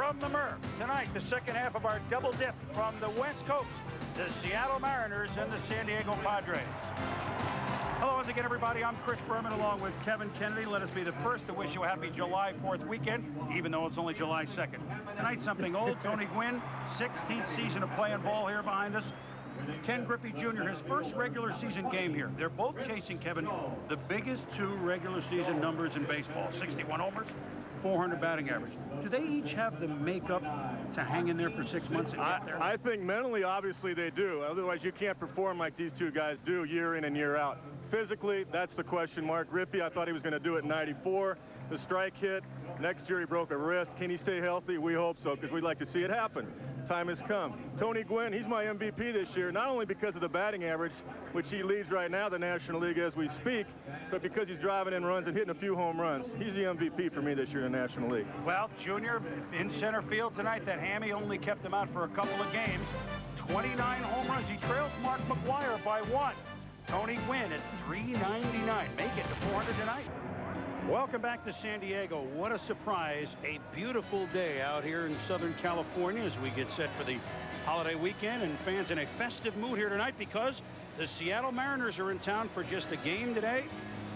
from the Murph. Tonight, the second half of our double dip from the West Coast, the Seattle Mariners and the San Diego Padres. Hello once again, everybody. I'm Chris Berman along with Kevin Kennedy. Let us be the first to wish you a happy July 4th weekend, even though it's only July 2nd. Tonight, something old. Tony Gwynn, 16th season of playing ball here behind us. Ken Griffey Jr., his first regular season game here. They're both chasing, Kevin, the biggest two regular season numbers in baseball. 61 homers, 400 batting average. Do they each have the makeup to hang in there for 6 months and get there? I think mentally, obviously, they do. Otherwise, you can't perform like these two guys do year in and year out. Physically, that's the question mark. Rickey, I thought he was going to do it in 94. The strike hit. Next year, he broke a wrist. Can he stay healthy? We hope so, because we'd like to see it happen. Time has come. Tony Gwynn, he's my MVP this year, not only because of the batting average, which he leads right now the National League as we speak, but because he's driving in runs and hitting a few home runs. He's the MVP for me this year in the National League. Well, Junior, in center field tonight, that hammy only kept him out for a couple of games. 29 home runs. He trails Mark McGwire by 1. Tony Gwynn at 399. Make it to 400 tonight. Welcome back to San Diego. What a surprise. A beautiful day out here in Southern California as we get set for the holiday weekend, and fans in a festive mood here tonight because the Seattle Mariners are in town for just a game today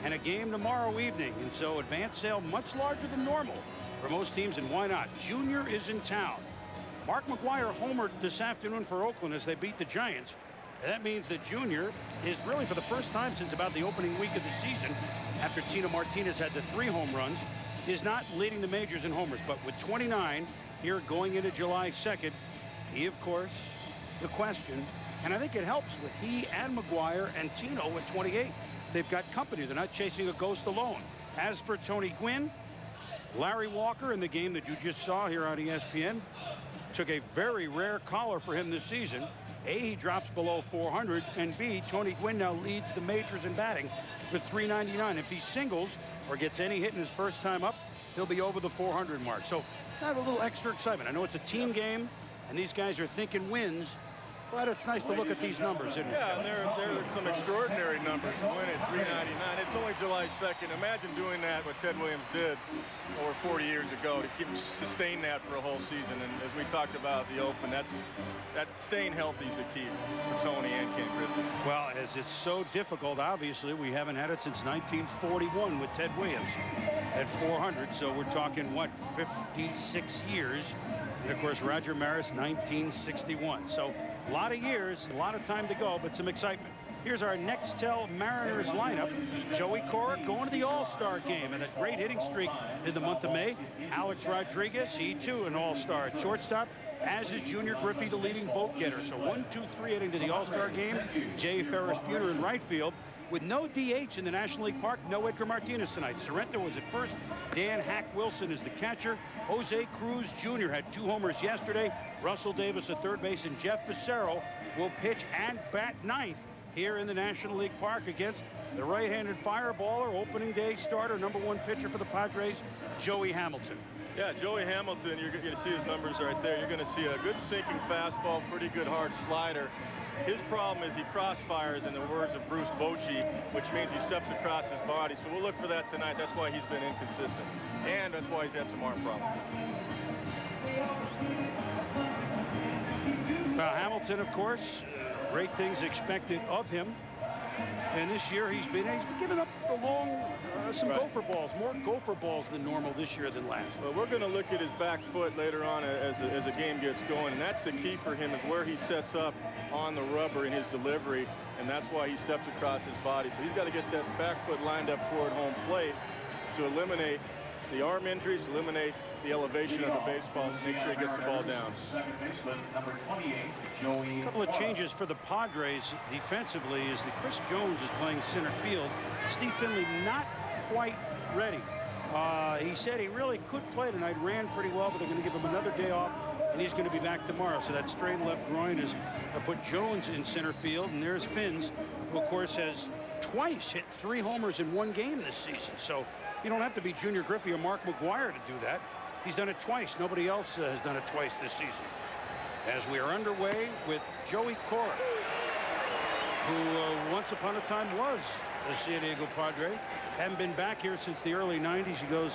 and a game tomorrow evening. And so advance sale much larger than normal for most teams, and why not? Junior is in town. Mark McGwire homered this afternoon for Oakland as they beat the Giants. And that means that Junior is really, for the first time since about the opening week of the season, after Tino Martinez had the 3 home runs, is not leading the majors in homers. But with 29 here going into July 2nd, he, of course, the question, and I think it helps with he and McGwire and Tino at 28. They've got company. They're not chasing a ghost alone. As for Tony Gwynn, Larry Walker in the game that you just saw here on ESPN took a very rare collar for him this season. A, he drops below 400, and B, Tony Gwynn now leads the majors in batting with 399. If he singles or gets any hit in his first time up, he'll be over the 400 mark. So I have a little extra excitement. I know it's a team game, and these guys are thinking wins, but it's nice to look at these numbers, isn't it? Yeah, and there are some extraordinary numbers. Gwynn at 399. It's only July 2nd. Imagine doing that, what Ted Williams did over 40 years ago, to sustain that for a whole season. And as we talked about the Open, that staying healthy is the key for Tony and Ken Griffey. Well, as it's so difficult, obviously, we haven't had it since 1941 with Ted Williams at 400. So we're talking, what, 56 years. And, of course, Roger Maris, 1961. So a lot of years, a lot of time to go, but some excitement. Here's our Nextel Mariners lineup. Joey Cora going to the All-Star game and a great hitting streak in the month of May. Alex Rodriguez, he too an All-Star at shortstop, as is Junior Griffey, the leading vote getter. So 1, 2, 3 heading to the All-Star game. Jay Ferris-Bueller in right field. With no DH in the National League Park, no Edgar Martinez tonight. Sorrento was at first. Dan Hack Wilson is the catcher. Jose Cruz Jr. had 2 homers yesterday. Russell Davis at third base, and Jeff Becerro will pitch and bat 9th here in the National League Park against the right-handed fireballer, opening day starter, #1 pitcher for the Padres, Joey Hamilton. Yeah, Joey Hamilton, you're going to see his numbers right there. You're going to see a good sinking fastball, pretty good hard slider. His problem is he crossfires, in the words of Bruce Bochy, which means he steps across his body. So we'll look for that tonight. That's why he's been inconsistent. And that's why he's had some arm problems. Hamilton, of course, great things expected of him. And this year he's been giving up some gopher balls, more gopher balls than normal this year than last. Well, we're going to look at his back foot later on as the game gets going, and that's the key for him, is where he sets up on the rubber in his delivery, and that's why he steps across his body. So he's got to get that back foot lined up toward home plate to eliminate the arm injuries, eliminate the elevation of the baseball, and make sure he gets the ball down. A couple of changes for the Padres defensively is that Chris Jones is playing center field. Steve Finley not quite ready. He said he really could play tonight, ran pretty well, but they're going to give him another day off, and he's going to be back tomorrow. So that strained left groin has put Jones in center field, and there's Finns, who of course has twice hit 3 homers in 1 game this season. So you don't have to be Junior Griffey or Mark McGwire to do that. He's done it twice. Nobody else has done it twice this season. As we are underway with Joey Cora, who once upon a time was a San Diego Padre. Hadn't been back here since the early 90s. He goes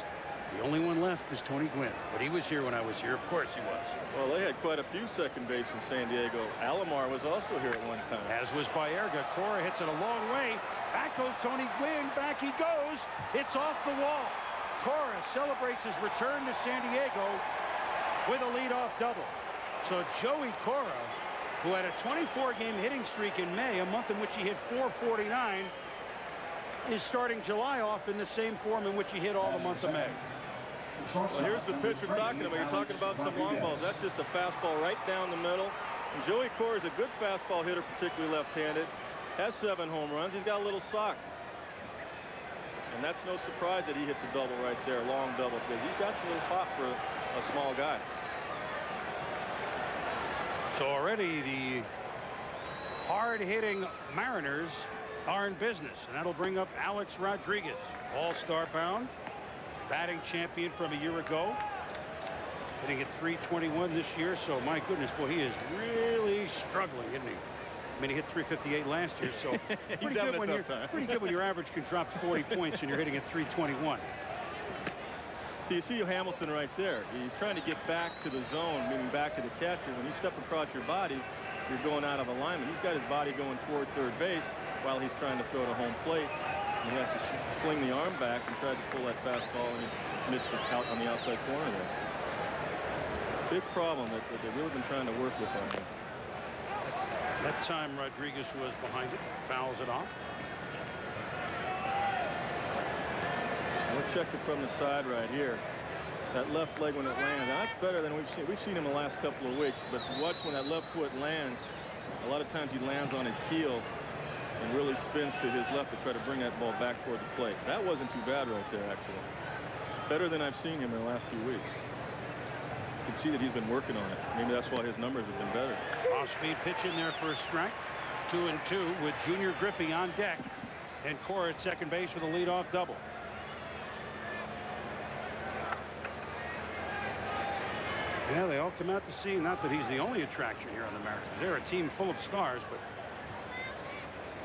The only one left is Tony Gwynn, but he was here when I was here. Of course he was. Well, they had quite a few second basemen in San Diego. Alomar was also here at one time. As was Baerga. Cora hits it a long way. Back goes Tony Gwynn. Back he goes. It's off the wall. Cora celebrates his return to San Diego with a leadoff double. So Joey Cora, who had a 24-game hitting streak in May, a month in which he hit .449, is starting July off in the same form in which he hit all the month of May. Well, here's the pitch we're talking about. You're talking about some long balls. That's just a fastball right down the middle. And Joey Cora is a good fastball hitter, particularly left-handed. Has 7 home runs. He's got a little sock. And that's no surprise that he hits a double right there, long double, because he's got some little pop for a small guy. So already the hard-hitting Mariners are in business, and that'll bring up Alex Rodriguez, all-star bound, batting champion from a year ago, hitting at .321 this year. So my goodness, boy, he is really struggling, isn't he? I mean, he hit .358 last year, so pretty good when your average can drop 40 points and you're hitting at .321. So you see Hamilton right there. He's trying to get back to the zone, meaning back to the catcher. When you step across your body, you're going out of alignment. He's got his body going toward third base while he's trying to throw to home plate. And he has to fling the arm back and try to pull that fastball, and he missed it out on the outside corner there. Big problem that they've really been trying to work with on him. That time Rodriguez was behind it, fouls it off. We'll check it from the side right here. That left leg when it lands. Now, that's better than we've seen. We've seen him the last couple of weeks, but watch when that left foot lands. A lot of times he lands on his heel and really spins to his left to try to bring that ball back toward the plate. That wasn't too bad right there, actually. Better than I've seen him in the last few weeks. You can see that he's been working on it. Maybe that's why his numbers have been better. Off-speed pitch in there for a strike. 2-2 with Junior Griffey on deck, and Cora at second base with a leadoff double. Yeah, they all come out to see. Not that he's the only attraction here on the Mariners. They're a team full of stars, but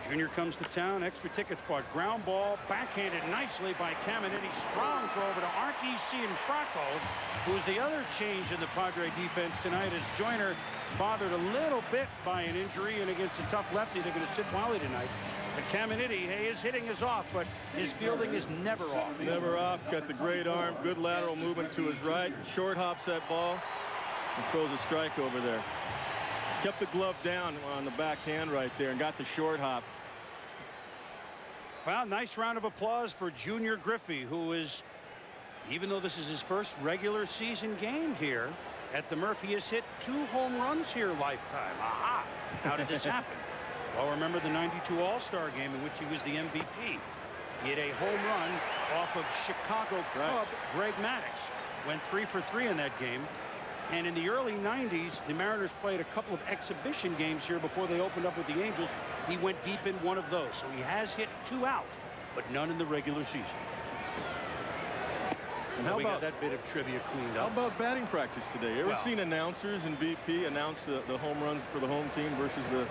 Junior comes to town. Extra tickets bought. Ground ball, backhanded nicely by Caminiti. Strong throw over to Archie Cianfrocco, who's the other change in the Padre defense tonight, as Joyner bothered a little bit by an injury, and against a tough lefty, they're going to sit Wally tonight. But Caminiti, hey, his hitting is off, but his fielding is never off. Never off. Got the great arm, good lateral movement to his right. Short hops that ball and throws a strike over there. Kept the glove down on the backhand right there and got the short hop. Well, nice round of applause for Junior Griffey, who is, even though this is his first regular season game here at the Murphy, he has hit 2 home runs here lifetime. Aha! How did this happen? Well, remember the '92 All-Star game in which he was the MVP. He hit a home run off of Chicago Cub Greg Maddux. Went 3 for 3 in that game. And in the early '90s, the Mariners played a couple of exhibition games here before they opened up with the Angels. He went deep in one of those. So he has hit 2 out, but none in the regular season. And how about that bit of trivia cleaned up? How about batting practice today? You ever seen announcers in BP announce the home runs for the home team versus the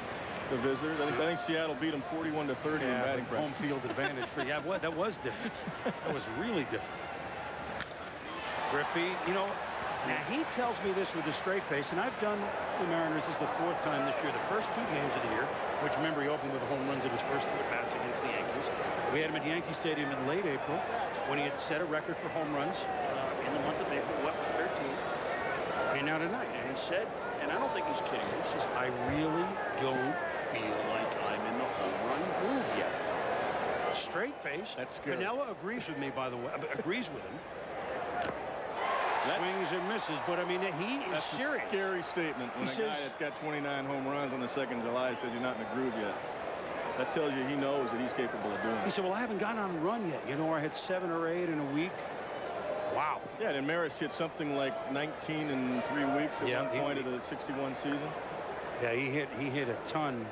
visitors? I think Seattle beat them 41-30 in batting practice. Home field advantage for that was different. That was really different. Griffey, you know, now he tells me this with a straight face, and I've done the Mariners. This is the 4th time this year. The first 2 games of the year, which remember he opened with the home runs in his first 3 at-bats against the Yankees. We had him at Yankee Stadium in late April when he had set a record for home runs in the month of April, what, 13. And now tonight, and he said, and I don't think he's kidding, he says, I really don't feel like I'm in the home run groove yet. Straight face. That's good. Canella agrees with me, by the way. Agrees with him. Swings and misses, but I mean, he is that's serious. A scary statement when a guy that's got 29 home runs on the 2nd of July says he's not in the groove yet. That tells you he knows that he's capable of doing it. He said, well, I haven't gotten on a run yet. You know, I had 7 or 8 in a week. Wow. Yeah, and Maris hit something like 19 in 3 weeks at one point of the 61 season. Yeah, he hit a ton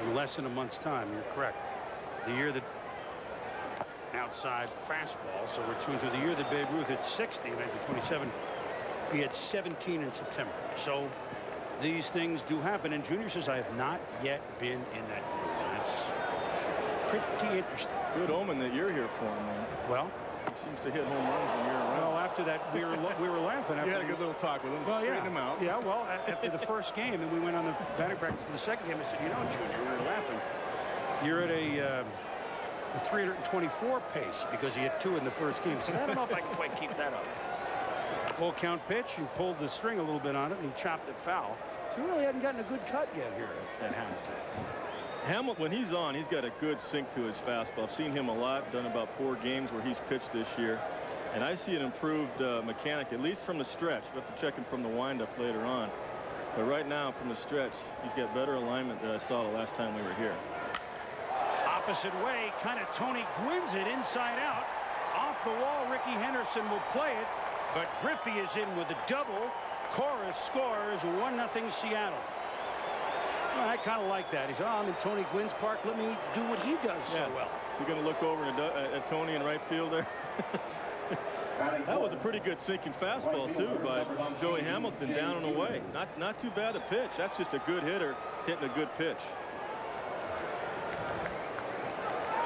in less than a month's time. You're correct. The year that outside fastball, so we're tuned to the year that Babe Ruth hit 60 in 1927. He had 17 in September. So these things do happen, and Junior says, I have not yet been in that groove. That's pretty interesting. Good omen that you're here for him, man. Well, he seems to hit home runs when you're around. Well, after that, we were laughing. You had a good little talk with him. Well, straighten him out. Yeah, well, after the first game, and we went on the batting practice for the second game, I said, you know, Junior, we were laughing. You're at a 324 pace because he hit 2 in the first game. So I don't know if I can quite keep that up. Full count pitch. He pulled the string a little bit on it, and he chopped it foul. So he really hadn't gotten a good cut yet here at Hamilton. Hamilton, when he's on, he's got a good sink to his fastball. I've seen him a lot, done about 4 games where he's pitched this year. And I see an improved mechanic, at least from the stretch. We'll have to check him from the windup later on. But right now, from the stretch, he's got better alignment than I saw the last time we were here. Opposite way, kind of Tony Gwynn's it inside out. Off the wall, Rickey Henderson will play it. But Griffey is in with a double. Cora scores 1-0 Seattle. Well, I kind of like that. He said, oh, I'm in Tony Gwynn's park. Let me do what he does so well. Is he going to look over at Tony in right field there? That was a pretty good sinking fastball, too, by Joey Hamilton down and away. Not too bad a pitch. That's just a good hitter hitting a good pitch.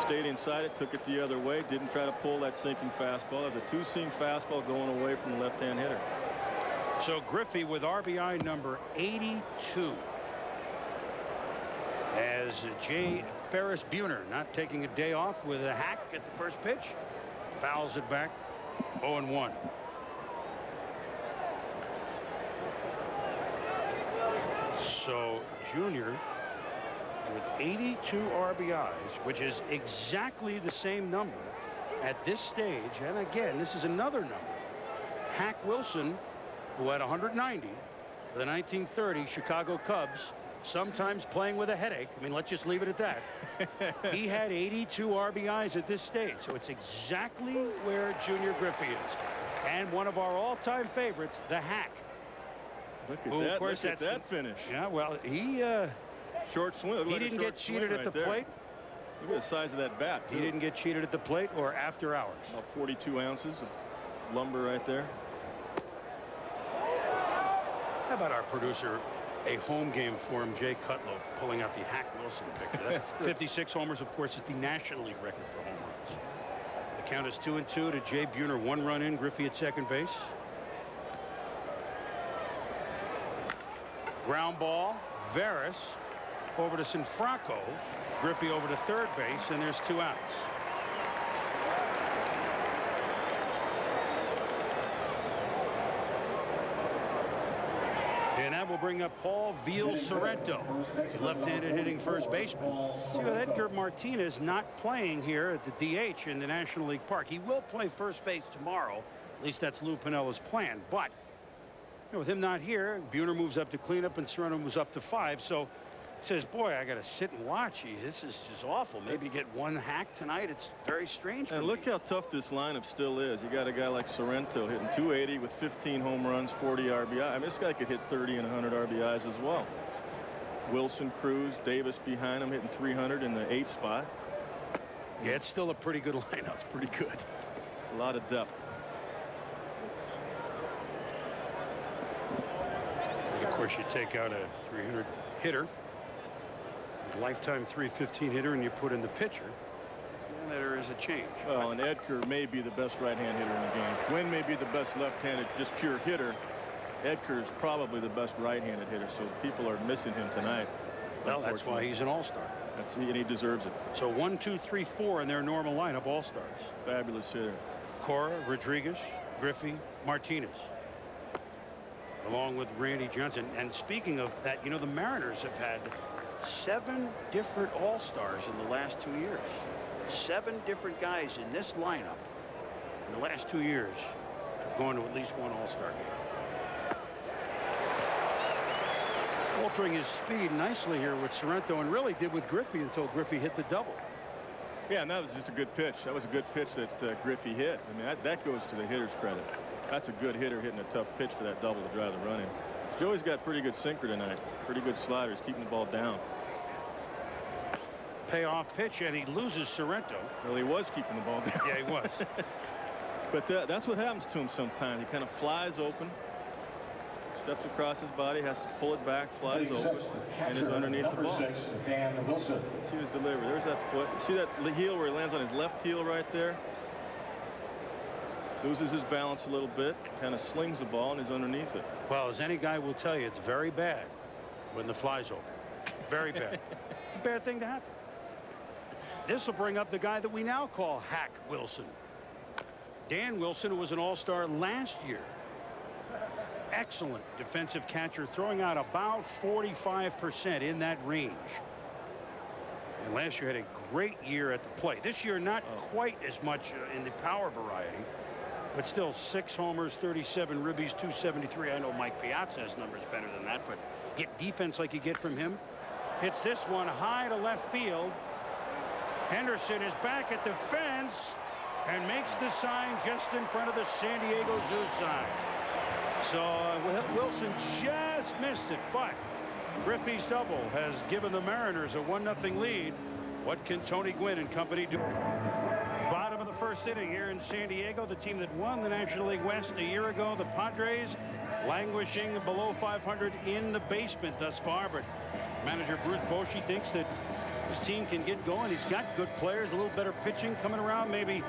Stayed inside it, took it the other way, didn't try to pull that sinking fastball. It was a 2-seam fastball going away from the left-hand hitter. So Griffey with RBI number 82. As Jay Ferris Buhner not taking a day off with a hack at the first pitch. Fouls it back. 0-1. So Junior with 82 RBIs, which is exactly the same number at this stage. And again, this is another number. Hack Wilson, who had 190 for the 1930 Chicago Cubs, sometimes playing with a headache. I mean, let's just leave it at that. He had 82 RBIs at this stage. So it's exactly where Junior Griffey is. And one of our all-time favorites, the Hack. Look at that. Of course, look at that finish. Yeah, well, he short swing. He didn't get cheated at the plate. Look at the size of that bat, too. He didn't get cheated at the plate or after hours. About 42 ounces of lumber right there. How about our producer, a home game for him, Jay Cutlow, pulling out the Hack Wilson picture. That's 56 homers, of course, is the National League record for home runs. The count is 2-2 to Jay Buhner. 1 run in. Griffey at second base. Ground ball. Veras over to Sanfranco. Griffey over to third base, and there's 2 outs. And that will bring up Paul Ville-Sorrento, left-handed hitting first baseman. See, with Edgar Martinez not playing here at the DH in the National League Park, he will play first base tomorrow. At least that's Lou Pinella's plan. But you know, with him not here, Buhner moves up to cleanup and Sorrento moves up to 5. So says, boy, I got to sit and watch. Geez, this is just awful. Maybe get 1 hack tonight. It's very strange. And look how tough this lineup still is. You got a guy like Sorrento hitting 280 with 15 home runs, 40 RBI. I mean, this guy could hit 30 and 100 RBIs as well. Wilson, Cruz, Davis behind him hitting 300 in the 8th spot. Yeah, it's still a pretty good lineup. It's pretty good. It's a lot of depth. And of course, you take out a 300 hitter, lifetime 315 hitter, and you put in the pitcher, and there is a change. Well, and Edgar may be the best right-hand hitter in the game. Gwynn may be the best left-handed, just pure hitter. Edgar is probably the best right-handed hitter, so people are missing him tonight. Well, that's why he's an all-star. And he deserves it. So 1, 2, 3, 4 in their normal lineup, all-stars. Fabulous hitter. Cora, Rodriguez, Griffey, Martinez, along with Randy Johnson. And speaking of that, you know, the Mariners have had 7 different all-stars in the last 2 years. 7 different guys in this lineup in the last 2 years have gone to at least 1 all-star game. Altering his speed nicely here with Sorrento, and really did with Griffey until Griffey hit the double. Yeah, and that was just a good pitch. That was a good pitch that Griffey hit. I mean, that goes to the hitter's credit. That's a good hitter hitting a tough pitch for that double to drive the run in. Joey's got pretty good sinker tonight. Pretty good sliders, keeping the ball down. Payoff pitch, and he loses Sorrento. Well, he was keeping the ball down. Yeah, he was. But that's what happens to him sometimes. He kind of flies open, steps across his body, has to pull it back, flies open, and is underneath the ball. See his delivery. There's that foot. See that heel where he lands on his left heel right there? Loses his balance a little bit, kind of slings the ball and is underneath it. Well, as any guy will tell you, it's very bad when the fly's over. Very bad. It's a bad thing to happen. This will bring up the guy that we now call Hack Wilson. Dan Wilson, who was an all-star last year. Excellent defensive catcher, throwing out about 45% in that range. And last year had a great year at the plate. This year not quite as much in the power variety, but still 6 homers, 37 ribbies, 273. I know Mike Piazza's numbers better than that, but get defense like you get from him. Hits this one high to left field. Henderson is back at the fence and makes the sign just in front of the San Diego Zoo sign. So Wilson just missed it, but Griffey's double has given the Mariners a 1-0 lead. What can Tony Gwynn and company do? Bottom of the first inning here in San Diego. The team that won the National League West a year ago, the Padres, languishing below 500 in the basement thus far. But manager Bruce Bochy thinks that his team can get going. He's got good players, a little better pitching coming around, maybe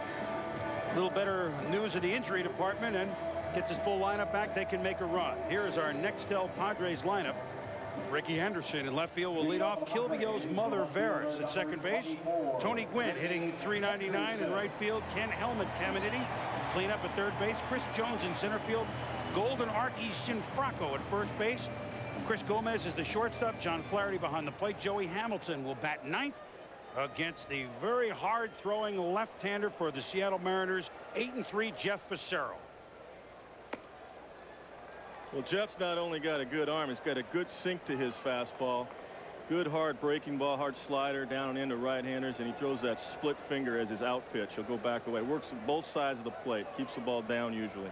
a little better news in the injury department, and gets his full lineup back. They can make a run. Here is our Nextel Padres lineup. Rickey Henderson in left field will lead off. Kilvio's mother Veras at second base. Tony Gwynn hitting .399 in right field. Ken Helmet Caminiti clean up at third base. Chris Jones in center field. Golden Archie Sinfracco at first base. Chris Gomez is the shortstop. John Flaherty behind the plate. Joey Hamilton will bat ninth against the very hard throwing left-hander for the Seattle Mariners, 8-3 Jeff Fassero. Well, Jeff's not only got a good arm, he's got a good sink to his fastball. Good hard breaking ball, hard slider down and into right-handers, and he throws that split finger as his out pitch. He'll go back away. Works both sides of the plate. Keeps the ball down usually.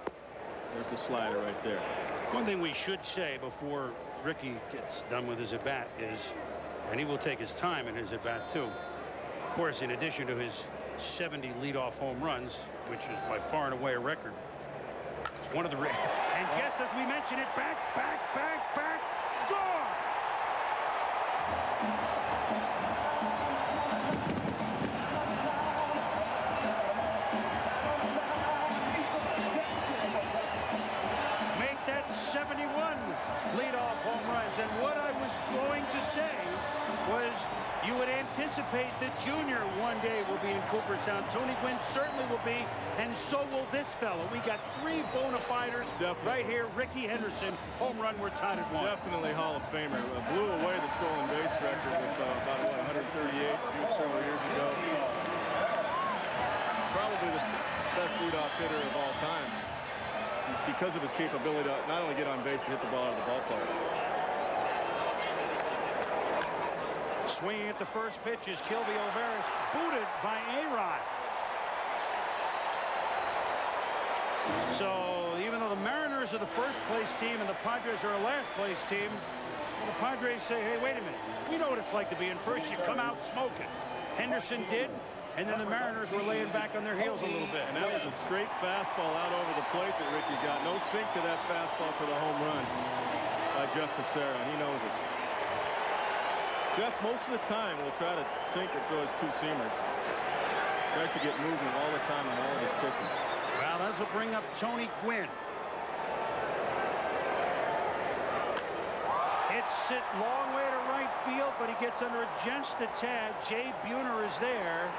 There's the slider right there. One thing we should say before Rickey gets done with his at-bat is, and he will take his time in his at-bat too, of course, in addition to his 70 leadoff home runs, which is by far and away a record, it's one of the and just as we mentioned it, back, gone! Make that 71 leadoff home runs. And what I was going to say was you would anticipate that Junior one day will be in Cooperstown. Tony Gwynn certainly will be, and so will this fellow. We got 3 bona fiders right here. Rickey Henderson, home run, we're tied at 1. Definitely Hall of Famer. Blew away the stolen base record with about 138 several years ago. Probably the best leadoff hitter of all time because of his capability to not only get on base but hit the ball out of the ballpark. Swinging at the first pitch is Kilvio Veras, booted by A-Rod. So even though the Mariners are the first place team and the Padres are a last place team, well, the Padres say, hey, wait a minute, we know what it's like to be in first. You come out smoking. Henderson did, and then the Mariners were laying back on their heels a little bit. And that was a straight fastball out over the plate that Rickey got. No sink to that fastball for the home run by Jeff Fassero, and he knows it. Jeff, most of the time, will try to sink or throw his 2-seamers. Tries to get movement all the time on all of his pitches. Well, this will bring up Tony Gwynn. Hits it long way to right field, but he gets under it just a tad. Jay Buhner is there,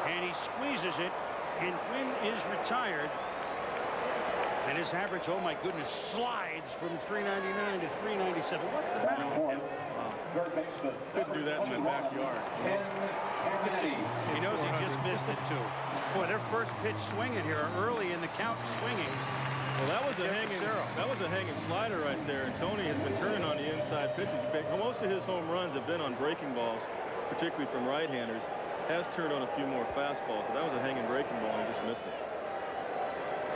and he squeezes it, and Gwynn is retired. And his average, oh my goodness, slides from .399 to .397. What's the matter with him? Couldn't do that in my backyard. He knows he just missed it too. Boy, their first pitch swinging here early in the count, swinging. Well, that was a hanging slider right there. And Tony has been turning on the inside pitches. Most of his home runs have been on breaking balls, particularly from right-handers. Has turned on a few more fastballs, but that was a hanging breaking ball and he just missed it.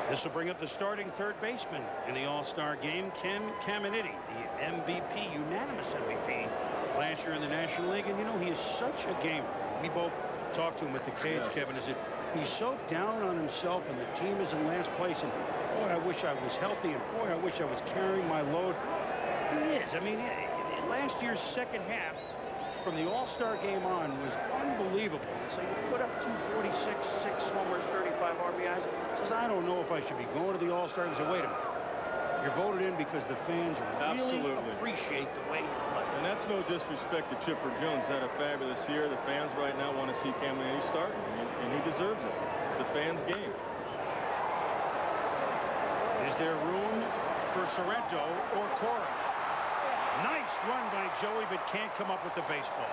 This will bring up the starting third baseman in the All-Star game, Ken Caminiti, the MVP, unanimous MVP last year in the National League. And you know, he is such a gamer. We both talked to him at the cage, yes. Kevin, is that he's so down on himself and the team is in last place. And boy, I wish I was healthy, and boy, I wish I was carrying my load. He is. I mean, last year's second half, from the All-Star game on was unbelievable. So you put up 246, 6 homers, 35 RBIs. Says, I don't know if I should be going to the All-Star. He said, wait a minute. You're voted in because the fans really appreciate the way you play. And that's no disrespect to Chipper Jones. Had a fabulous year. The fans right now want to see Caminiti starting, and he deserves it. It's the fans' game. Is there room for Sorrento or Cora? Nice run by Joey, but can't come up with the baseball.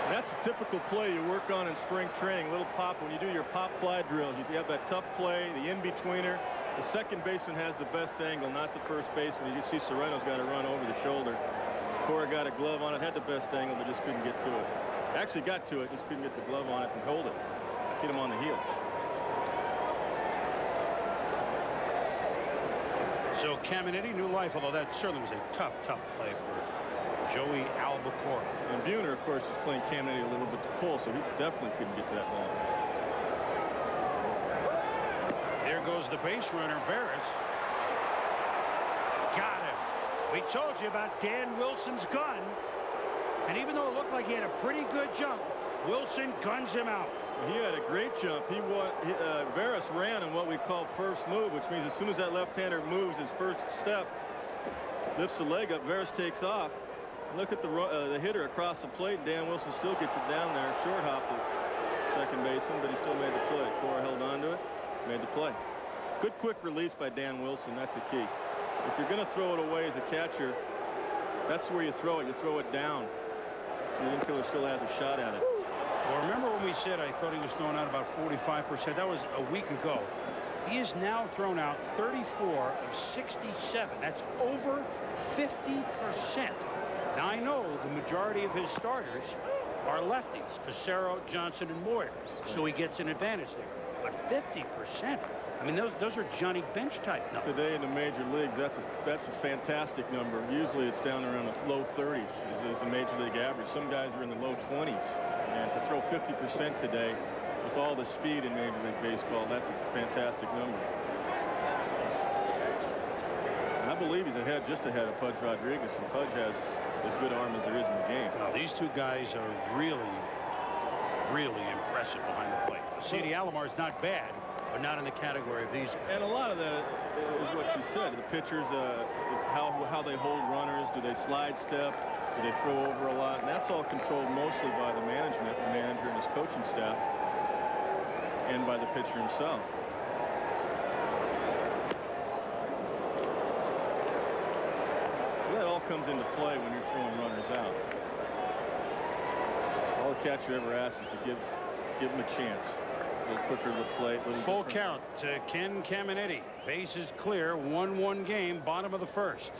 That's a typical play you work on in spring training. A little pop. When you do your pop fly drills, you have that tough play, the in-betweener. The second baseman has the best angle, not the first baseman. You can see Sorrento's got to run over the shoulder. Cora got a glove on it, had the best angle, but just couldn't get to it. Actually got to it, just couldn't get the glove on it and hold it. Hit him on the heel. So Caminiti, new life, although that certainly was a tough play for Joey Albacora. And Buhner, of course, is playing Caminiti a little bit to pull, so he definitely couldn't get to that ball. There goes the base runner, Veras. Got him. We told you about Dan Wilson's gun. And even though it looked like he had a pretty good jump, Wilson guns him out. He had a great jump. Veras ran in what we call first move, which means as soon as that left-hander moves his first step, lifts the leg up, Veras takes off. Look at the hitter across the plate. Dan Wilson still gets it down there. Short hop the second baseman, but he still made the play. Cora held on to it, made the play. Good quick release by Dan Wilson. That's the key. If you're going to throw it away as a catcher, that's where you throw it. You throw it down. So the infielder still has a shot at it. Well, remember when we said I thought he was throwing out about 45%? That was a week ago. He has now thrown out 34 of 67. That's over 50%. Now, I know the majority of his starters are lefties, Facero, Johnson, and Moyer, so he gets an advantage there. But 50%, I mean, those are Johnny Bench type numbers. Today in the major leagues, that's a fantastic number. Usually it's down around the low 30s is the major league average. Some guys are in the low 20s. And to throw 50% today with all the speed in Major League Baseball, that's a fantastic number. And I believe he's just ahead of Pudge Rodriguez, and Pudge has as good arm as there is in the game. Now, these two guys are really, really impressive behind the plate. C.D. Alomar's not bad, but not in the category of these guys. And a lot of that is what you said. The pitchers, how they hold runners, do they slide step? Do they throw over a lot? And that's all controlled mostly by the management, the manager and his coaching staff, and by the pitcher himself. So that all comes into play when you're throwing runners out. All the catcher ever asks is to give him a chance. A little quicker to the plate. Full count to Ken Caminiti. Bases clear, 1-1 game, bottom of the first.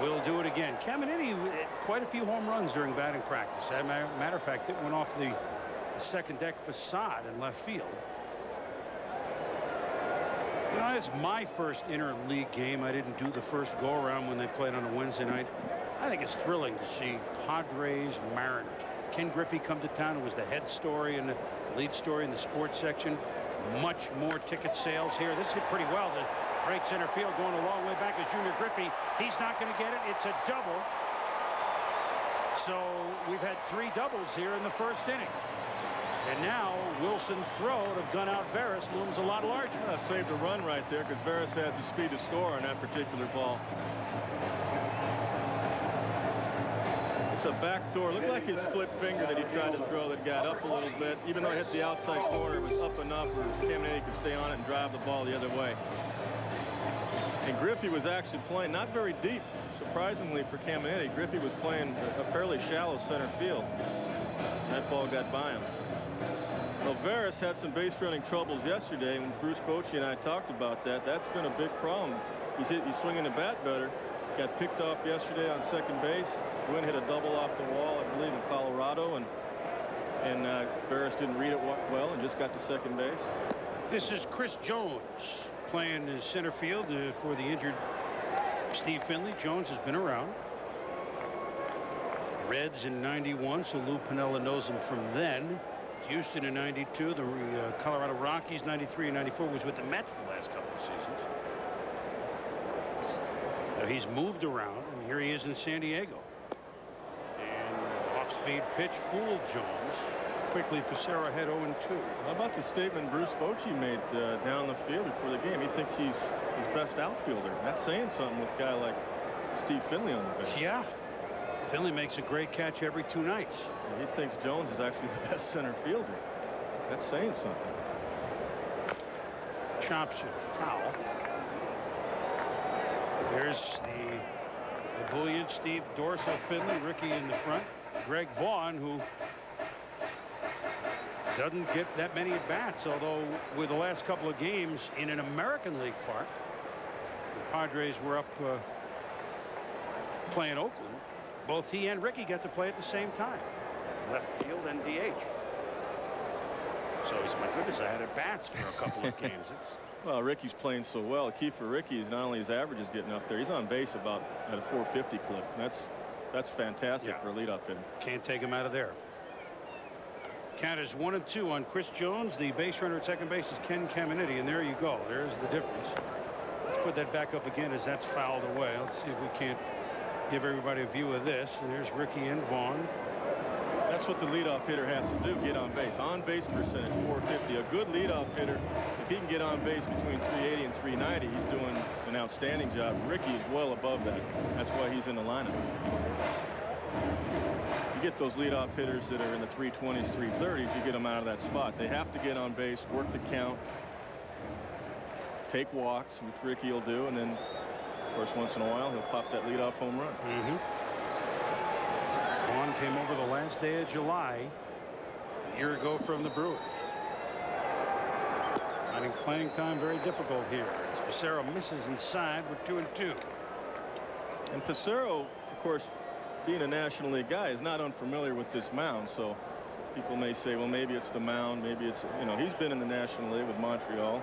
We'll do it again. Caminiti had quite a few home runs during batting practice. As a matter of fact, it went off the second deck facade in left field. You know, it's my first interleague game. I didn't do the first go-around when they played on a Wednesday night. I think it's thrilling to see Padres, Mariners. Ken Griffey come to town. It was the head story and the lead story in the sports section. Much more ticket sales here. This hit pretty well. The right center field going a long way back is Junior Griffey. He's not going to get it. It's a double. So we've had 3 doubles here in the first inning. And now Wilson's throw to gun out Veras looms a lot larger. That saved a run right there because Veras has the speed to score on that particular ball. It's a backdoor. Looked like his split finger that he tried to throw that got up a little bit. Even though it hit the outside corner, it was up enough where Caminiti could stay on it and drive the ball the other way. And Griffey was actually playing not very deep, surprisingly for Caminiti. Griffey was playing a fairly shallow center field. That ball got by him. Well, Veras had some base running troubles yesterday, and Bruce Bochy and I talked about that. That's been a big problem. He's swinging the bat better. Got picked off yesterday on second base. Wynn hit a double off the wall, I believe, in Colorado, and Veras didn't read it well and just got to second base. This is Chris Jones playing in center field for the injured Steve Finley. Jones has been around. Reds in '91, so Lou Piniella knows him from then. Houston in '92, the Colorado Rockies '93 and '94, was with the Mets the last couple of seasons. He's moved around, and here he is in San Diego. And off-speed pitch fooled Jones. Quickly, Facero had 0-2. How about the statement Bruce Bochy made down the field before the game? He thinks he's his best outfielder. That's saying something with a guy like Steve Finley on the bench. Yeah. Finley makes a great catch every 2 nights. And he thinks Jones is actually the best center fielder. That's saying something. Chops it foul. There's the bullion, Steve Dorsal, Finley, Rickey in the front. Greg Vaughn, who doesn't get that many at-bats, although with the last couple of games in an American League park, the Padres were up playing Oakland. Both he and Rickey got to play at the same time. Left field and DH. So he's, my goodness, I had at-bats for a couple of games. Well, Rickey's playing so well. Key for Rickey is not only his average is getting up there, he's on base about at a 450 clip. That's fantastic for a leadoff hitter. Can't take him out of there. Count is 1-2 on Chris Jones. The base runner at second base is Ken Caminiti, and there you go. There's the difference. Let's put that back up again as that's fouled away. Let's see if we can't give everybody a view of this. And there's Rickey and Vaughn. That's what the leadoff hitter has to do, get on base. On base percentage 450. A good leadoff hitter, if he can get on base between 380 and 390, he's doing an outstanding job. Rickey is well above that. That's why he's in the lineup. You get those leadoff hitters that are in the 320s, 330s, you get them out of that spot. They have to get on base, work the count, take walks, which Rickey will do, and then, of course, once in a while, he'll pop that leadoff home run. Vaughn came over the last day of July a year ago from the Brewers. Finding playing time very difficult here. As Facero misses inside with 2-2. And Facero, of course, being a National League guy, is not unfamiliar with this mound. So people may say, well, maybe it's the mound, maybe it's, you know, he's been in the National League with Montreal.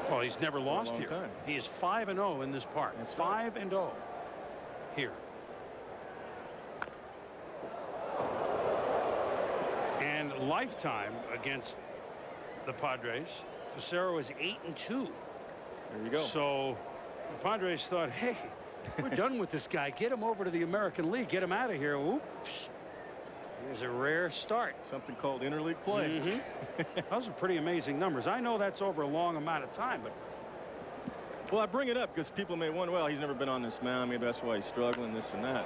Well, he's never lost here. Time. He is 5-0 in this park. That's 5-0 here. And lifetime against the Padres, Facero is 8-2. There you go. So the Padres thought, hey, we're done with this guy. Get him over to the American League. Get him out of here. Oops. Here's a rare start. Something called interleague play. Those are pretty amazing numbers. I know that's over a long amount of time, but. Well, I bring it up because people may wonder, well, he's never been on this mound. Maybe that's why he's struggling, this and that.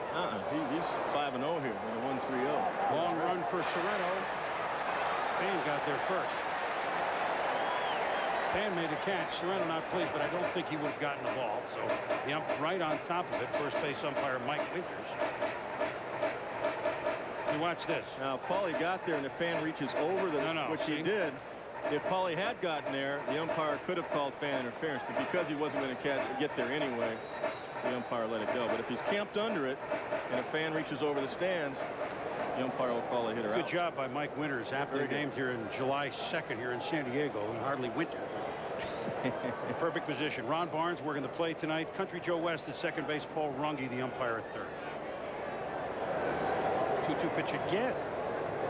He's 5-0 here with a 1-3-0. Long run for Sorrento. Pan got there first. Pan made a catch. Sorrento not pleased, but I don't think he would have gotten the ball. So the ump right on top of it. First base umpire Mike Winters. You watch this. Now, Paulie got there, and the fan reaches over the, which he did. If Paulie had gotten there, the umpire could have called fan interference, but because he wasn't going to get there anyway, the umpire let it go. But if he's camped under it, and a fan reaches over the stands, the umpire will call a hitter out. Good job by Mike Winters after the game here in July 2nd here in San Diego, and hardly winter. Perfect position. Ron Barnes working the play tonight. Country Joe West at second base. Paul Runge, the umpire, at third. 2-2 pitch again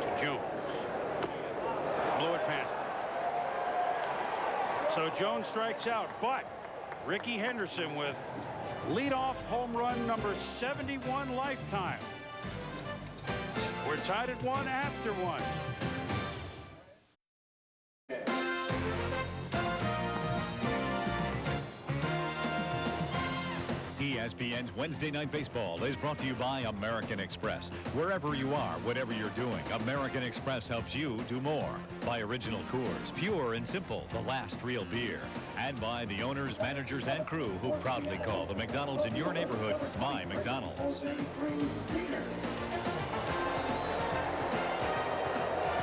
to Jones. Blew it past him. So Jones strikes out, but Rickey Henderson with leadoff home run number 71 lifetime. We're tied at 1 after 1. ESPN's Wednesday Night Baseball is brought to you by American Express. Wherever you are, whatever you're doing, American Express helps you do more. By Original Coors, pure and simple, the last real beer. And by the owners, managers, and crew who proudly call the McDonald's in your neighborhood my McDonald's.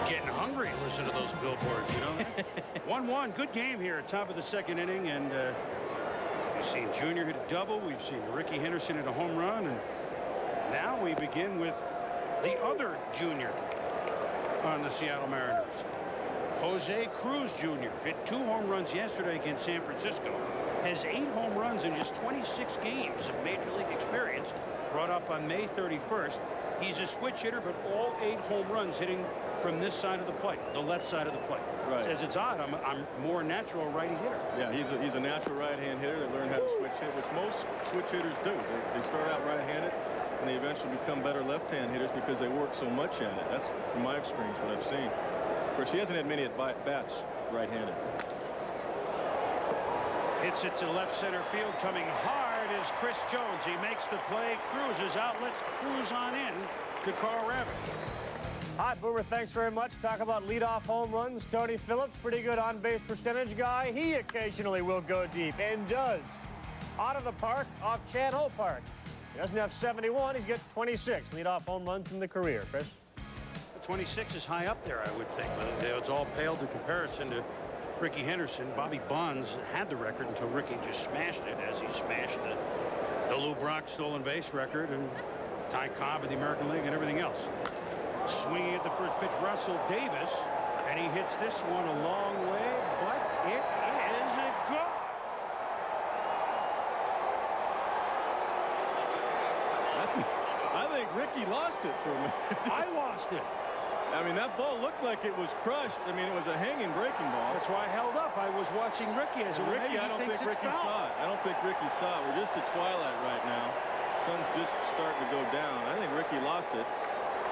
Getting hungry. Listen to those billboards, you know. 1-1. Good game here at top of the second inning, and we've seen Junior hit a double. We've seen Rickey Henderson hit a home run, and now we begin with the other Junior on the Seattle Mariners. Jose Cruz Jr. hit 2 home runs yesterday against San Francisco. Has 8 home runs in just 26 games of Major League experience. Brought up on May 31st. He's a switch hitter, but all 8 home runs hitting from this side of the plate, the left side of the plate. Right. Says it's odd. I'm more natural righty hitter. Yeah, he's a natural right-hand hitter that learned how to switch hit, which most switch hitters do. They start out right-handed, and they eventually become better left-hand hitters because they work so much at it. That's, from my experience, what I've seen. Of course, he hasn't had many at-bats right-handed. Hits it to left center field. Coming hard is Chris Jones. He makes the play, cruises out, lets cruise on in to Carl Ravitch. Hi, Boomer. Thanks very much. Talk about leadoff home runs. Tony Phillips, pretty good on-base percentage guy. He occasionally will go deep, and does. Out of the park, off Chan Ho Park. He doesn't have 71. He's got 26 leadoff home runs in the career. Chris? 26 is high up there, I would think, but it's all paled in comparison to Rickey Henderson. Bobby Bonds had the record until Rickey just smashed it, as he smashed the Lou Brock stolen base record and Ty Cobb in the American League and everything else. Swinging at the first pitch, Russell Davis, and he hits this one a long way, but it is a go. I think Rickey lost it for a minute. I lost it. I mean, that ball looked like it was crushed. I mean, it was a hanging breaking ball. That's why I held up. I was watching Rickey. As Rickey, I don't think Rickey saw it. I don't think Rickey saw it. We're just at twilight right now. Sun's just starting to go down. I think Rickey lost it.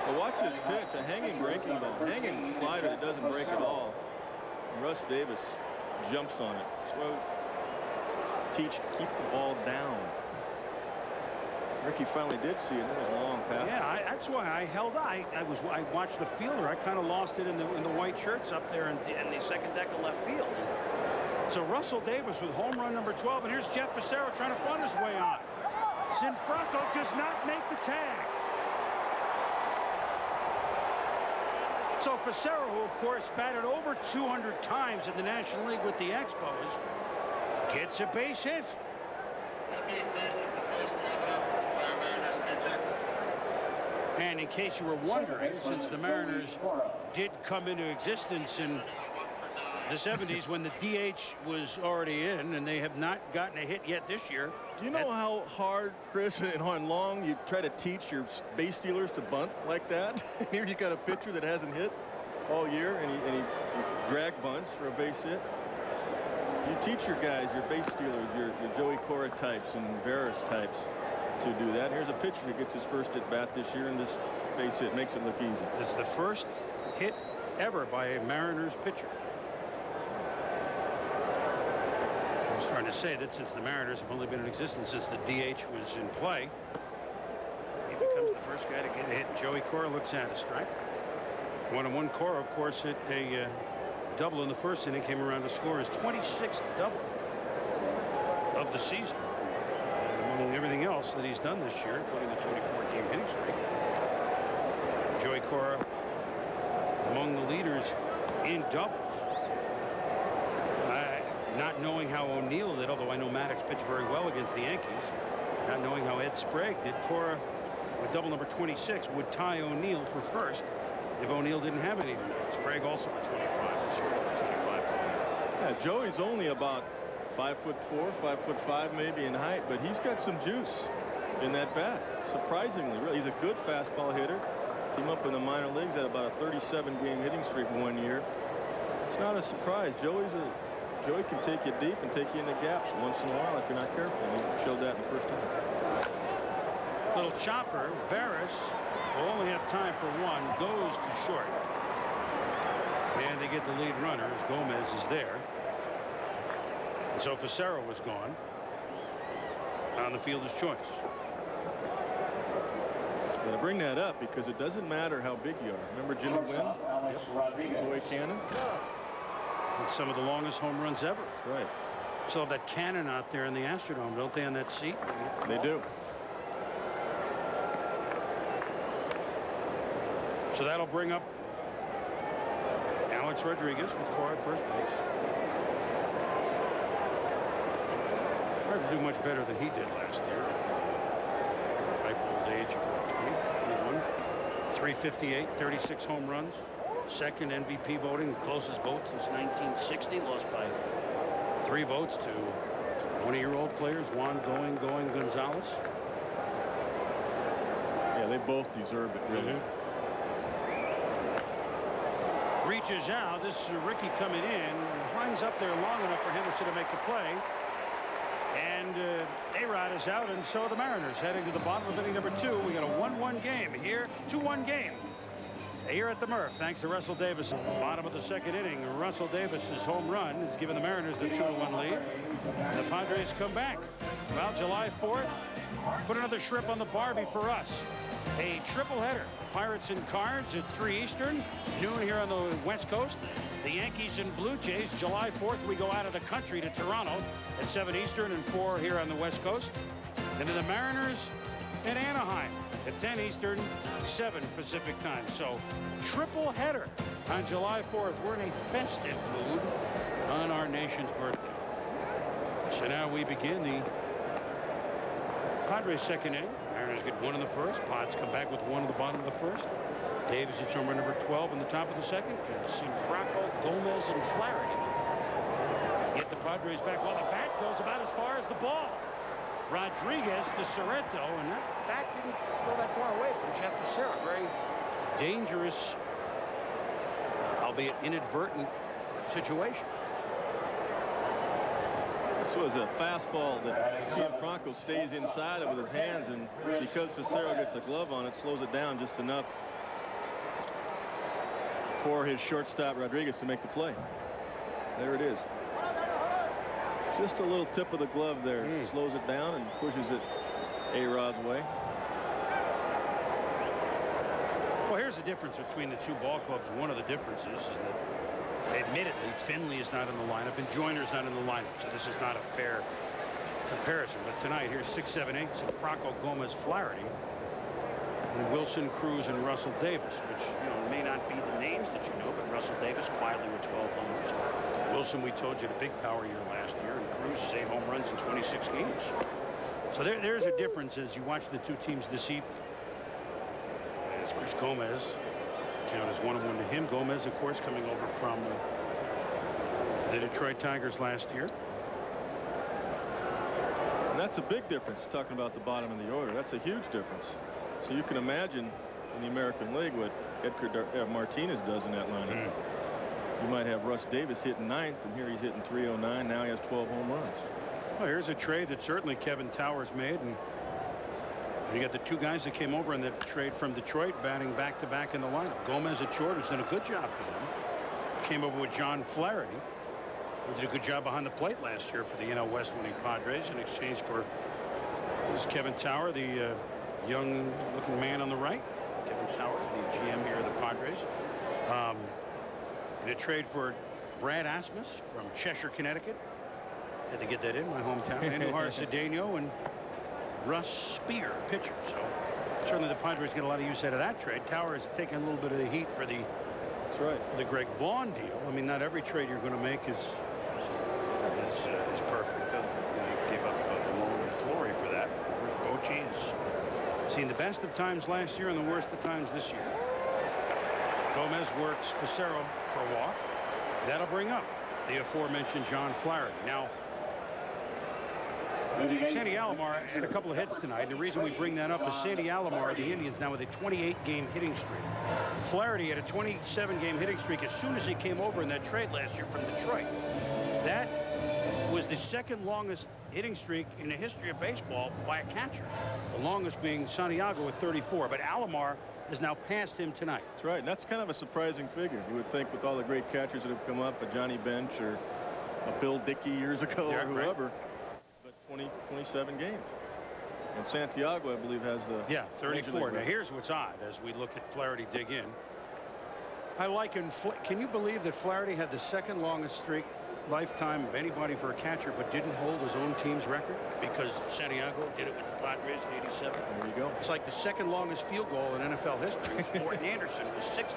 But watch this pitch, a hanging breaking ball, hanging slider that doesn't break at all. And Russ Davis jumps on it. So teach to keep the ball down. Rickey finally did see it. It was a long pass. Yeah, that's why I held up. I watched the fielder. I kind of lost it in the white shirts up there in the second deck of left field. So Russell Davis with home run number 12, and here's Jeff Fassero trying to bunt his way on. Sinfranco does not make the tag. So Fassero, who of course batted over 200 times in the National League with the Expos, gets a base hit. And in case you were wondering, since the Mariners did come into existence in the 70s when the DH was already in, and they have not gotten a hit yet this year. Do you know how hard, Chris, and how long you try to teach your base stealers to bunt like that? Here you got a pitcher that hasn't hit all year, and he drag bunts for a base hit. You teach your guys, your base stealers, your Joey Cora types and Veras types to do that. Here's a pitcher that gets his first at bat this year, and this base hit makes it look easy. It's the first hit ever by a Mariners pitcher. I was trying to say that since the Mariners have only been in existence since the DH was in play, he becomes the first guy to get a hit. Joey Cora looks at a strike. 1-1. Cora, of course, hit a double in the first inning, came around to score his 26th double of the season. Among everything else that he's done this year, including the 24-game hitting streak, Joey Cora among the leaders in doubles. Not knowing how O'Neill did, although I know Maddox pitched very well against the Yankees, not knowing how Ed Sprague did, Cora with double number 26 would tie O'Neill for first if O'Neill didn't have any. Sprague also at 25. Yeah, Joey's only about 5'4", 5'5" maybe in height, but he's got some juice in that bat. Surprisingly, really, he's a good fastball hitter. Came up in the minor leagues at about a 37-game hitting streak one year. It's not a surprise. Joey can take you deep and take you into gaps once in a while if you're not careful. He showed that in the first inning. Little chopper. Veras will only have time for one. Goes to short. And they get the lead runner as Gomez is there. And so Fassero was gone on the fielder's choice. Well, I bring that up because it doesn't matter how big you are. Remember Jimmy Wynn? Joey Cannon? It's some of the longest home runs ever. Right. So that cannon out there in the Astrodome, don't they, on that seat? They do. So that'll bring up Alex Rodriguez with Cora at first base. Hard to do much better than he did last year. Ripe old age of 21. 358, 36 home runs. Second MVP voting, closest vote since 1960. Lost by 3 votes to 20-year-old players, Juan Going Gonzalez. Yeah, they both deserve it, really. reaches out. This is Rickey coming in. Lines up there long enough for Henderson to make the play. And A-Rod is out, and so the Mariners heading to the bottom of inning number 2. We got a 1-1 game here, 2-1 game here at the Murph, thanks to Russell Davis. Bottom of the second inning, Russell Davis's home run has given the Mariners the 2-1 lead. The Padres come back. Well, July 4th, put another shrimp on the Barbie for us. A triple header. Pirates and Cards at 3 Eastern, noon here on the West Coast. The Yankees and Blue Jays, July 4th, we go out of the country to Toronto at 7 Eastern and 4 here on the West Coast. And then the Mariners in Anaheim at 10 Eastern, 7 Pacific time. So triple header on July 4th. We're in a festive mood on our nation's birthday. So now we begin the Padres second inning. Mariners get 1 in the first. Pods come back with 1 in the bottom of the first. Davis hits home run number 12 in the top of the second. And Simbraco, Gomez, and Flaherty get the Padres back. Well, the bat goes about as far as the ball. Rodriguez to Sorrento, and that bat didn't go that far away from Jeff Becerra. Very dangerous, albeit inadvertent, situation. This was a fastball that Franco stays inside of with his hands, and because Becerra gets a glove on it, slows it down just enough for his shortstop Rodriguez to make the play. There it is. Just a little tip of the glove there. Slows it down and pushes it A-Rod's way. Well, here's the difference between the two ball clubs. One of the differences is that, admittedly, Finley is not in the lineup and Joyner's not in the lineup, so this is not a fair comparison. But tonight, here's 6, 7, 8, so Franco, Gomez, Flaherty, and Wilson, Cruz, and Russell Davis, which, you know, may not be the names that you know, but Russell Davis quietly with 12 homers. Wilson, we told you, the big power year last year, and Cruz is 8 home runs in 26 games. So there's a difference as you watch the two teams this evening. As Chris Gomez, count as 1-1 to him. Gomez, of course, coming over from the Detroit Tigers last year. And that's a big difference, talking about the bottom of the order. That's a huge difference. So you can imagine in the American League what Edgar Martinez does in that lineup. You might have Russ Davis hitting 9th, and here he's hitting 309. Now he has 12 home runs. Well, here's a trade that certainly Kevin Towers made, and you got the two guys that came over in that trade from Detroit batting back-to-back in the lineup. Gomez at short has done a good job for them. Came over with John Flaherty, who did a good job behind the plate last year for the NL West winning Padres in exchange for Kevin Tower, the young-looking man on the right. Kevin Towers, the GM here of the Padres. In a trade for Brad Asmus from Cheshire, Connecticut. Had to get that in my hometown. Eduardo Cedeno and Russ Spear, pitcher. So certainly the Padres get a lot of use out of that trade. Towers taking a little bit of the heat for the the Greg Vaughn deal. I mean, not every trade you're going to make is perfect. You gave up Malone and Flory for that. Bochy's seen the best of times last year and the worst of times this year. Gomez works Becerra for a walk. That'll bring up the aforementioned John Flaherty. Now, Sandy Alomar had a couple of hits tonight. The reason we bring that up is Sandy Alomar, the Indians, now with a 28-game hitting streak. Flaherty had a 27-game hitting streak as soon as he came over in that trade last year from Detroit. That was the second longest hitting streak in the history of baseball by a catcher. The longest being Santiago with 34. But Alomar has now passed him tonight. That's right, and that's kind of a surprising figure. You would think with all the great catchers that have come up, a Johnny Bench or a Bill Dickey years ago or whoever, but 27 games. And Santiago, I believe, has the 34. Now here's what's odd as we look at Flaherty dig in. I liken. Can you believe that Flaherty had the second longest streak lifetime of anybody for a catcher, but didn't hold his own team's record because Santiago did it with the Padres in '87. There you go. It's like the second longest field goal in NFL history. Morton Anderson was 60,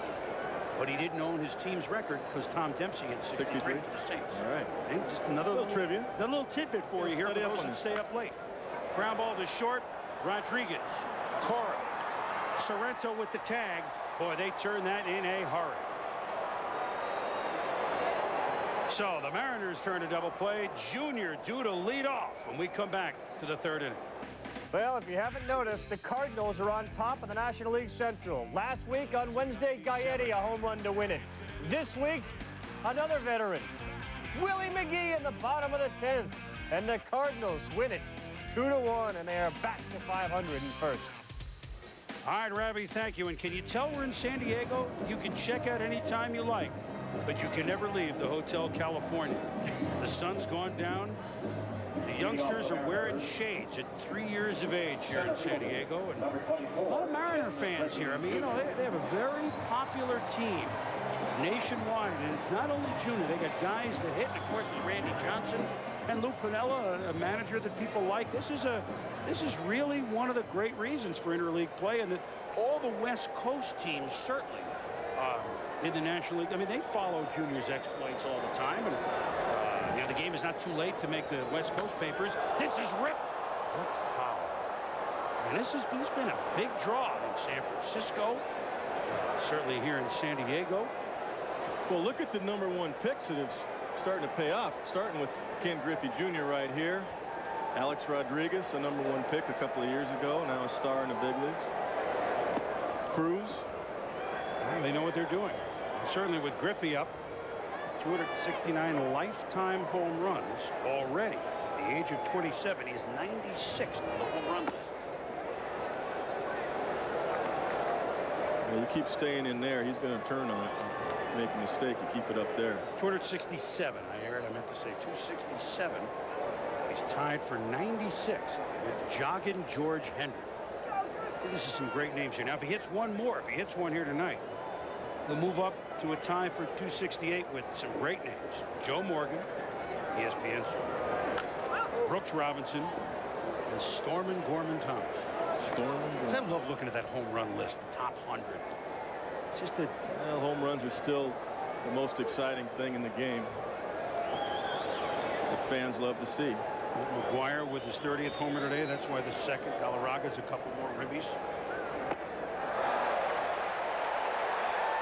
but he didn't own his team's record because Tom Dempsey hit 63 for the Saints. All right. And just another little trivia. A little tidbit for you here for those who stay up late. Ground ball to short. Rodriguez, Cora, Sorrento with the tag. Boy, they turned that in a hurry. So the Mariners turn to double play. Junior due to lead off when we come back to the third inning. Well, if you haven't noticed, the Cardinals are on top of the National League Central. Last week on Wednesday, Gaetti a home run to win it. This week, another veteran, Willie McGee in the bottom of the 10th. And the Cardinals win it 2-1, and they are back to 500 in first. All right, Ravi, thank you. And can you tell we're in San Diego? You can check out any time you like, but you can never leave the Hotel California. The sun's gone down. The youngsters are wearing shades at 3 years of age here in San Diego. And a lot of Mariner fans here. I mean, you know, they have a very popular team nationwide. And it's not only junior. They got guys that hit, and of course, with Randy Johnson and Lou Piniella, a manager that people like. This is really one of the great reasons for interleague play, and that all the West Coast teams certainly in the National League. I mean, they follow juniors' exploits all the time, and you know, the game is not too late to make the West Coast papers. This is Rip. What foul? And he's been a big draw in San Francisco, certainly here in San Diego. Well, look at the #1 picks that have starting to pay off, starting with Ken Griffey Jr. right here. Alex Rodriguez, a #1 pick a couple of years ago, now a star in the big leagues. Cruz. Well, they know what they're doing. Certainly with Griffey up, 269 lifetime home runs already. At the age of 27, he's 96th on the home run list. Well, you keep staying in there, he's going to turn on it. Make a mistake, you keep it up there. 267. I meant to say 267. He's tied for 96 with Joggin George Henderson. See, this is some great names here. Now, if he hits one more, if he hits one here tonight, he'll move up to a tie for 268 with some great names. Joe Morgan, ESPN, Brooks Robinson, and Stormin Gorman Thomas. I love looking at that home run list, the top 100. It's just that home runs are still the most exciting thing in the game that fans love to see. McGuire with his 30th homer today. That's why the second. Galarraga's a couple more ribbies.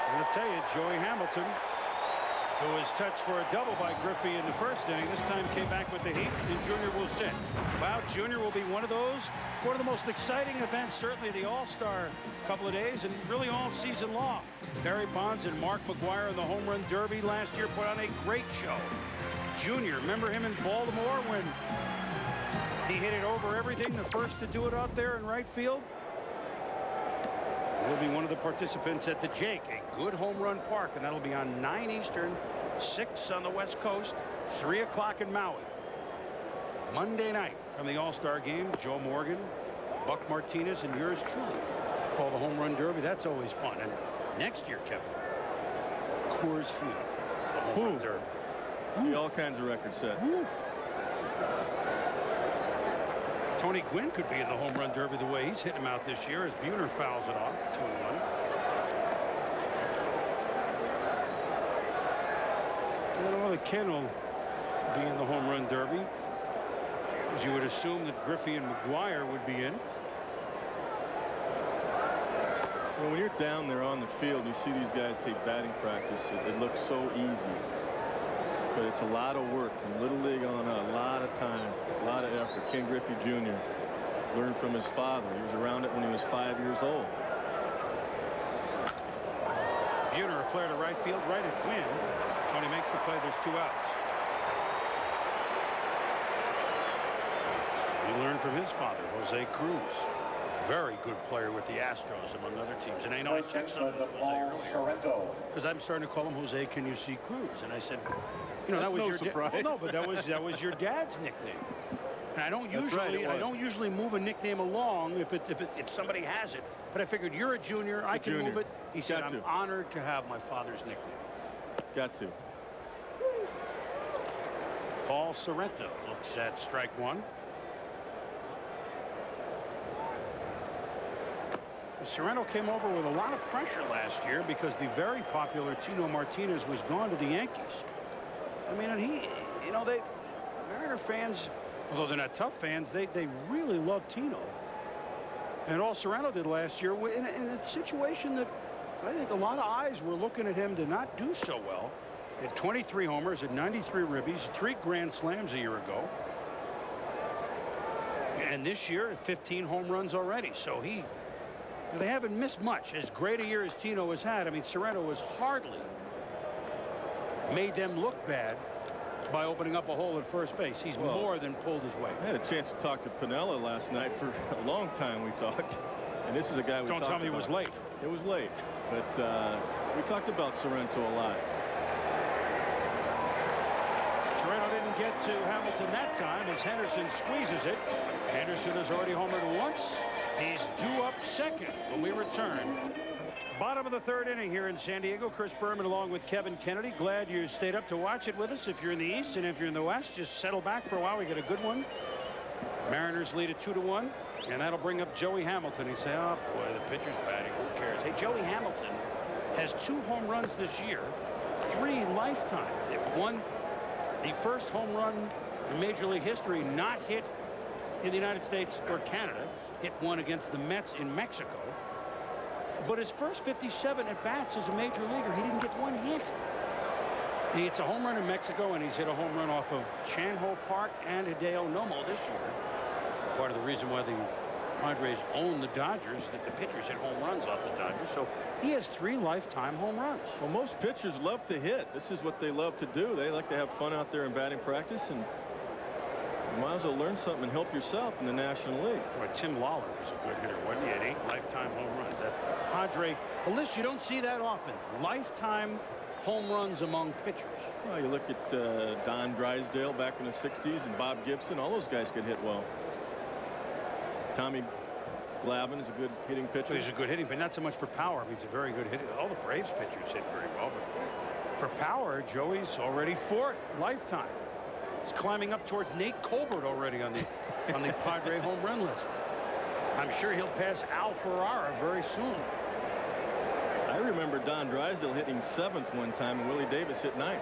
I'm going to tell you, Joey Hamilton, who was touched for a double by Griffey in the first inning, this time came back with the heat, and Junior will sit. Wow, Junior will be one of the most exciting events, certainly the All-Star couple of days, and really all season long. Barry Bonds and Mark McGuire in the Home Run Derby last year put on a great show. Junior, remember him in Baltimore when he hit it over everything, the first to do it out there in right field? Will be one of the participants at the Jake, a good home run park, and that'll be on 9 Eastern, 6 on the West Coast, 3 o'clock in Maui. Monday night from the All-Star game, Joe Morgan, Buck Martinez, and yours truly call the Home Run Derby. That's always fun. And next year, Kevin, Coors Field, the Home Run Derby. Be all kinds of records set. Tony Gwynn could be in the Home Run Derby the way he's hitting them out this year as Buhner fouls it off 2-1. I don't know that Ken will be in the Home Run Derby, as you would assume that Griffey and McGuire would be in. Well, when you're down there on the field, you see these guys take batting practice. It looks so easy. But it's a lot of work from Little League on a lot of time, a lot of effort. Ken Griffey Jr. learned from his father. He was around it when he was 5 years old. Buhner, a flare to right field, right at Gwynn. Tony makes the play. There's 2 outs. He learned from his father, Jose Cruz. Very good player with the Astros, among other teams. And I know I checked some with Jose earlier, because I'm starting to call him Jose Can You See Cruz. And I said, you know, that was no your surprise. Well, no, but that was your dad's nickname. And I don't usually move a nickname along if somebody has it. But I figured you're a junior, I can move it. He said, I'm honored to have my father's nickname. Got to. Paul Sorrento looks at strike 1. Sorrento came over with a lot of pressure last year because the very popular Tino Martinez was gone to the Yankees. I mean, and Mariner fans, although they're not tough fans, they really love Tino. And all Sorrento did last year in a situation that I think a lot of eyes were looking at him to not do so well. He had 23 homers and 93 ribbies, 3 grand slams a year ago. And this year, 15 home runs already. So they haven't missed much. As great a year as Tino has had, I mean, Sorrento was hardly made them look bad by opening up a hole at first base. He's more than pulled his weight. I had a chance to talk to Piniella last night. For a long time we talked. And this is a guy we Don't tell me it was late. It was late. But we talked about Sorrento a lot. Sorrento didn't get to Hamilton that time as Henderson squeezes it. Henderson has already homered once. He's due up second when we return. Bottom of the third inning here in San Diego. Chris Berman along with Kevin Kennedy. Glad you stayed up to watch it with us. If you're in the East and if you're in the West, just settle back for a while. We get a good one. Mariners lead it 2-1. And that'll bring up Joey Hamilton. You say, oh boy, the pitcher's batting. Who cares? Hey, Joey Hamilton has 2 home runs this year. 3 lifetime. They've won the first home run in Major League history not hit in the United States or Canada. Hit one against the Mets in Mexico. But his first 57 at-bats as a major leaguer, he didn't get 1 hit. He hits a home run in Mexico, and he's hit a home run off of Chanho Park and Hideo Nomo this year. Part of the reason why the Padres own the Dodgers, that the pitchers hit home runs off the Dodgers. So he has 3 lifetime home runs. Well, most pitchers love to hit. This is what they love to do. They like to have fun out there in batting practice, and you might as well learn something and help yourself in the National League. Boy, Tim Lawler was a good hitter, wasn't he? Had 8 lifetime home runs. That's Padre, a list you don't see that often. Lifetime home runs among pitchers. Well, you look at Don Drysdale back in the 60s and Bob Gibson. All those guys could hit well. Tommy Glavine is a good hitting pitcher. He's a good hitting, but not so much for power. He's a very good hitter. All the Braves pitchers hit very well, but for power, Joey's already 4th lifetime. He's climbing up towards Nate Colbert already on the Padre home run list. I'm sure he'll pass Al Ferrara very soon. I remember Don Drysdale hitting 7th one time, and Willie Davis hit 9th.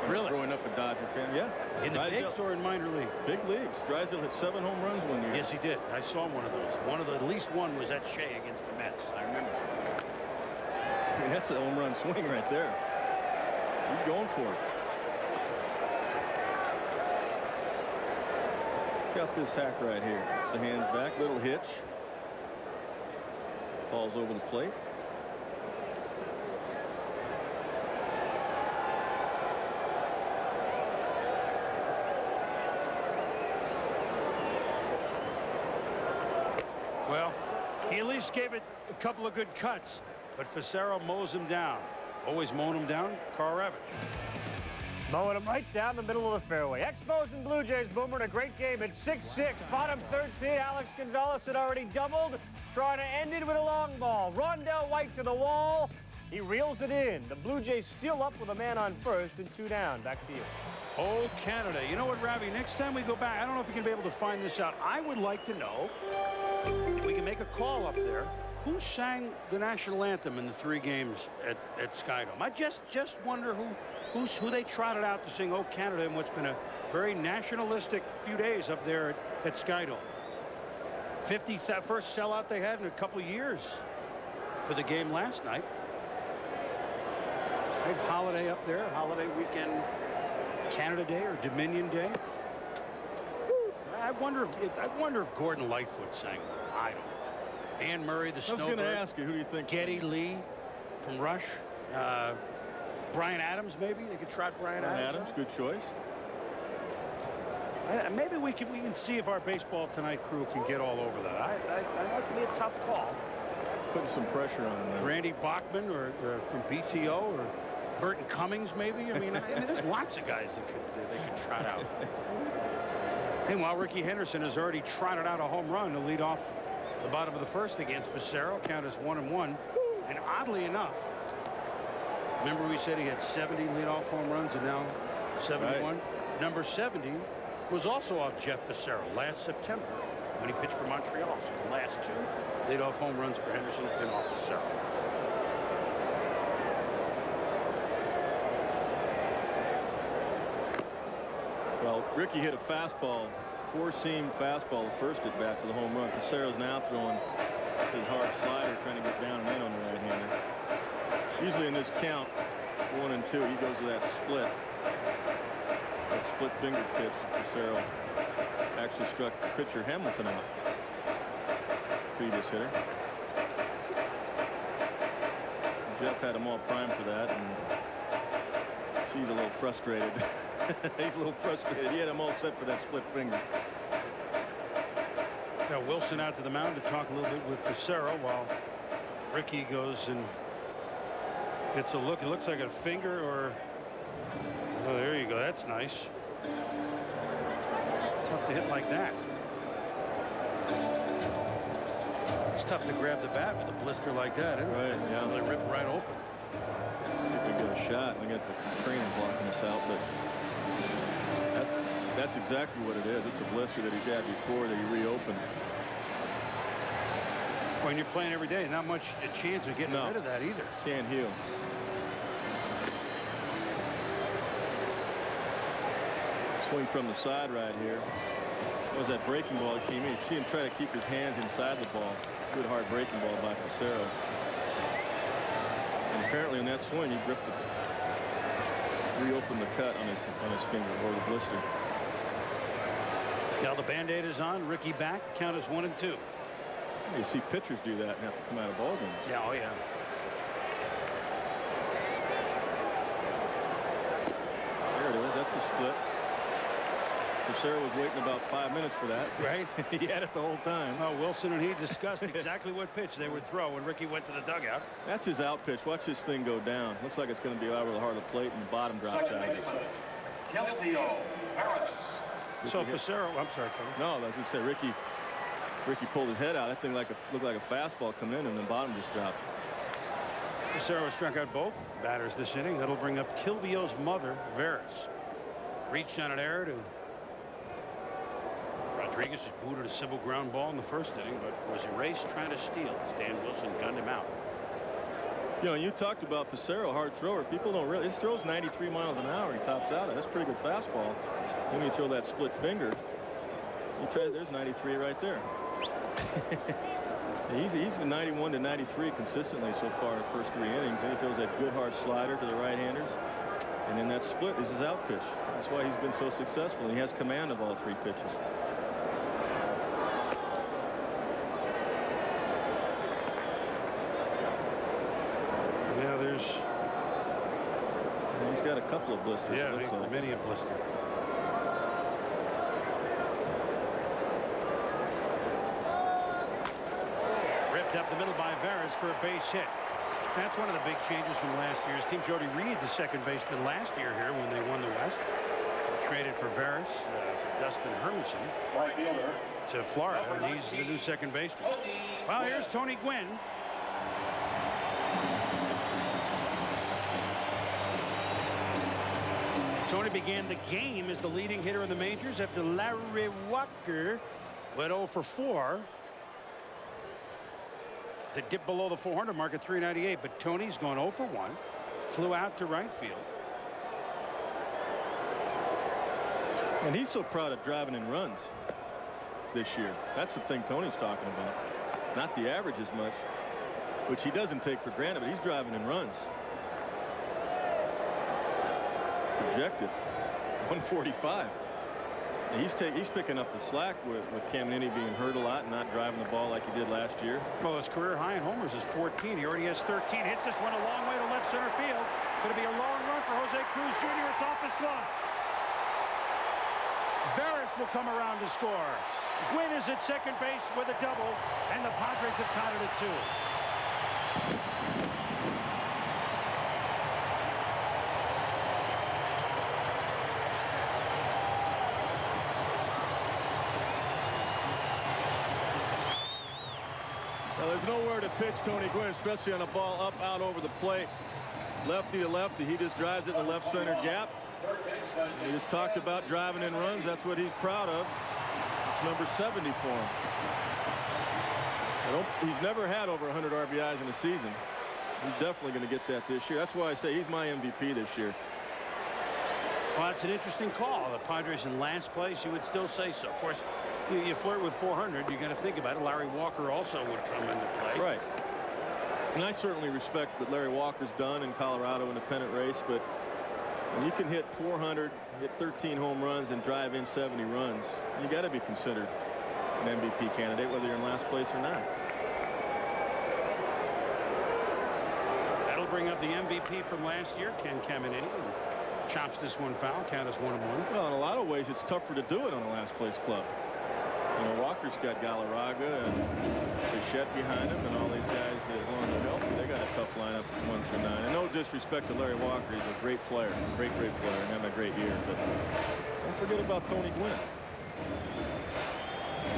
Really? Growing up a Dodger fan, yeah. In the bigs or in minor league? Big leagues. Drysdale hit 7 home runs one year. Yes, he did. I saw one of those. At least one was at Shea against the Mets. I remember. I mean, that's a home run swing right there. He's going for it. Got this hack right here. It's the hands back, little hitch. Falls over the plate. Well, he at least gave it a couple of good cuts, but Facero mows him down. Always mowing him down, Carl Ravitch. Mowing him right down the middle of the fairway. Expos and Blue Jays, Boomer, in a great game at 6-6. Bottom 13, Alex Gonzalez had already doubled, trying to end it with a long ball. Rondell White to the wall. He reels it in. The Blue Jays still up with a man on first and 2 down. Back to you. Oh, Canada. You know what, Ravi? Next time we go back, I don't know if you can be able to find this out. I would like to know, if we can make a call up there, who sang the national anthem in the 3 games at Skydome. I just wonder who they trotted out to sing "Oh Canada" in what's been a very nationalistic few days up there at Skydome. 51st sellout they had in a couple years for the game last night. Big holiday up there, holiday weekend, Canada Day or Dominion Day. I wonder if Gordon Lightfoot sang. I don't know. Ann Murray, the Snowbird. I was going to ask you, who do you think? Geddy Lee from Rush. Brian Adams, maybe they could trot Brian Adams. Good choice. Maybe we can see if our Baseball Tonight crew can get all over that. I know it's going to be a tough call. Putting some pressure on him. Randy Bachman or from BTO or Burton Cummings, maybe. I mean, there's lots of guys that they could trot out. Meanwhile, Rickey Henderson has already trotted out a home run to lead off the bottom of the first against Facero. Count as 1-1. And oddly enough, remember we said he had 70 leadoff home runs and now 71? Right. Number 70 was also off Jeff Facero last September when he pitched for Montreal. So the last 2 leadoff home runs for Henderson have been off Facero. Well, Rickey hit a fastball, 4-seam fastball the first at bat for the home run. Facero's now throwing his hard slider, trying to get down and in on the right-hander. Usually in this count, 1 and 2, he goes to that split finger pitch. Facero actually struck pitcher Hamilton out. Previous hitter. Jeff had them all primed for that, and he's a little frustrated. He's a little frustrated. He had him all set for that split finger. Now Wilson out to the mound to talk a little bit with Pissarro while Rickey goes and gets a look. It looks like a finger or... Oh, there you go. That's nice. Tough to hit like that. It's tough to grab the bat with a blister like that, isn't it? Right, yeah. They rip right open. See if we get a shot. We got the trainer blocking us out, but that's exactly what it is. It's a blister that he's had before that he reopened. When you're playing every day, not much a chance of getting rid of that either. Can't heal. Swing from the side right here. What was that breaking ball that came in? You see him try to keep his hands inside the ball. Good hard breaking ball by Pissarro. And apparently in that swing, he reopened the cut on his finger, or the blister. Now the Band-Aid is on. Rickey back. Count is 1-2. You see pitchers do that and have to come out of ball games. Yeah, oh yeah. There it is. That's the split. Pissarro was waiting about 5 minutes for that. Right. He had it the whole time. Well, Wilson and he discussed exactly what pitch they would throw when Rickey went to the dugout. That's his out pitch. Watch this thing go down. Looks like it's going to be over the heart of the plate and the bottom drops out. So Pissarro, I'm sorry, Tony. No, as I say, Rickey pulled his head out. That thing looked like a fastball come in, and the bottom just dropped. Pissarro struck out both batters this inning. That'll bring up Kilvio's mother, Veras. Reached on an error to Rodriguez. Just booted a simple ground ball in the first inning, but was erased trying to steal. Stan Wilson gunned him out. You know, you talked about Pissarro, hard thrower. People don't really. His throw's 93 miles an hour. He tops out. That's a pretty good fastball. Then you throw that split finger. You try. There's 93 right there. He's been 91 to 93 consistently so far in the first 3 innings. And he throws that good hard slider to the right-handers. And then that split is his out pitch. That's why he's been so successful. And he has command of all 3 pitches. Yeah, there's... And he's got a couple of blisters. Yeah, many a blister. Up the middle by Veras for a base hit. That's one of the big changes from last year's team. Jody Reed, the second baseman last year here when they won the West. Traded for Veras, for Dustin Hermanson to Florida, and he's the new second baseman. Well, here's Tony Gwynn. Tony began the game as the leading hitter in the majors after Larry Walker went 0 for 4. To dip below the 400 mark at 398, but Tony's gone 0 for 1. Flew out to right field. And he's so proud of driving in runs this year. That's the thing Tony's talking about. Not the average as much, which he doesn't take for granted, but he's driving in runs. Projected 145. And he's picking up the slack with Caminiti being hurt a lot and not driving the ball like he did last year. Well, his career high in homers is 14. He already has 13. Hits this one a long way to left center field. Going to be a long run for Jose Cruz Jr. It's off his glove. Veras will come around to score. Gwynn is at second base with a double, and the Padres have tied it at 2. There's nowhere to pitch Tony Gwynn, especially on a ball up, out over the plate. Lefty to lefty. He just drives it in the left center gap. He just talked about driving in runs. That's what he's proud of. It's number 70 for him. He's never had over 100 RBIs in a season. He's definitely going to get that this year. That's why I say he's my MVP this year. Well, that's an interesting call. The Padres in last place, you would still say so. Of course, you flirt with 400, you got to think about it. Larry Walker also would come into play. Right. And I certainly respect what Larry Walker's done in Colorado in the pennant race, but when you can hit 400, hit 13 home runs, and drive in 70 runs, you got to be considered an MVP candidate, whether you're in last place or not. That'll bring up the MVP from last year, Ken Caminiti. Chops this one foul. Count is 1-1. Well, in a lot of ways, it's tougher to do it on a last place club. You know, Walker's got Galarraga and Bichette behind him, and all these guys along the belt. They got a tough lineup 1 through 9. And no disrespect to Larry Walker, he's a great player, great player, and having a great year. But don't forget about Tony Gwynn.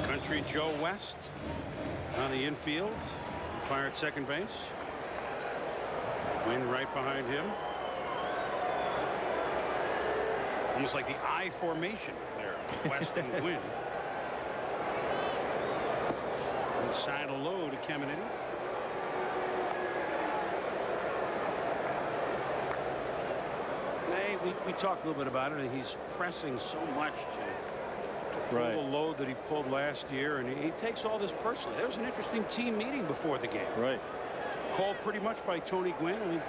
Country Joe West on the infield. Fire at second base. Gwynn right behind him. Almost like the I formation there. West and Gwynn. Inside a low to Caminiti. We talked a little bit about it. He's pressing so much to pull the load that he pulled last year, and he takes all this personally. There was an interesting team meeting before the game. Right. Called pretty much by Tony Gwynn. I mean,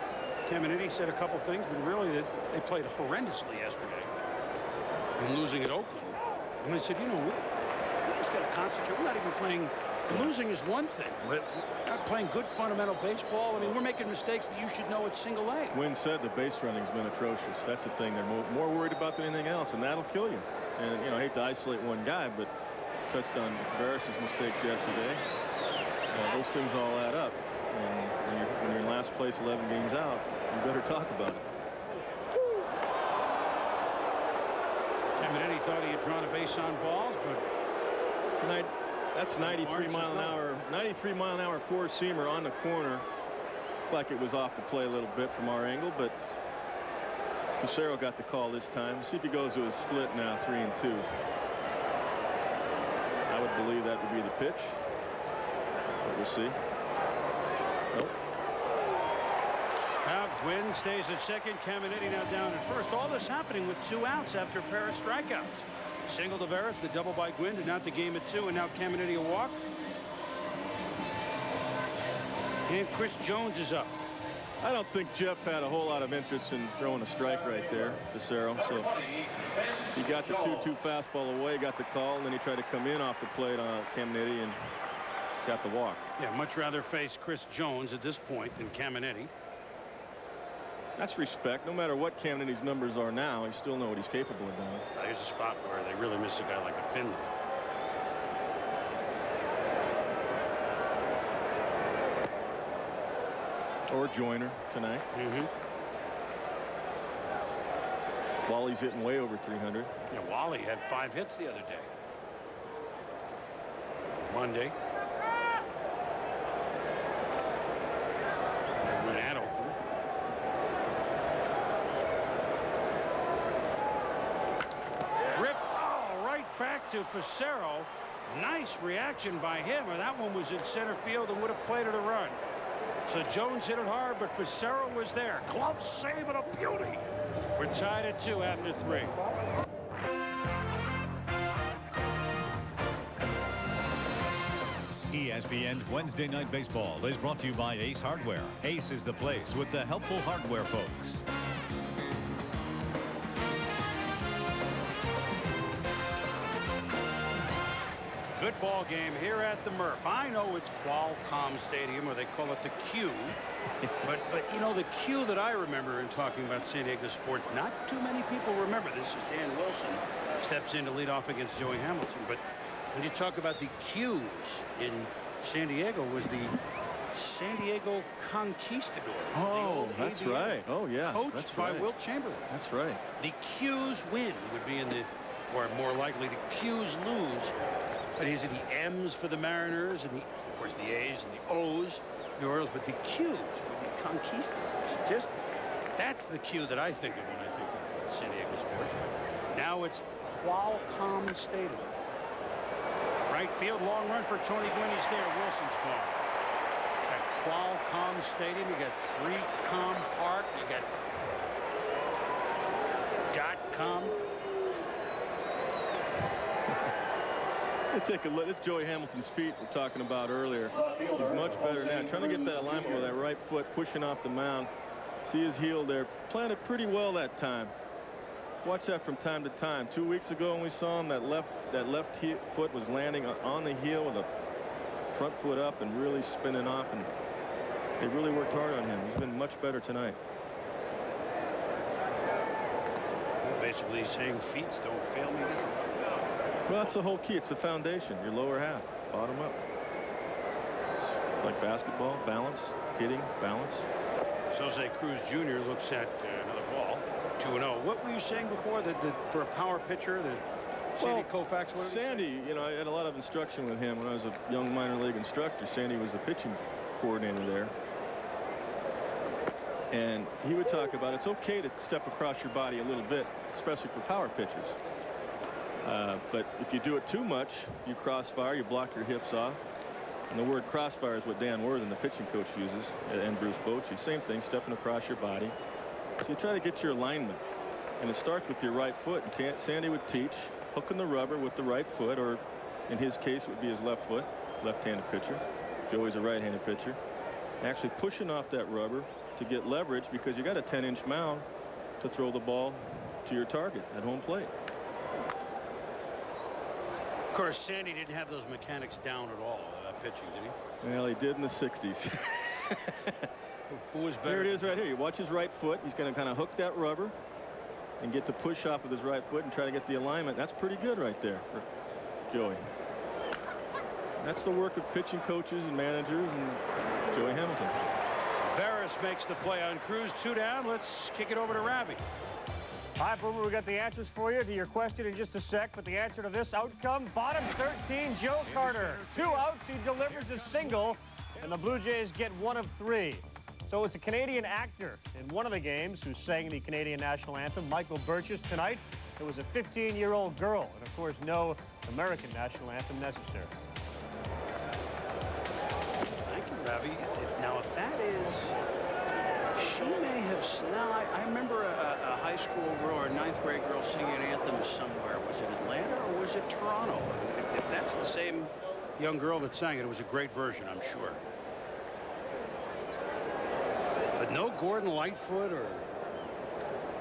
Caminiti said a couple things, but really they played horrendously yesterday. And losing at Oakland. And they said, you know, we just got to concentrate. We're not even playing. Losing is one thing. We're not playing good fundamental baseball. I mean, we're making mistakes that you should know it's single A. Gwynn said the base running's been atrocious. That's the thing they're more worried about than anything else, and that'll kill you. And, you know, I hate to isolate one guy, but touched on Barris's mistakes yesterday. Those things all add up. And when you're in last place 11 games out, you better talk about it. Caminiti thought he had drawn a base on balls, but that's 93 mile an hour four-seamer on the corner. Like it was off the play a little bit from our angle, but Casero got the call this time. See if he goes to a split now, 3-2. I would believe that would be the pitch, but we'll see. Nope. Now Gwynn stays at second. Caminiti now down at first. All this happening with 2 outs after a pair of strikeouts. Single to Veras, the double by Gwynn, and out the game at 2, and now Caminiti a walk. And Chris Jones is up. I don't think Jeff had a whole lot of interest in throwing a strike right there, Casero. So he got the 2-2 fastball away, got the call, and then he tried to come in off the plate on Caminiti and got the walk. Yeah, much rather face Chris Jones at this point than Caminiti. That's respect. No matter what Caminiti's numbers are now, you still know what he's capable of doing. There's a spot where they really miss a guy like a Finley. Or Joyner tonight. Wally's hitting way over 300. Yeah, Wally had 5 hits the other day. Monday. When at Oakland. Rip, right back to Facero. Nice reaction by him, or that one was in center field and would have played it a run. So Jones hit it hard, but Facero was there. Glove save and a beauty. We're tied at 2 after 3. ESPN's Wednesday Night Baseball is brought to you by Ace Hardware. Ace is the place with the helpful hardware folks. Good ball game here at the Murph. I know it's Qualcomm Stadium, or they call it the Q. but you know, the Q that I remember in talking about San Diego sports, not too many people remember this. Is Dan Wilson steps in to lead off against Joey Hamilton. But when you talk about the Qs in San Diego, was the San Diego Conquistadors. Oh, that's right. Oh, yeah. Coached by Wilt Chamberlain. That's right. The Qs win would be in the, or more likely the Qs lose. But these are the M's for the Mariners, and of course the A's and the O's, the Orioles, but the Q's would be Conquistadors. That's the Q that I think of when I think of San Diego sports. Now it's Qualcomm Stadium. Right field, long run for Tony Gwynn. He's there. Wilson's gone. At Qualcomm Stadium, you got 3Com Park, you got .com. Let's take a look. It's Joey Hamilton's feet we're talking about earlier. He's much better now. Trying to get that alignment with that right foot, pushing off the mound. See his heel there. Planted pretty well that time. Watch that from time to time. 2 weeks ago when we saw him, that left foot was landing on the heel with the front foot up and really spinning off. And they really worked hard on him. He's been much better tonight. Basically saying feet don't fail me now. Well, that's the whole key. It's the foundation, your lower half, bottom up. It's like basketball, balance, hitting, balance. Jose Cruz Jr. looks at another ball. 2-0. What were you saying before that for a power pitcher that Sandy Koufax? Sandy, you know, I had a lot of instruction with him when I was a young minor league instructor. Sandy was the pitching coordinator there. And he would talk about it's okay to step across your body a little bit, especially for power pitchers. But if you do it too much, you crossfire, you block your hips off. And the word crossfire is what Dan Worthen, the pitching coach, uses, and Bruce Bochy. Same thing, stepping across your body. So you try to get your alignment. And it starts with your right foot. And Sandy would teach hooking the rubber with the right foot, or in his case, it would be his left foot, left-handed pitcher. Joey's a right-handed pitcher. Actually pushing off that rubber to get leverage, because you got a 10-inch mound to throw the ball to your target at home plate. Of course, Sandy didn't have those mechanics down at all, pitching, did he? Well, he did in the 60s. Who was better? Here it is right here. You watch his right foot. He's going to kind of hook that rubber and get the push off with his right foot and try to get the alignment. That's pretty good right there for Joey. That's the work of pitching coaches and managers and Joey Hamilton. Veras makes the play on Cruz. 2 down. Let's kick it over to Ravi. Hi, Boomer. We got the answers for you to your question in just a sec, but the answer to this outcome, bottom 13, Joe Carter. 2 outs, he delivers a single, and the Blue Jays get 1 of 3. So it's a Canadian actor in one of the games who sang the Canadian national anthem, Michael Burgess. Tonight, it was a 15-year-old girl, and of course, no American national anthem necessary. Thank you, Ravi. Now, if that is... She may have... Now, I remember a high school girl or a 9th grade girl singing an anthem somewhere. Was it Atlanta or was it Toronto? If that's the same young girl that sang it, it was a great version, I'm sure. But no Gordon Lightfoot or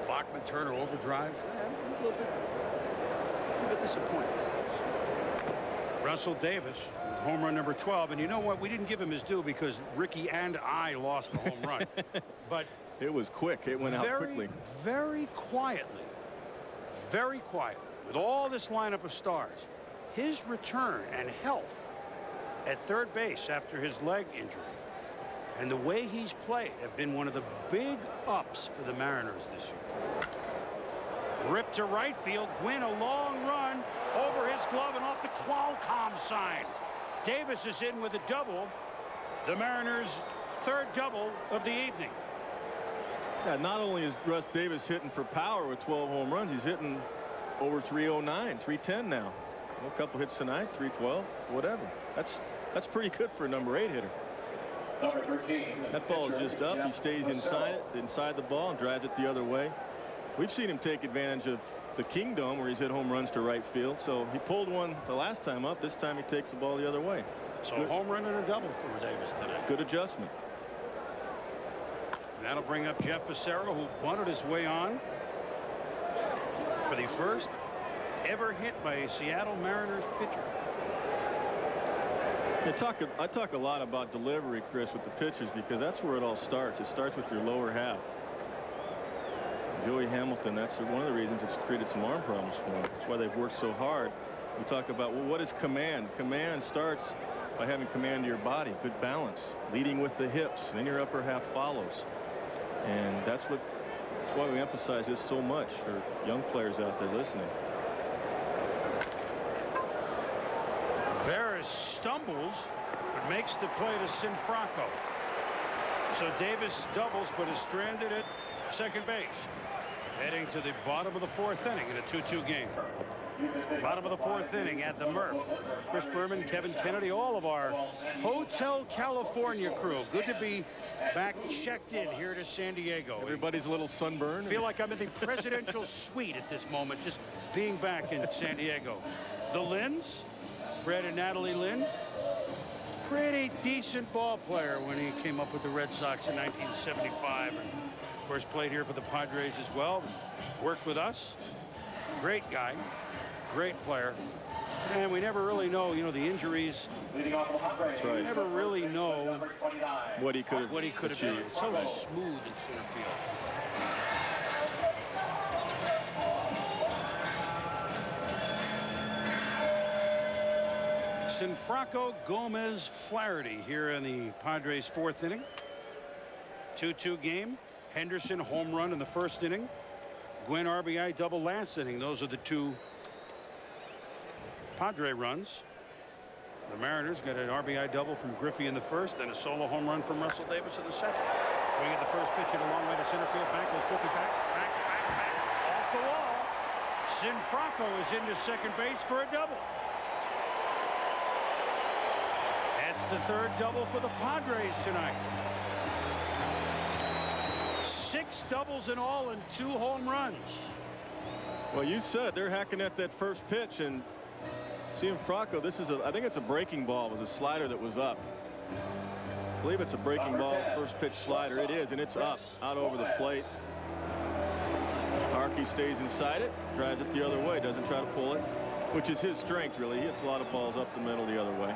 Bachman Turner Overdrive. A little bit disappointed. Russell Davis, home run number 12. And you know what? We didn't give him his due because Rickey and I lost the home run. But it was quick. It went out quickly. Very quietly, with all this lineup of stars, his return and health at third base after his leg injury and the way he's played have been one of the big ups for the Mariners this year. Ripped to right field. Gwynn, a long run over his glove and off the Qualcomm sign. Davis is in with a double. The Mariners' 3rd double of the evening. Yeah, not only is Russ Davis hitting for power with 12 home runs, he's hitting over 309, 310 now. A couple hits tonight, 312, whatever. That's pretty good for a number 8 hitter. Number 13. That ball is just up. He stays inside the ball and drives it the other way. We've seen him take advantage of the Kingdom where he's hit home runs to right field. So he pulled one the last time up. This time he takes the ball the other way. So good. Home run and a double for Davis today. Good adjustment. And that'll bring up Jeff Becerra, who bunted his way on for the first ever hit by a Seattle Mariners pitcher. I talk a lot about delivery, Chris, with the pitches, because that's where it all starts. It starts with your lower half. Joey Hamilton, that's one of the reasons it's created some arm problems for him. That's why they've worked so hard. We talk about, well, what is command? Command starts by having command of your body, good balance, leading with the hips, and then your upper half follows. And that's why we emphasize this so much for young players out there listening. Veras stumbles but makes the play to Sinfranco. So Davis doubles but is stranded at second base. Heading to the bottom of the 4th inning in a 2-2 game. Bottom of the 4th inning at the Murph. Chris Berman, Kevin Kennedy, all of our Hotel California crew. Good to be back checked in here to San Diego. Everybody's a little sunburned. I feel like I'm in the presidential suite at this moment, just being back in San Diego. The Lynns, Fred and Natalie Lynn, pretty decent ball player when he came up with the Red Sox in 1975. And of course, played here for the Padres as well. Worked with us. Great guy. Great player. And we never really know, you know, the injuries. That's right. We never really know what he could have been. So smooth in center field. Sinfranco, Gomez, Flaherty here in the Padres' 4th inning. 2-2 game. Henderson home run in the 1st inning. Gwynn RBI double last inning. Those are the 2 Padre runs. The Mariners got an RBI double from Griffey in the 1st and a solo home run from Russell Davis in the 2nd. Swing at the 1st pitch hit a long way to center field. Back goes Griffey, back, off the wall. Sinfranco is into second base for a double. That's the 3rd double for the Padres tonight. 6 doubles in all and 2 home runs. Well, you said it. They're hacking at that first pitch, and Sinfranco, I think it's a breaking ball. It was a slider that was up. I believe it's a breaking ball, first pitch slider. It is, and it's up, out over the plate. Harkey stays inside it, drives it the other way, doesn't try to pull it, which is his strength, really. He hits a lot of balls up the middle the other way.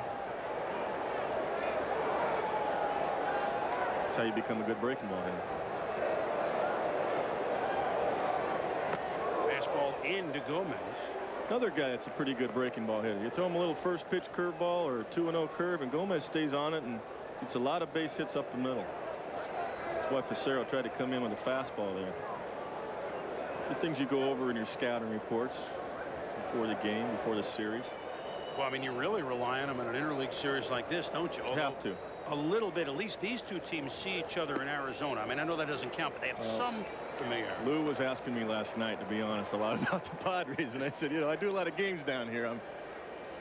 That's how you become a good breaking ball hitter. Fastball into Gomez. Another guy that's a pretty good breaking ball hitter. You throw him a little first pitch curveball or 2-0 curve, and Gomez stays on it and gets a lot of base hits up the middle. That's why Facero tried to come in with a fastball there. The things you go over in your scouting reports before the game, before the series. Well, I mean, you really rely on them in an interleague series like this, don't you? You have to. A little bit. At least these 2 teams see each other in Arizona. I mean, I know that doesn't count, but they have some familiarity. Lou was asking me last night, to be honest, a lot about the Padres, and I said, you know, I do a lot of games down here.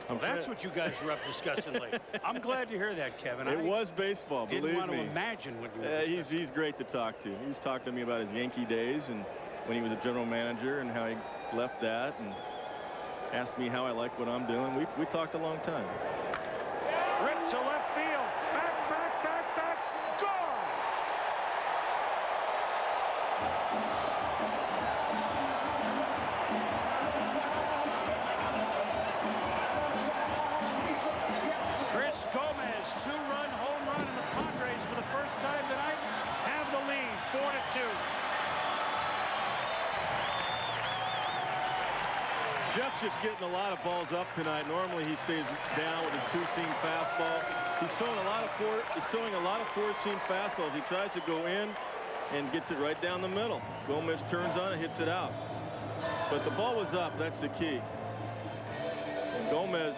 Well, that's what you guys were up discussing late. I'm glad to hear that, Kevin. It was baseball, believe me. Didn't want to imagine what you were he's great to talk to. He was talking to me about his Yankee days and when he was a general manager and how he left that, and asked me how I like what I'm doing. We talked a long time. Ripped to left field. Back. Gone. Chris Gomez, 2-run home run, and the Padres for the first time tonight have the lead, 4-2. Jeff's just getting a lot of balls up tonight. Normally he stays down with his 2-seam fastball. He's throwing a lot of 4-seam fastballs. He tries to go in and gets it right down the middle. Gomez turns on it, hits it out. But the ball was up. That's the key. And Gomez,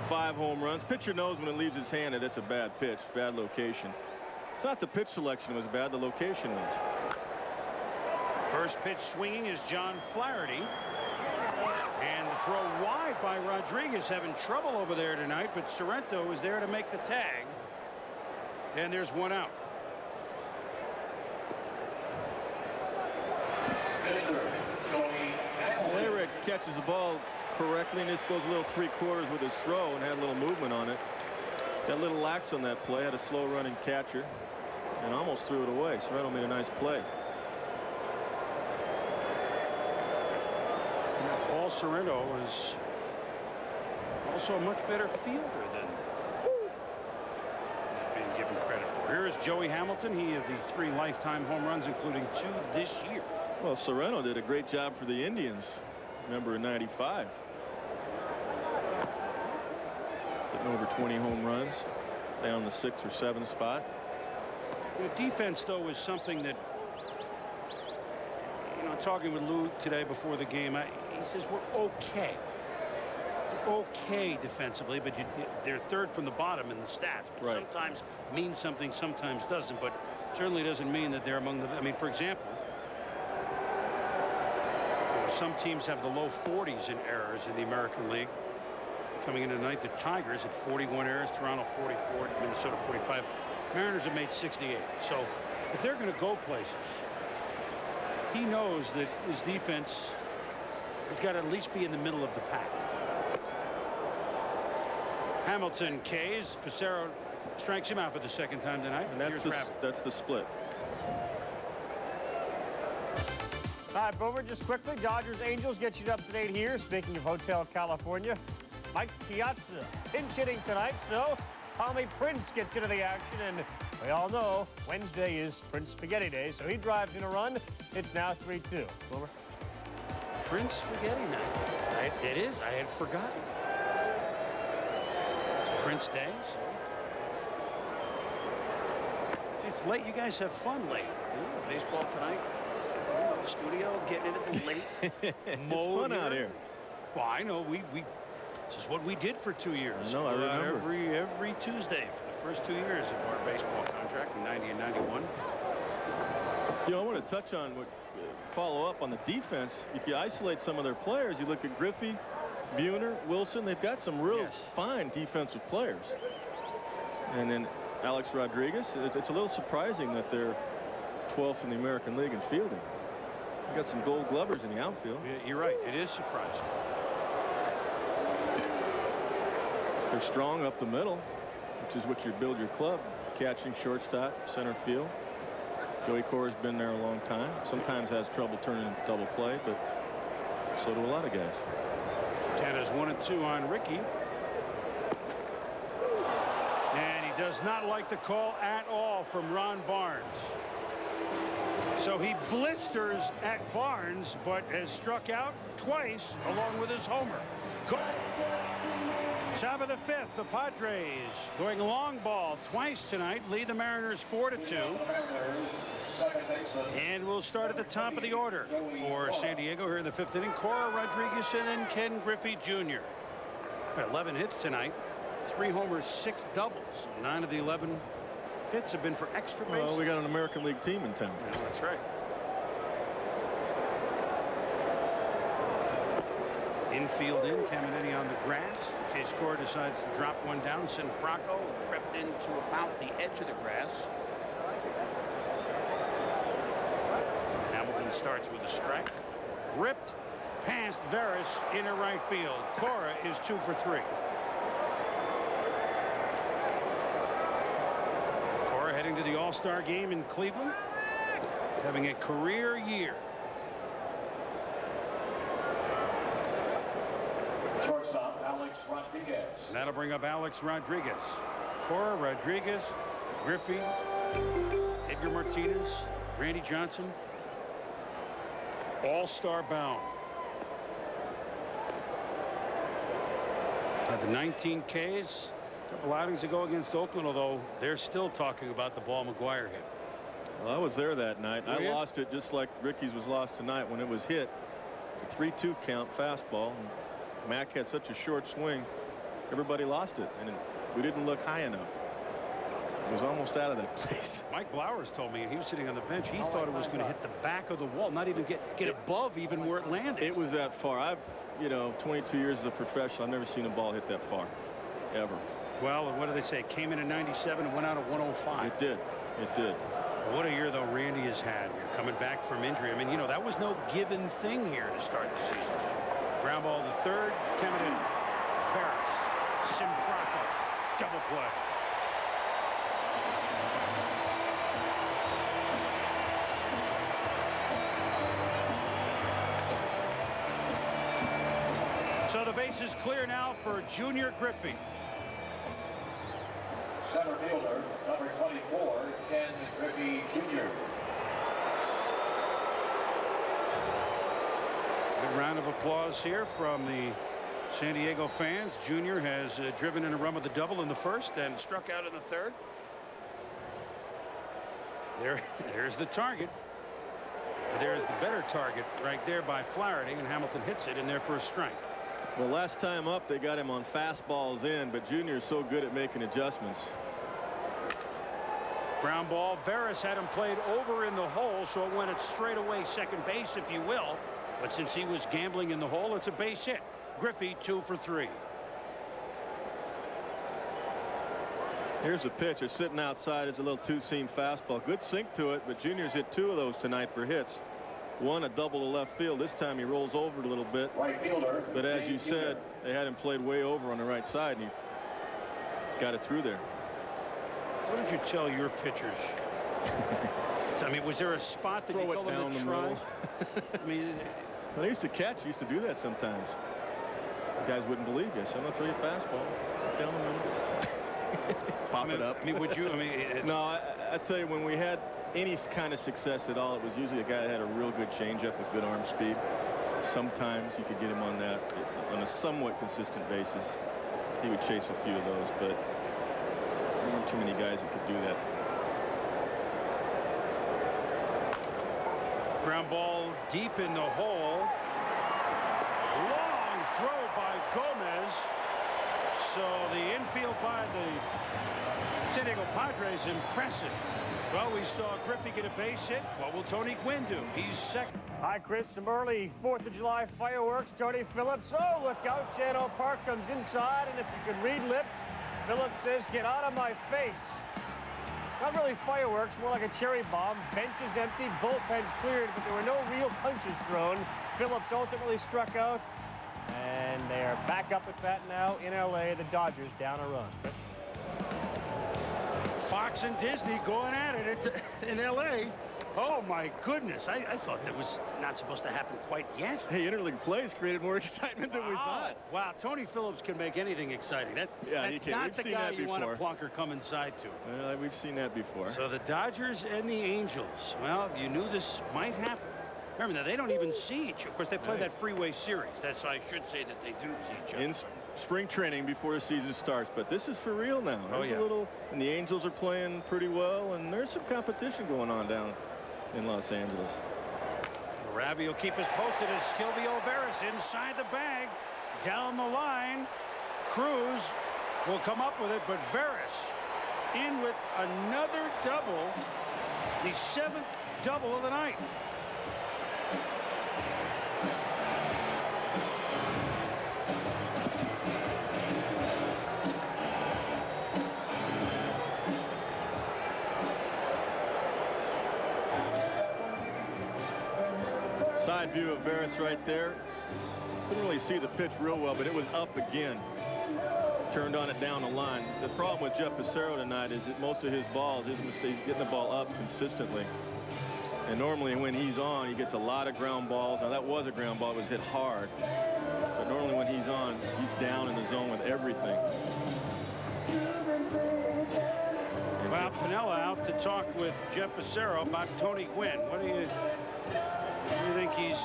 5 home runs. Pitcher knows when it leaves his hand that it's a bad pitch, bad location. It's not the pitch selection was bad, the location was. First pitch swinging is John Flaherty. And the throw wide by Rodriguez, having trouble over there tonight, but Sorrento is there to make the tag. And there's 1 out. Larry catches the ball correctly and just goes a little 3/4 with his throw and had a little movement on it. Got a little lax on that play, had a slow running catcher and almost threw it away. Sorrento made a nice play. Paul Sorrento is also a much better fielder than being given credit for. Here is Joey Hamilton. He had the 3 lifetime home runs, including 2 this year. Well, Sorrento did a great job for the Indians. Remember in '95. Getting over 20 home runs, down the 6th or 7th spot. The defense, though, is something that, you know, talking with Lou today before the game, he says we're okay. We're okay defensively, but they're 3rd from the bottom in the stats. But right. Sometimes means something, sometimes doesn't. But certainly doesn't mean that they're among the. I mean, for example, some teams have the low 40s in errors in the American League. Coming into tonight, the Tigers at 41 errors, Toronto 44, Minnesota 45. Mariners have made 68. So if they're going to go places, he knows that his defense has got to at least be in the middle of the pack. Hamilton K's. Facero strikes him out for the 2nd time tonight. And that's the split. All right, Boomer, just quickly, Dodgers Angels get you up to date here. Speaking of Hotel California, Mike Piazza pinch hitting tonight, so Tommy Prince gets into the action, and we all know Wednesday is Prince Spaghetti Day, so he drives in a run. It's now 3-2. Boomer. Prince Spaghetti night. It is. I had forgotten. It's Prince Day. So. See, it's late. You guys have fun late. Baseball tonight. Studio getting into the late. It's fun out here. Well, I know. This is what we did for 2 years. No, I remember. Every Tuesday for the first 2 years of our baseball contract in 90 and 91. You know, I want to touch on follow up on the defense. If you isolate some of their players, you look at Griffey, Buhner, Wilson, they've got some real fine defensive players. And then Alex Rodriguez, it's a little surprising that they're 12th in the American League in fielding. You've got some Gold Glovers in the outfield. Yeah, you're right. It is surprising. They're strong up the middle, which is what you build your club. Catching, shortstop, center field. Joey Cora's been there a long time. Sometimes has trouble turning into double play, but so do a lot of guys. Tanner's 1-2 on Rickey. And he does not like the call at all from Ron Barnes. So he blisters at Barnes, but has struck out twice along with his homer. Top of the 5th, the Padres going long ball twice tonight, lead the Mariners 4-2. And we'll start at the top of the order for San Diego here in the 5th inning. Cora, Rodriguez, and then Ken Griffey Jr. 11 hits tonight, 3 homers, 6 doubles. 9 of the 11 hits have been for extra bases. Well, we got an American League team in town. Yeah, that's right. Infield in, Caminetti on the grass. In case Cora decides to drop one down, Sinfracco crept into about the edge of the grass. Hamilton starts with a strike. Ripped past Veras into right field. Cora is 2 for 3. Cora heading to the All-Star game in Cleveland, having a career year. Shortstop, Alex Rodriguez. And that'll bring up Alex Rodriguez. Cora, Rodriguez, Griffey, Edgar Martinez, Randy Johnson. All-star bound. Had the 19 Ks a couple outings ago against Oakland, although they're still talking about the ball McGuire hit. Well, I was there that night. Were I you? lost it just like Rickey's was lost tonight when it was hit. A 3-2 count fastball. Mac had such a short swing, everybody lost it, and we didn't look high enough. It was almost out of that place. Mike Blowers told me, and he was sitting on the bench, he thought it was going to hit the back of the wall, not even get above even where it landed. It was that far. I've, 22 years as a professional, I've never seen a ball hit that far, ever. Well, and what do they say? It came in at 97 and went out at 105. It did. It did. What a year, though, Randy has had here, coming back from injury. I mean, that was no given thing here to start the season. Ground ball to third. Caminetti. Veras. Sinfracco. Double play. So the base is clear now for Junior Griffey. Center fielder, number 24, Ken Griffey Jr. Good round of applause here from the San Diego fans. Junior has driven in a run with the double in the first and struck out in the third. There's the target. There's the better target right there by Flaherty, and Hamilton hits it in there for a strike. Well, last time up, they got him on fastballs in, but Junior is so good at making adjustments. Ground ball. Veras had him played over in the hole, so it went at straight away second base, if you will. But since he was gambling in the hole, it's a base hit. Griffey 2 for 3. Here's a pitch. It's sitting outside. It's a little two-seam fastball. Good sink to it, but Junior's hit 2 of those tonight for hits. One a double to left field. This time he rolls over it a little bit. Right fielder. But as you said, they had him played way over on the right side, and he got it through there. What did you tell your pitchers? I mean, was there a spot that you told them to try? I mean, when I used to catch, I used to do that sometimes. The guys wouldn't believe you. So I'm going to throw you a fastball down the middle. Pop it up. I mean, would you? I mean, no, I tell you, when we had any kind of success at all, it was usually a guy that had a real good changeup with good arm speed. Sometimes you could get him on that on a somewhat consistent basis. He would chase a few of those, but there weren't too many guys that could do that. Ground ball deep in the hole. Long throw by Gomez. So the infield by the San Diego Padres impressive. Well, we saw Rickey get a base hit. What will Tony Gwynn do? He's second. Hi, Chris. Some early 4th of July fireworks. Tony Phillips. Oh, look out. Channel Park comes inside, and if you can read lips, Phillips says, "Get out of my face." Not really fireworks, more like a cherry bomb. Bench is empty, bullpen's cleared, but there were no real punches thrown. Phillips ultimately struck out, and they are back up at bat now in L.A. The Dodgers down a run. Fox and Disney going at it in L.A. Oh, my goodness. I thought that was not supposed to happen quite yet. Hey, interleague plays created more excitement than we thought. Wow, Tony Phillips can make anything exciting. Yeah, that's he can. Not We've the seen guy that you want a before. plunker come inside to. We've seen that before. So the Dodgers and the Angels. Well, you knew this might happen. Remember, now, they don't even see each other. Of course, they play that freeway series. That's, I should say that they do see each other. In spring training before the season starts, but this is for real now. There's a little, and the Angels are playing pretty well, and there's some competition going on down in Los Angeles. Ravi will keep us posted as Skilvio Veras inside the bag, down the line. Cruz will come up with it, but Veras in with another double, the 7th double of the night. Side view of Veras right there. Couldn't really see the pitch real well, but it was up again. Turned on it down the line. The problem with Jeff Pissarro tonight is that most of his balls, his mistakes, getting the ball up consistently. And normally when he's on, he gets a lot of ground balls. Now that was a ground ball, it was hit hard. But normally when he's on, he's down in the zone with everything. Well, Piniella out to talk with Jeff Pissarro about Tony Gwynn. What do you think he's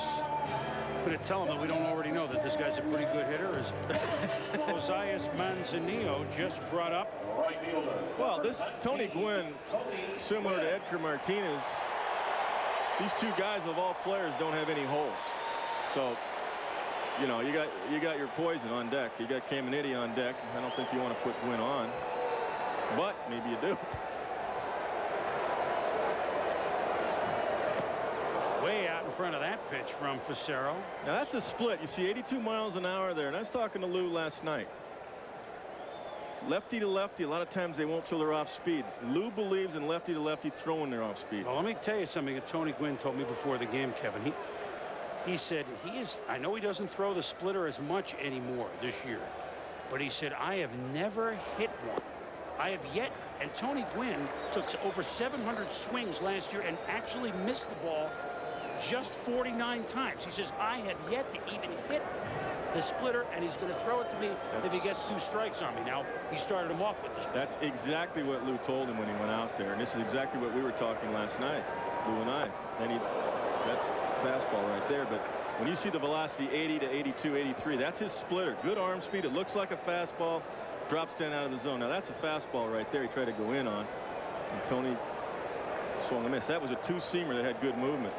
going to tell him that we don't already know, that this guy's a pretty good hitter? Is Josias Manzanillo just brought up? Well, this Tony Gwynn, similar to Edgar Martinez, these two guys of all players don't have any holes. So, you know, you got your poison on deck. You got Caminiti on deck. I don't think you want to put Gwynn on, but maybe you do. Way out in front of that pitch from Pissarro. Now that's a split. You see 82 miles an hour there, and I was talking to Lou last night. Lefty to lefty, a lot of times they won't throw their off speed. Lou believes in lefty to lefty throwing their off speed. Well, let me tell you something that Tony Gwynn told me before the game, Kevin. He said I know he doesn't throw the splitter as much anymore this year, but he said, I have never hit one. I have yet, and Tony Gwynn took over 700 swings last year and actually missed the ball just 49 times. He says, I have yet to even hit the splitter, and he's going to throw it to me if he gets 2 strikes on me. Now, he started him off with the splitter. That's exactly what Lou told him when he went out there, and this is exactly what we were talking last night, Lou and I. That's fastball right there, but when you see the velocity 80 to 82, 83, that's his splitter. Good arm speed. It looks like a fastball. Drops down out of the zone. Now that's a fastball right there he tried to go in on, and Tony swung a miss. That was a 2-seamer that had good movement.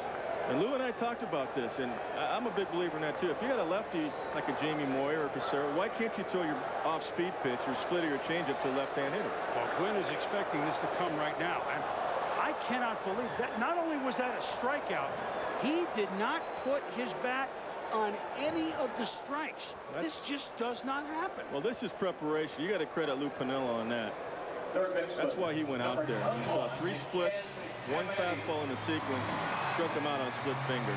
And Lou and I talked about this, and I'm a big believer in that too. If you got a lefty like a Jamie Moyer or Pissarro, why can't you throw your off-speed pitch or splitter or changeup to a left-hand hitter? Well, Gwynn is expecting this to come right now, and I cannot believe that. Not only was that a strikeout, he did not put his bat on any of the strikes. This just does not happen. Well, this is preparation. You got to credit Lou Piniella on that. That's why he went out there. He saw 3 splits, 1 fastball in the sequence, struck him out on a split finger.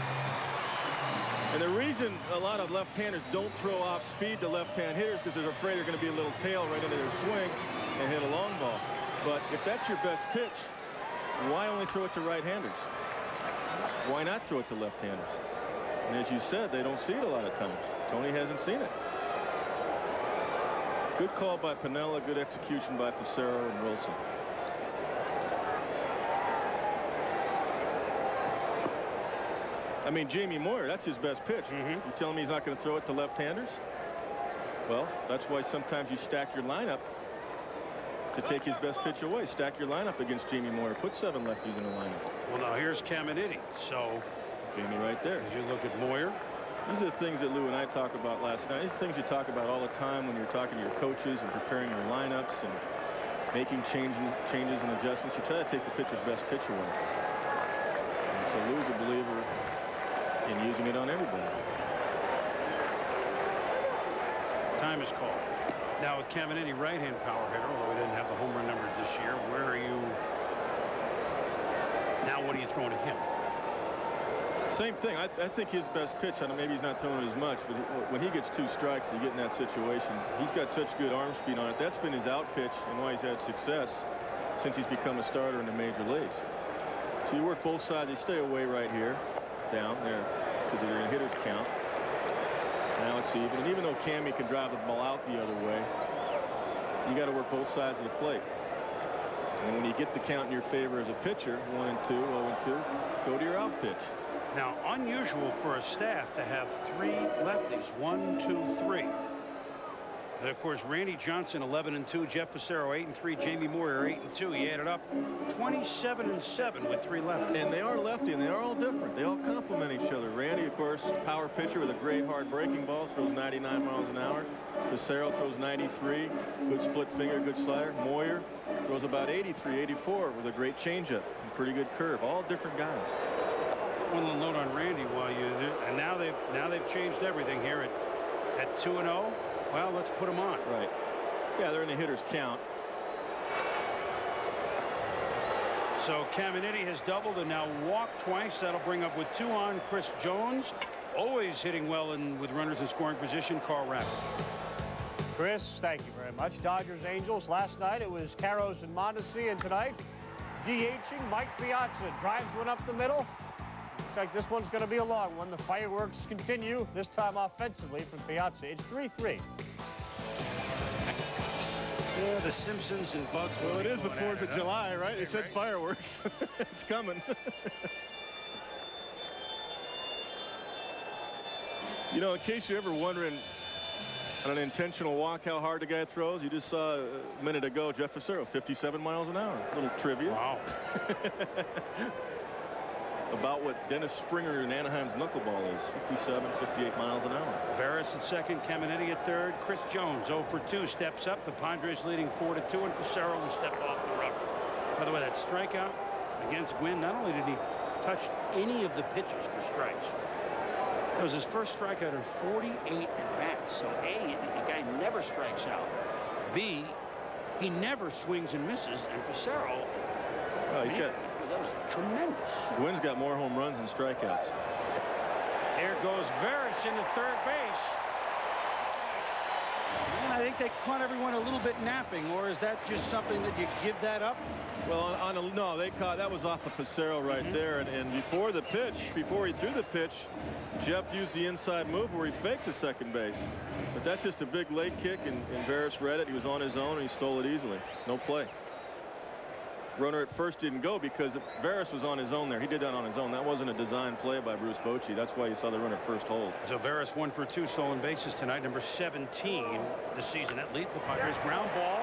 And the reason a lot of left-handers don't throw off speed to left-hand hitters because they're afraid they're going to be a little tail right into their swing and hit a long ball. But if that's your best pitch, why only throw it to right-handers? Why not throw it to left-handers? And as you said, they don't see it a lot of times. Tony hasn't seen it. Good call by Piniella, good execution by Pissarro and Wilson. I mean, Jamie Moyer, that's his best pitch. You telling me he's not going to throw it to left-handers? Well, that's why sometimes you stack your lineup to take his best pitch away. Stack your lineup against Jamie Moyer. Put 7 lefties in the lineup. Well, now here's Caminiti. So Jamie right there. as you look at Moyer. These are the things that Lou and I talked about last night. These are things you talk about all the time when you're talking to your coaches and preparing your lineups and making changes and adjustments. You try to take the pitcher's best pitch away. And so Lou's a believer in using it on everybody. Time is called. Now with Caminiti, right-hand power hitter, although he didn't have the home run number this year, where are you now? What are you throwing to him? Same thing. I think his best pitch, I know maybe he's not throwing it as much, but when he gets 2 strikes and you get in that situation, he's got such good arm speed on it. That's been his out pitch and why he's had success since he's become a starter in the major leagues. So you work both sides. You stay away right here, down there, because they're in hitter's count. Now it's even. And even though Cammy can drive the ball out the other way, you got to work both sides of the plate. And when you get the count in your favor as a pitcher, 1-2, 0-2, go to your out pitch. Now, unusual for a staff to have 3 lefties. 1, 2, 3. And of course, Randy Johnson 11-2, Jeff Fassero 8-3, Jamie Moyer 8-2. He added up 27-7 with 3 lefties. And they are lefty, and they are all different. They all complement each other. Randy, of course, power pitcher with a great hard breaking ball, throws 99 miles an hour. Fassero throws 93, good split finger, good slider. Moyer throws about 83, 84 with a great changeup and pretty good curve. All different guys. One little note on Randy while you do, and now they've changed everything here at 2-0. Well, let's put him on. Right. Yeah, they're in the hitter's count. So Caminiti has doubled and now walked twice. That'll bring up with 2 on Chris Jones. Always hitting well with runners in scoring position. Carl Rapp. Chris, thank you very much. Dodgers Angels. Last night it was Karros and Mondesi, and tonight DHing Mike Piazza drives one up the middle. Looks like this one's going to be a long one. The fireworks continue, this time offensively from Piazza. It's 3-3. Yeah, the Simpsons and Bugs. Well, it is the 4th of July, right? They said fireworks. It's coming. You know, in case you're ever wondering on an intentional walk how hard the guy throws, you just saw a minute ago Jeff Fassero, 57 miles an hour. A little trivia. Wow. About what Dennis Springer in Anaheim's knuckleball is, 57, 58 miles an hour. Barris at second, Caminiti at third. Chris Jones 0-2 steps up. The Padres leading 4-2, and Fassero will step off the rubber. By the way, that strikeout against Gwynn, not only did he touch any of the pitches for strikes, it was his first strikeout in 48 at-bats. So A, the guy never strikes out. B, he never swings and misses, and Fassero, that was tremendous. Gwynn's got more home runs than strikeouts. There goes Barris into third base. And I think they caught everyone a little bit napping, or is that just something that you give that up? Well, no, they caught, that was off of Fassero right there. And before the pitch, before he threw the pitch, Jeff used the inside move where he faked the second base. But that's just a big leg kick, and Barris read it. He was on his own, and he stole it easily. No play. Runner at first didn't go because Barris was on his own there. He did that on his own. That wasn't a design play by Bruce Bochy. That's why you saw the runner first hold. So Barris 1 for 2 stolen bases tonight, number 17 this season. That leads the Padres. Ground ball.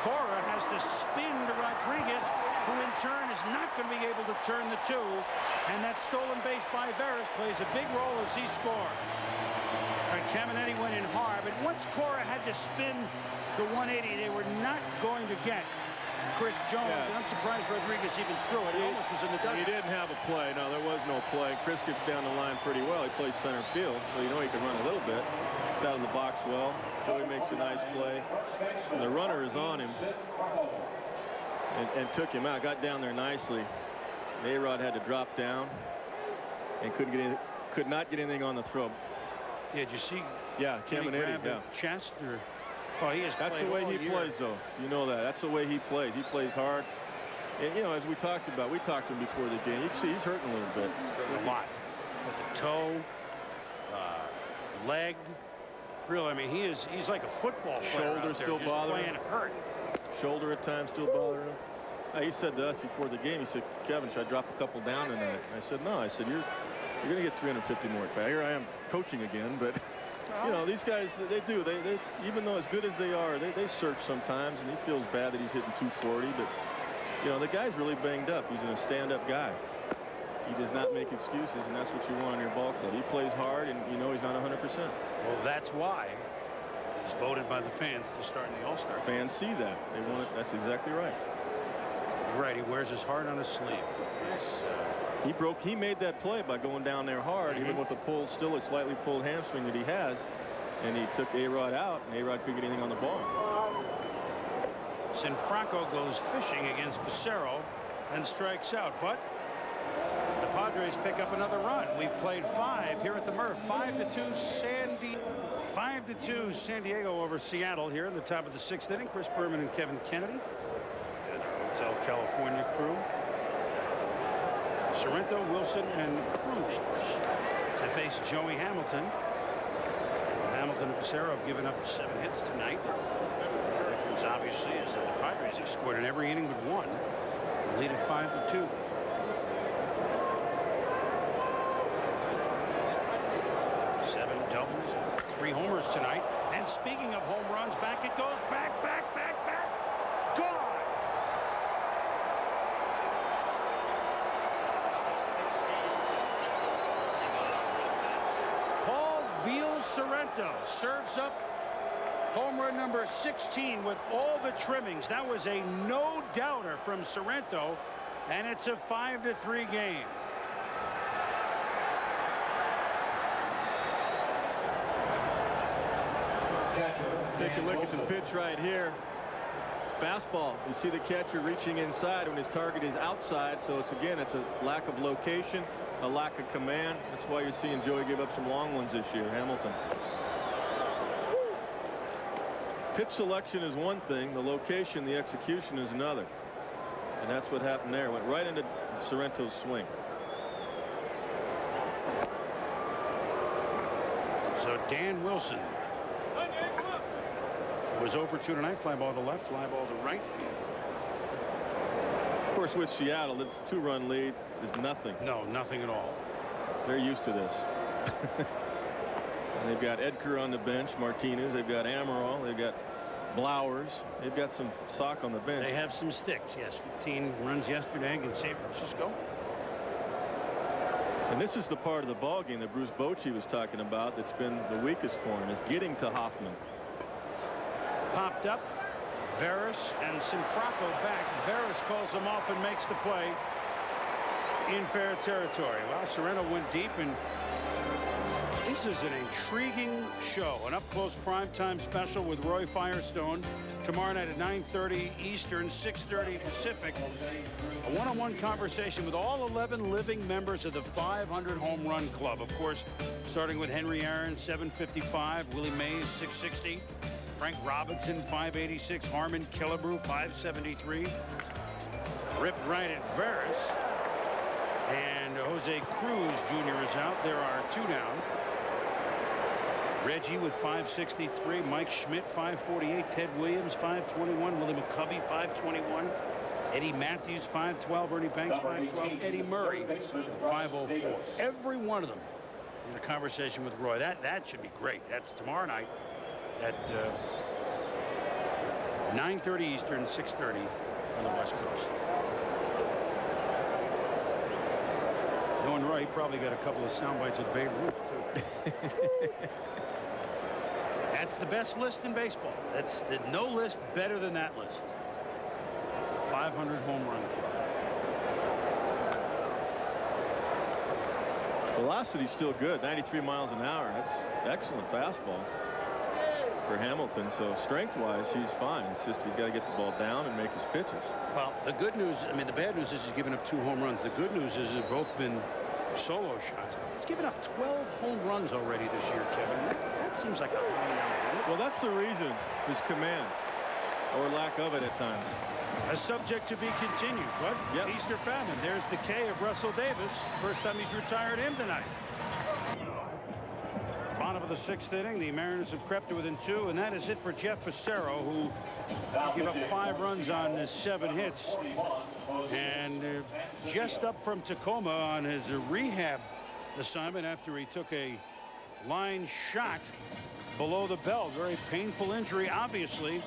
Cora has to spin to Rodriguez, who in turn is not going to be able to turn the 2. And that stolen base by Barris plays a big role as he scores. And Caminiti went in hard, but once Cora had to spin the 180, they were not going to get Chris Jones. Yeah. I'm surprised Rodriguez even threw it. He almost was in the dugout. He didn't have a play. No, there was no play. Chris gets down the line pretty well. He plays center field, so you know he can run a little bit. It's out of the box well. Joey makes a nice play. And the runner is on him and took him out. Got down there nicely. A-Rod had to drop down and could not get anything on the throw. Yeah, did you see? Yeah, Caminiti. Yeah. Chest or? Oh, he has. That's the way he plays, though. You know that. That's the way he plays. He plays hard. And, you know, as we talked about, we talked to him before the game. You can see he's hurting a little bit. A lot. With the toe, leg. Really, I mean, he's like a football player. Shoulder still bothering him. Hurt. Shoulder at times still bothering him. He said to us before the game, he said, Kevin, should I drop a couple down tonight? I said, no. I said, You're going to get 350 more at bat. Here I am coaching again, but you know, these guys, they do. They even though as good as they are, they search sometimes, and he feels bad that he's hitting 240. But you know, the guy's really banged up. He's a stand-up guy. He does not make excuses, and that's what you want in your ball club. He plays hard, and you know he's not 100%. Well, that's why he's voted by the fans to start in the All-Star. Fans see that. They want it. That's exactly right. You're right. He wears his heart on his sleeve. He made that play by going down there hard, even with a still a slightly pulled hamstring that he has, and he took A-Rod out, and A-Rod couldn't get anything on the ball. Sinfranco goes fishing against Pissarro and strikes out, but the Padres pick up another run. We've played 5 here at the Murph. 5-2 San Diego over Seattle here in the top of the 6th inning. Chris Berman and Kevin Kennedy and our Hotel California crew. Sorrento, Wilson, and Cruz to face Joey Hamilton. Hamilton and Pissarro have given up 7 hits tonight. The difference, obviously, is that the Padres have scored in every inning but 1. They lead at 5-2. Doubles, 3 homers tonight. And speaking of home runs, back it goes. Back. Gone. Paul Sorrento serves up home run number 16 with all the trimmings. That was a no-doubter from Sorrento, and it's a 5-3 game. Take a look at the pitch right here. Fastball. You see the catcher reaching inside when his target is outside, so it's a lack of location, a lack of command. That's why you're seeing Joey give up some long ones this year. Hamilton. Pitch selection is one thing, the location, the execution is another, and that's what happened there. Went right into Sorrento's swing. So Dan Wilson was over 2 tonight. Fly ball to left, fly ball to right field. Of course, with Seattle, this 2-run lead is nothing. No, nothing at all. They're used to this. And they've got Edgar on the bench, Martinez. They've got Amaral. They've got Blowers. They've got some sock on the bench. They have some sticks, yes. 15 runs yesterday against San Francisco. And this is the part of the ball game that Bruce Bochy was talking about that's been the weakest for him, is getting to Hoffman. Popped up. Veras and Sinfranco back. Veras calls him off and makes the play in fair territory. Well, Sorrento went deep, and this is an intriguing show. An up-close primetime special with Roy Firestone tomorrow night at 9:30 Eastern, 6:30 Pacific. A one-on-one conversation with all 11 living members of the 500 Home Run Club. Of course, starting with Henry Aaron, 755. Willie Mays, 660. Frank Robinson, 586. Harmon Killebrew, 573. Ripped right at Veras. And Jose Cruz Jr. is out. There are 2 down. Reggie with 563. Mike Schmidt, 548. Ted Williams, 521. Willie McCovey, 521. Eddie Matthews, 512. Ernie Banks, 512. Eddie Murray, 504. Every one of them in a conversation with Roy. That should be great. That's tomorrow night at 9:30 Eastern, 6:30 on the West Coast. Knowing Roy, he probably got a couple of sound bites with Babe Ruth, too. That's the best list in baseball. That's no list better than that list. 500 home run club. Velocity's still good, 93 miles an hour. That's excellent fastball for Hamilton. So strength-wise, he's fine. It's just he's got to get the ball down and make his pitches. Well, the good news, I mean, the bad news is he's given up 2 home runs. The good news is they've both been solo shots. He's given up 12 home runs already this year, Kevin. That seems like a high number. Well, that's the reason, his command, or lack of it at times. A subject to be continued, but Easter famine. There's the K of Russell Davis. First time he's retired him tonight. Bottom of the 6th inning, the Mariners have crept to within 2, and that is it for Jeff Pissarro, who gave up 5 runs on 7 hits, and just up from Tacoma on his rehab assignment after he took a line shot below the belt. Very painful injury, obviously.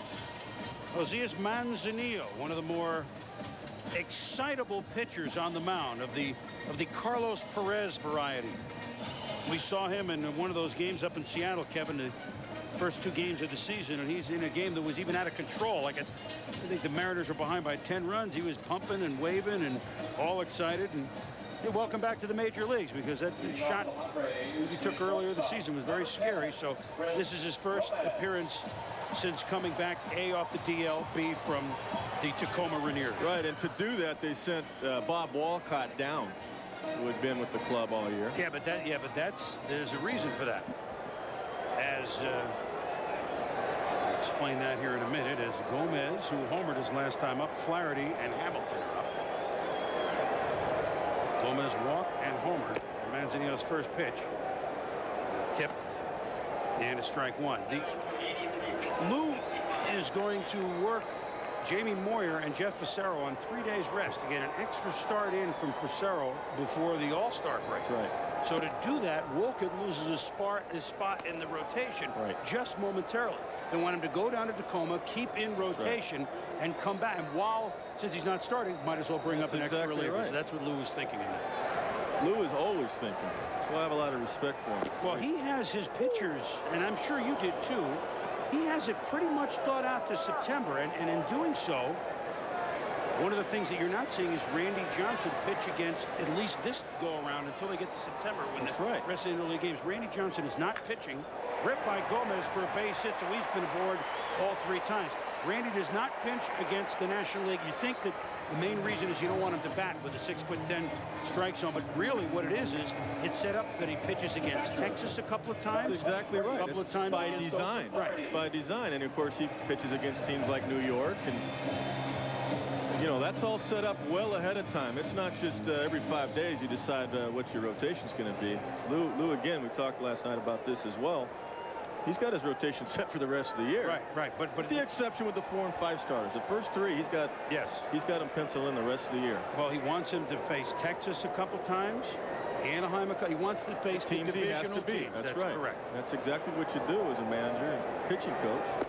Josias Manzanillo, one of the more excitable pitchers on the mound of the Carlos Perez variety. We saw him in one of those games up in Seattle, Kevin, the first 2 games of the season, and he's in a game that was even out of control. Like I think the Mariners were behind by 10 runs. He was pumping and waving and all excited. And yeah, welcome back to the major leagues, because that shot he took earlier this season was very scary. So this is his first appearance since coming back, A, off the DL, B, from the Tacoma Rainiers. Right, and to do that, they sent Bob Walcott down, who had been with the club all year. Yeah, but there's a reason for that. As I'll explain that here in a minute, as Gomez, who homered his last time up, Flaherty and Hamilton are up. Gomez walked and homered. Manzanillo's first pitch. Tip. And a strike 1. Lou is going to work Jamie Moyer and Jeff Fassero on 3 days rest to get an extra start in from Fassero before the All-Star break. That's right. So to do that, Wolcott loses his spot in the rotation just momentarily. They want him to go down to Tacoma, keep in rotation, and come back. And since he's not starting, might as well bring up an extra reliever. Right. So that's what Lou is thinking of that. Lou is always thinking. So I have a lot of respect for him. Well, he has his pitchers, and I'm sure you did too. He has it pretty much thought out to September, and in doing so, one of the things that you're not seeing is Randy Johnson pitch against at least this go-around until they get to September when the rest of the interleague games. Randy Johnson is not pitching. Ripped by Gomez for a base hit, so he's been aboard all 3 times. Randy does not pinch against the National League. You think that the main reason is you don't want him to bat with a 6'10" strike zone, but really what it is it's set up that he pitches against Texas a couple of times. That's exactly right. A couple of times by design. Right. It's by design, and of course he pitches against teams like New York, and you know that's all set up well ahead of time. It's not just every 5 days you decide what your rotation's going to be. Lou, again, we talked last night about this as well. He's got his rotation set for the rest of the year. Right. But the exception with the 4 and 5 starters. The first 3, he's got him penciled in the rest of the year. Well, he wants him to face Texas a couple times, Anaheim. He wants to face the divisional teams. That's right. Correct. That's exactly what you do as a manager and pitching coach.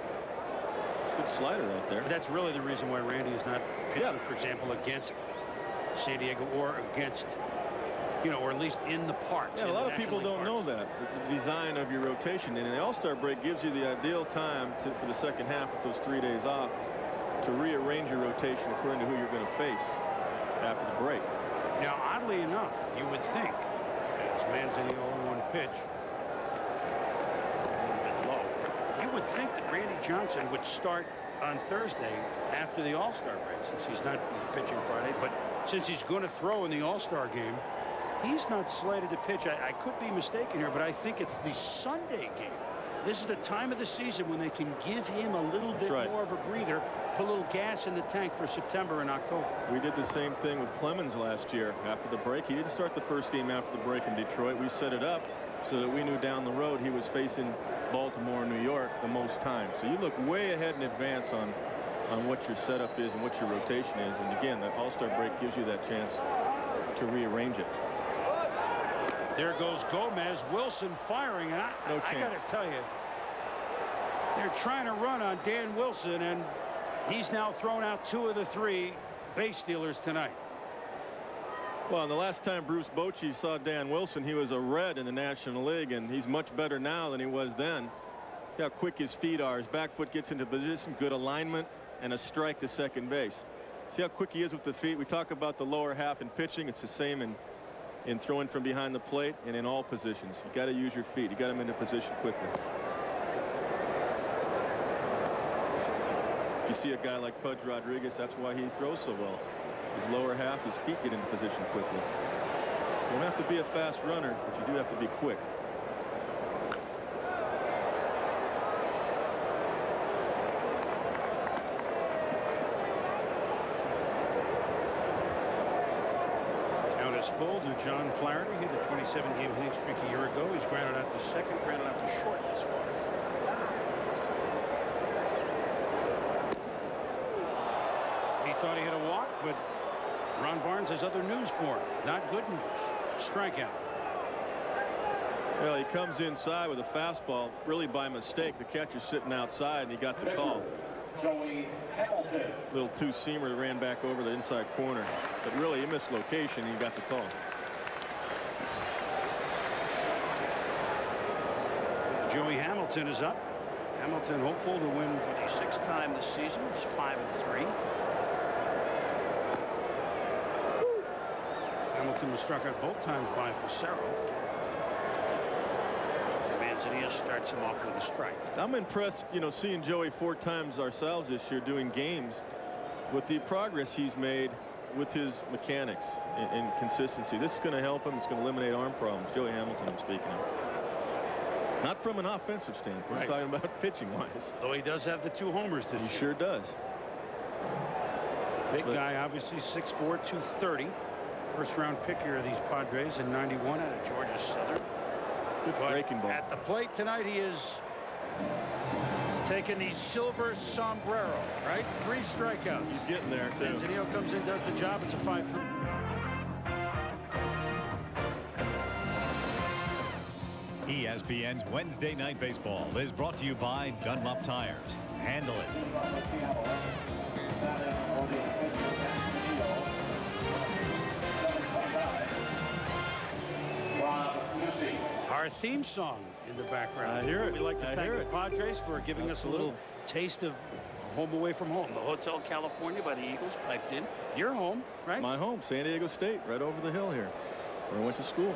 Good slider right there. But that's really the reason why Randy is not pitching, for example, against San Diego or against, or at least in the park. Yeah, a lot of people don't know that. The design of your rotation. And the All-Star break gives you the ideal time for the second half with those 3 days off to rearrange your rotation according to who you're going to face after the break. Now, oddly enough, you would think, as Manzanillo 0-1 pitch, a little bit low, you would think that Randy Johnson would start on Thursday after the All-Star break, since he's not pitching Friday. But since he's going to throw in the All-Star game, he's not slated to pitch. I could be mistaken here, but I think it's the Sunday game. This is the time of the season when they can give him a little bit more of a breather, put a little gas in the tank for September and October. We did the same thing with Clemens last year after the break. He didn't start the first game after the break in Detroit. We set it up so that we knew down the road he was facing Baltimore and New York the most times. So you look way ahead in advance on what your setup is and what your rotation is. And again, that All-Star break gives you that chance to rearrange it. There goes Gomez. Wilson firing, and I got to tell you, they're trying to run on Dan Wilson, and he's now thrown out 2 of the 3 base stealers tonight. Well, the last time Bruce Bochy saw Dan Wilson, he was a Red in the National League, and he's much better now than he was then. See how quick his feet are. His back foot gets into position, good alignment, and a strike to second base. See how quick he is with the feet. We talk about the lower half in pitching. It's the same in throwing from behind the plate and in all positions. You got to use your feet. You got them into position quickly. If you see a guy like Pudge Rodriguez, that's why he throws so well. His lower half, his feet get into position quickly. You don't have to be a fast runner, but you do have to be quick. Full to John Flaherty. He had a 27-game hitting streak a year ago. He's grounded out to second, grounded out to short this far. He thought he hit a walk, but Ron Barnes has other news for him. Not good news. Strikeout. Well, he comes inside with a fastball, really by mistake. The catcher's sitting outside, and he got the call. Joey Hamilton. Little two-seamer ran back over the inside corner, but really he missed location. He got the call. Joey Hamilton is up. Hamilton hopeful to win for the 6th time this season. It's 5-3. Hamilton was struck out both times by Facero. Manzanilla starts him off with a strike. I'm impressed, you know, seeing Joey 4 times ourselves this year doing games with the progress he's made with his mechanics and consistency. This is going to help him. It's going to eliminate arm problems. Joey Hamilton, I'm speaking of. Not from an offensive standpoint. Right. I'm talking about pitching-wise. Though he does have the 2 homers this year. He sure does. Big guy, obviously 6'4", 230. First-round pick here of these Padres in '91 out of Georgia Southern. Good breaking ball. At the plate tonight, he is taking the silver sombrero, right? 3 strikeouts. He's getting there, too. Manzanillo comes in, does the job. It's a 5-3. ESPN's Wednesday Night Baseball is brought to you by Dunlop Tires. Handle it. Our theme song in the background. I hear it. We'd like to I thank hear the it. Padres for giving us a little taste of home away from home. The Hotel California by the Eagles piped in. Your home, right? My home, San Diego State, right over the hill here, where I went to school.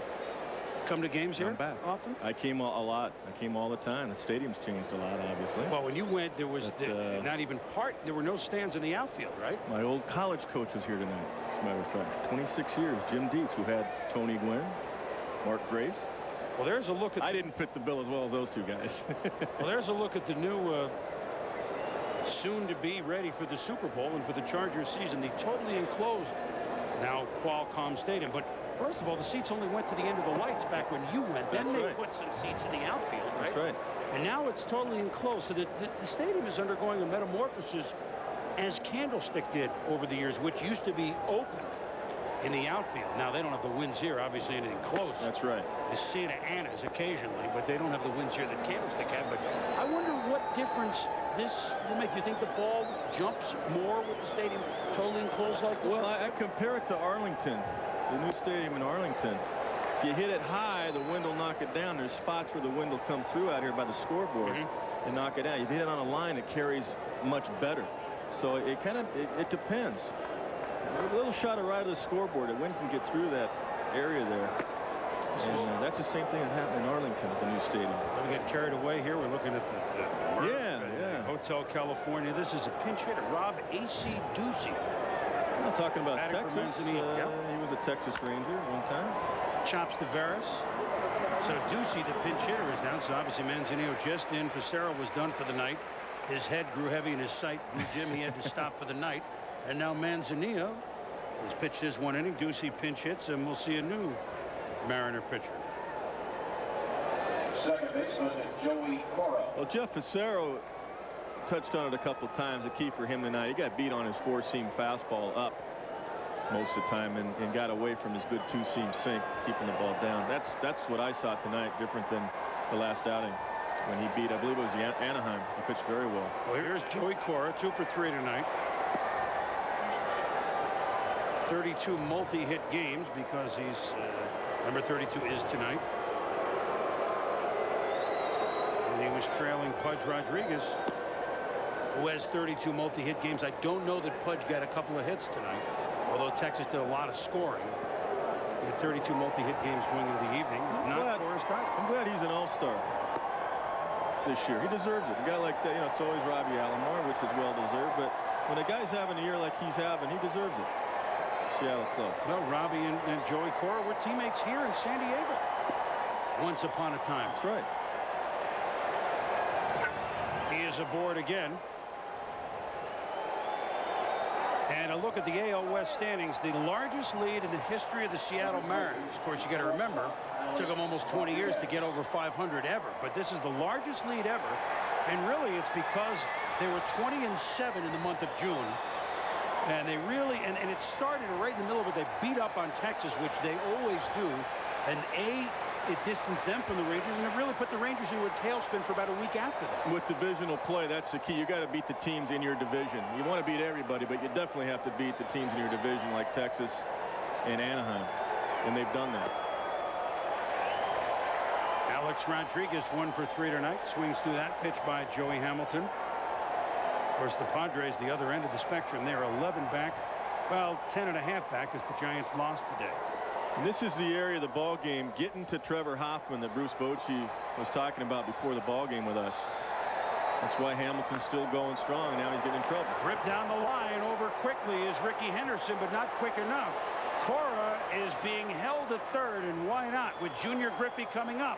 Come to games here I'm back. often? I came a lot. I came all the time. The stadium's changed a lot, obviously. Well, when you went, there was not even there were no stands in the outfield, right? My old college coach was here tonight, as a matter of fact. 26 years, Jim Dietz, who had Tony Gwynn, Mark Grace. Well, there's a look at... I didn't fit the bill as well as those 2 guys. Well, there's a look at the new soon-to-be ready for the Super Bowl and for the Chargers season, the totally enclosed now Qualcomm Stadium. But first of all, the seats only went to the end of the lights back when you went. Then they put some seats in the outfield, right? That's right. And now it's totally enclosed. So the stadium is undergoing a metamorphosis as Candlestick did over the years, which used to be open in the outfield. Now they don't have the winds here, obviously, anything close. That's right. The Santa Anas occasionally, but they don't have the winds here that Candlestick have. But I wonder what difference this will make. You think the ball jumps more with the stadium totally enclosed like this? Well, I compare it to Arlington, the new stadium in Arlington. If you hit it high, the wind will knock it down. There's spots where the wind will come through out here by the scoreboard and knock it down. If you hit it on a line, it carries much better. So it kind of, it depends. A little shot of right of the scoreboard, the wind can get through that area there. And that's the same thing that happened in Arlington at the new stadium. Don't get carried away here. We're looking at the Hotel California. This is a pinch hitter, Rob A.C. Ducey. I'm talking about Texas. He Yep. was a Texas Ranger one time. Chops Tavares. So Ducey, the pinch hitter, is down. So obviously Manzanillo just in. Facero was done for the night. His head grew heavy and his sight grew dim. He had to stop for the night. And now Manzanillo has pitched his 1 inning. Ducey pinch hits, and we'll see a new Mariner pitcher. Second baseman, Joey Cora. Well, Jeff Facero touched on it a couple times. The key for him tonight, he got beat on his 4-seam fastball up most of the time and got away from his good 2-seam sink, keeping the ball down. That's what I saw tonight, different than the last outing when he beat, I believe it was the Anaheim. He pitched very well. Well, here's Joey Cora, 2 for 3 tonight. 32 multi-hit games because he's number 32 is tonight. And he was trailing Pudge Rodriguez, who has 32 multi-hit games. I don't know that Pudge got a couple of hits tonight, although Texas did a lot of scoring. He had 32 multi-hit games going into the evening. I'm glad he's an all-star this year. He deserves it. A guy like that, you know, it's always Robbie Alomar, which is well-deserved, but when a guy's having a year like he's having, he deserves it. Seattle Club. Well, Robbie and Joey Cora were teammates here in San Diego once upon a time. That's right. He is aboard again. And a look at the AL West standings, the largest lead in the history of the Seattle Mariners. Of course, you got to remember, it took them almost 20 years to get over 500 ever, but this is the largest lead ever. And really, it's because they were 20-7 in the month of June. And they really, and it started right in the middle of it. They beat up on Texas, which they always do. And it distanced them from the Rangers, and it really put the Rangers into a tailspin for about a week after that. With divisional play, that's the key. You got to beat the teams in your division. You want to beat everybody, but you definitely have to beat the teams in your division like Texas and Anaheim, and they've done that. Alex Rodriguez 1 for 3 tonight. Swings through that pitch by Joey Hamilton. Of course, the Padres, the other end of the spectrum, they're 11 back. Well, 10 and a half back as the Giants lost today. And this is the area of the ball game getting to Trevor Hoffman that Bruce Bochy was talking about before the ball game with us. That's why Hamilton's still going strong, and now he's getting in trouble. Ripped down the line over quickly is Rickey Henderson, but not quick enough. Cora is being held at third, and why not with Junior Griffey coming up.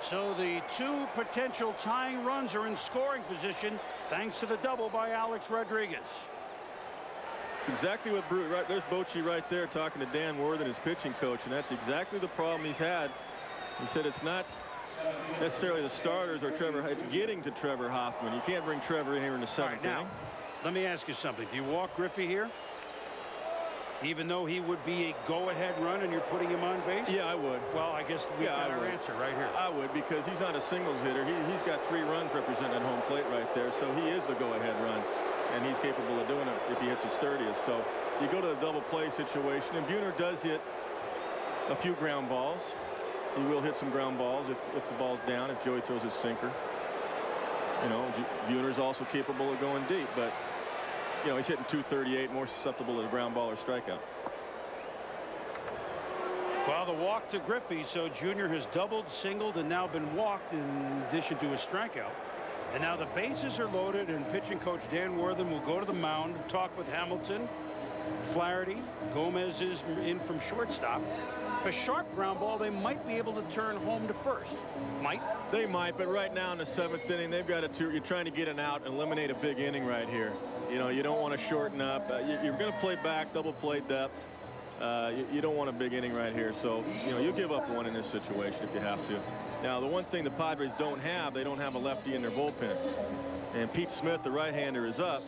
So the 2 potential tying runs are in scoring position thanks to the double by Alex Rodriguez. It's exactly what Bruce, right there's Bochy right there talking to Dan Worthen, his pitching coach, and that's exactly the problem he's had. He said it's not necessarily the starters or Trevor, it's getting to Trevor Hoffman. You can't bring Trevor in here in the 7th inning. Now, let me ask you something. Do you walk Griffey here? Even though he would be a go-ahead run and you're putting him on base? Yeah, I would. Well, I guess we've got our answer right here. I would, because he's not a singles hitter. He's got 3 runs representing at home plate right there, so he is the go-ahead run. And he's capable of doing it if he hits his 30th. So you go to the double play situation, and Buhner does hit a few ground balls. He will hit some ground balls if the ball's down, if Joey throws his sinker. You know, Buhner's also capable of going deep, but you know, he's hitting 238, more susceptible to the ground ball or strikeout. Well, the walk to Griffey, so Junior has doubled, singled, and now been walked in addition to a strikeout. And now the bases are loaded, and pitching coach Dan Worthen will go to the mound, talk with Hamilton, Flaherty. Gomez is in from shortstop. A sharp ground ball, they might be able to turn home to first. Might? They might, but right now in the 7th inning, they've got you're trying to get an out and eliminate a big inning right here. You know, you don't want to shorten up. You're going to play back, double play depth. You don't want a big inning right here. So, you know, you give up 1 in this situation if you have to. Now, the one thing the Padres don't have, they don't have a lefty in their bullpen. And Pete Smith, the right-hander, is up.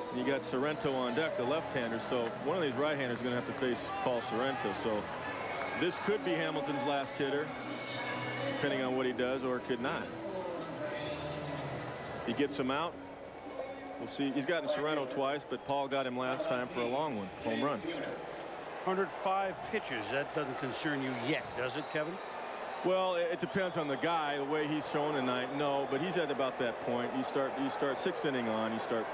And you got Sorrento on deck, the left-hander. So one of these right-handers is going to have to face Paul Sorrento. So this could be Hamilton's last hitter, depending on what he does, or it could not. He gets him out. We'll see. He's gotten Sorrento twice, but Paul got him last time for a long one, home run. 105 pitches. That doesn't concern you yet, does it, Kevin? Well, it depends on the guy, the way he's thrown tonight. No, but he's at about that point. You start 6th inning on, you start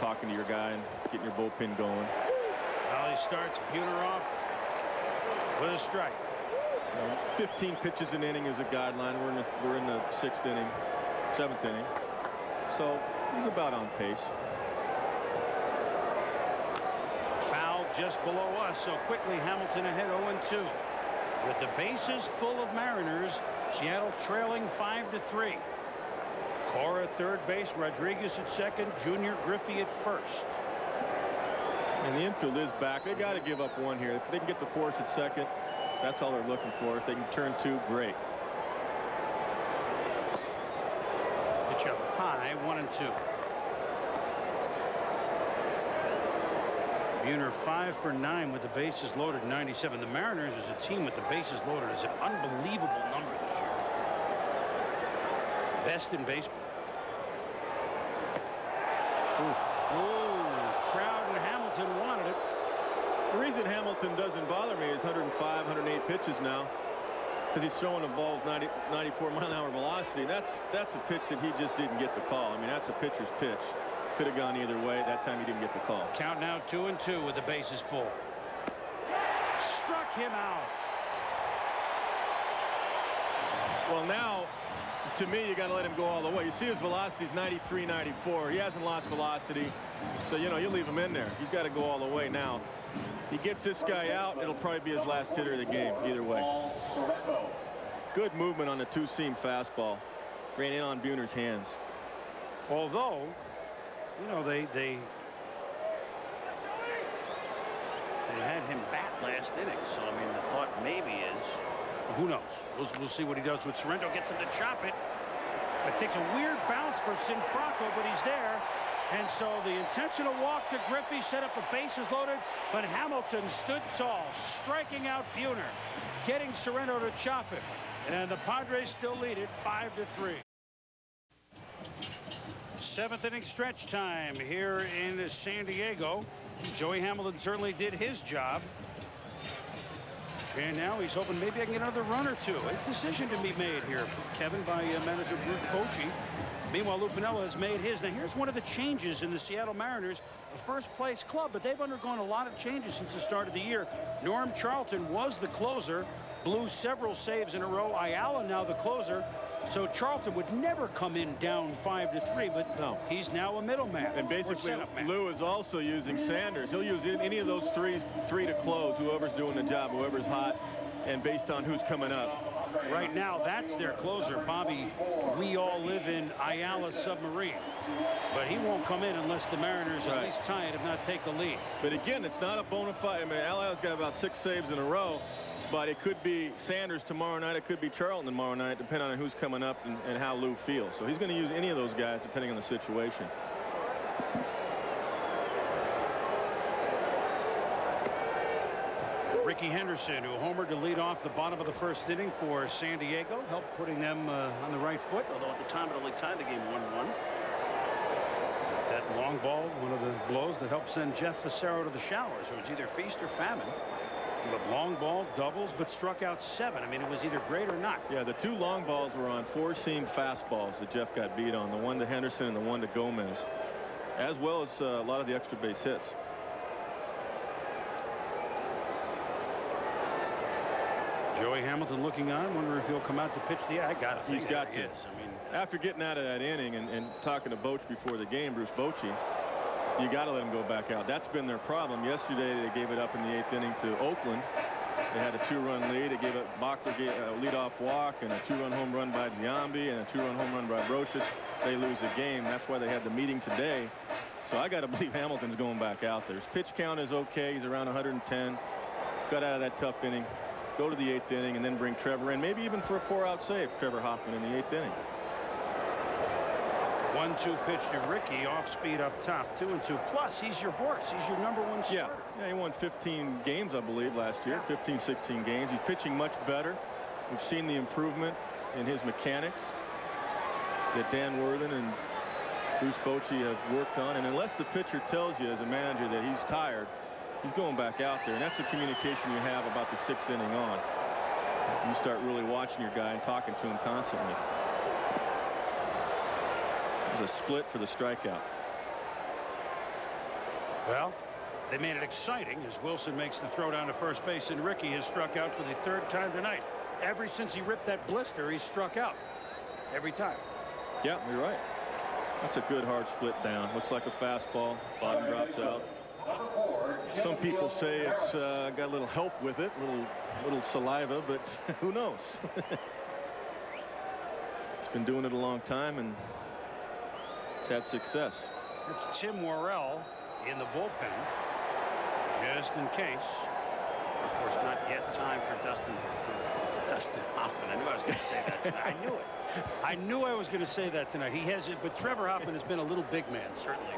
talking to your guy and getting your bullpen going. Well, he starts Buhner off with a strike. 15 pitches an inning is a guideline. We're in the 6th inning, 7th inning. So he's about on pace. Foul just below us, so quickly Hamilton ahead 0-2. With the bases full of Mariners, Seattle trailing 5-3. Cora at third base, Rodriguez at second, Junior Griffey at first. And the infield is back. They got to give up 1 here. If they can get the force at second, that's all they're looking for. If they can turn 2, great. Pitch up high, 1-2. Buhner 5 for 9 with the bases loaded, 97. The Mariners as a team with the bases loaded is an unbelievable number this year. Best in baseball. Oh, crowd in Hamilton wanted it. The reason Hamilton doesn't bother me is 105, 108 pitches now, because he's throwing the ball with 94 mile-an-hour velocity. That's a pitch that he just didn't get the call. I mean, that's a pitcher's pitch. Could have gone either way. That time he didn't get the call. Count now 2-2 with the bases full. Struck him out. Well, now, to me, you got to let him go all the way. You see his velocity's 93, 94. He hasn't lost velocity, so you know you leave him in there. He's got to go all the way now. He gets this guy out, it'll probably be his last hitter of the game. Either way. Good movement on the 2-seam fastball. Ran in on Buhner's hands. Although, you know, they had him bat last inning, so I mean the thought maybe is, who knows? We'll see what he does with Sorrento. Gets him to chop it. It takes a weird bounce for Sinfranco, but he's there. And so the intentional walk to Griffey set up the bases loaded, but Hamilton stood tall, striking out Buhner, getting Sorrento to chop it. And the Padres still lead it 5-3. 7th inning stretch time here in San Diego. Joey Hamilton certainly did his job. And now he's hoping maybe I can get another run or two. A decision to be made here, Kevin, by manager Bruce Bochy. Meanwhile, Lou Piniella has made his. Now, here's one of the changes in the Seattle Mariners, a first-place club, but they've undergone a lot of changes since the start of the year. Norm Charlton was the closer, blew several saves in a row. Ayala now the closer. So Charlton would never come in down 5-3, but no, he's now a middleman. And basically, Lou is also using Sanders. He'll use any of those three to close, whoever's doing the job, whoever's hot, and based on who's coming up. Right now, that's their closer, Bobby. We all live in Ayala submarine. But he won't come in unless the Mariners at least tie it, if not take the lead. But again, it's not a bona fide. I mean, Ayala's got about 6 saves in a row. But it could be Sanders tomorrow night. It could be Charlton tomorrow night, depending on who's coming up and how Lou feels. So he's going to use any of those guys, depending on the situation. Rickey Henderson, who homered to lead off the bottom of the first inning for San Diego, helped putting them on the right foot, although at the time it only tied the game 1-1. That long ball, one of the blows that helped send Jeff Fassero to the showers. It was either feast or famine. But long ball, doubles, but struck out 7. I mean, it was either great or not. Yeah, the 2 long balls were on 4-seam fastballs that Jeff got beat on, the one to Henderson and the one to Gomez, as well as a lot of the extra base hits. Joey Hamilton looking on, wonder if he'll come out to pitch the. I got to think he's got to. I mean, after getting out of that inning and talking to Boch before the game, Bruce Bochy, you got to let him go back out. That's been their problem. Yesterday they gave it up in the 8th inning to Oakland. They had a 2-run lead. They gave up Bachler a leadoff walk and a 2-run home run by Giambi and a 2-run home run by Brocious. They lose the game. That's why they had the meeting today. So I got to believe Hamilton's going back out there. His pitch count is okay. He's around 110. Got out of that tough inning. Go to the 8th inning and then bring Trevor in, maybe even for a 4-out save. Trevor Hoffman in the 8th inning. 1-2 pitch to Rickey, off speed up top, 2-2. Plus, he's your horse. He's your number 1 starter. Yeah, he won 15 games, I believe, last year. 15, 16 games. He's pitching much better. We've seen the improvement in his mechanics that Dan Worthen and Bruce Bochy have worked on. And unless the pitcher tells you as a manager that he's tired, he's going back out there. And that's the communication you have about the 6th inning on. You start really watching your guy and talking to him constantly. A split for the strikeout. Well, they made it exciting as Wilson makes the throw down to first base, and Rickey has struck out for the 3rd time tonight. Ever since he ripped that blister, he's struck out every time. Yeah, you're right. That's a good hard split down. Looks like a fastball. Bottom drops out. Some people say it's got a little help with it, little saliva, but who knows? It's been doing it a long time and had success. It's Tim Worrell in the bullpen, just in case. Of course, not yet time for Dustin Hoffman. I knew I was going to say that. I knew it. I knew I was going to say that tonight. He has it, but Trevor Hoffman has been a little big man, certainly,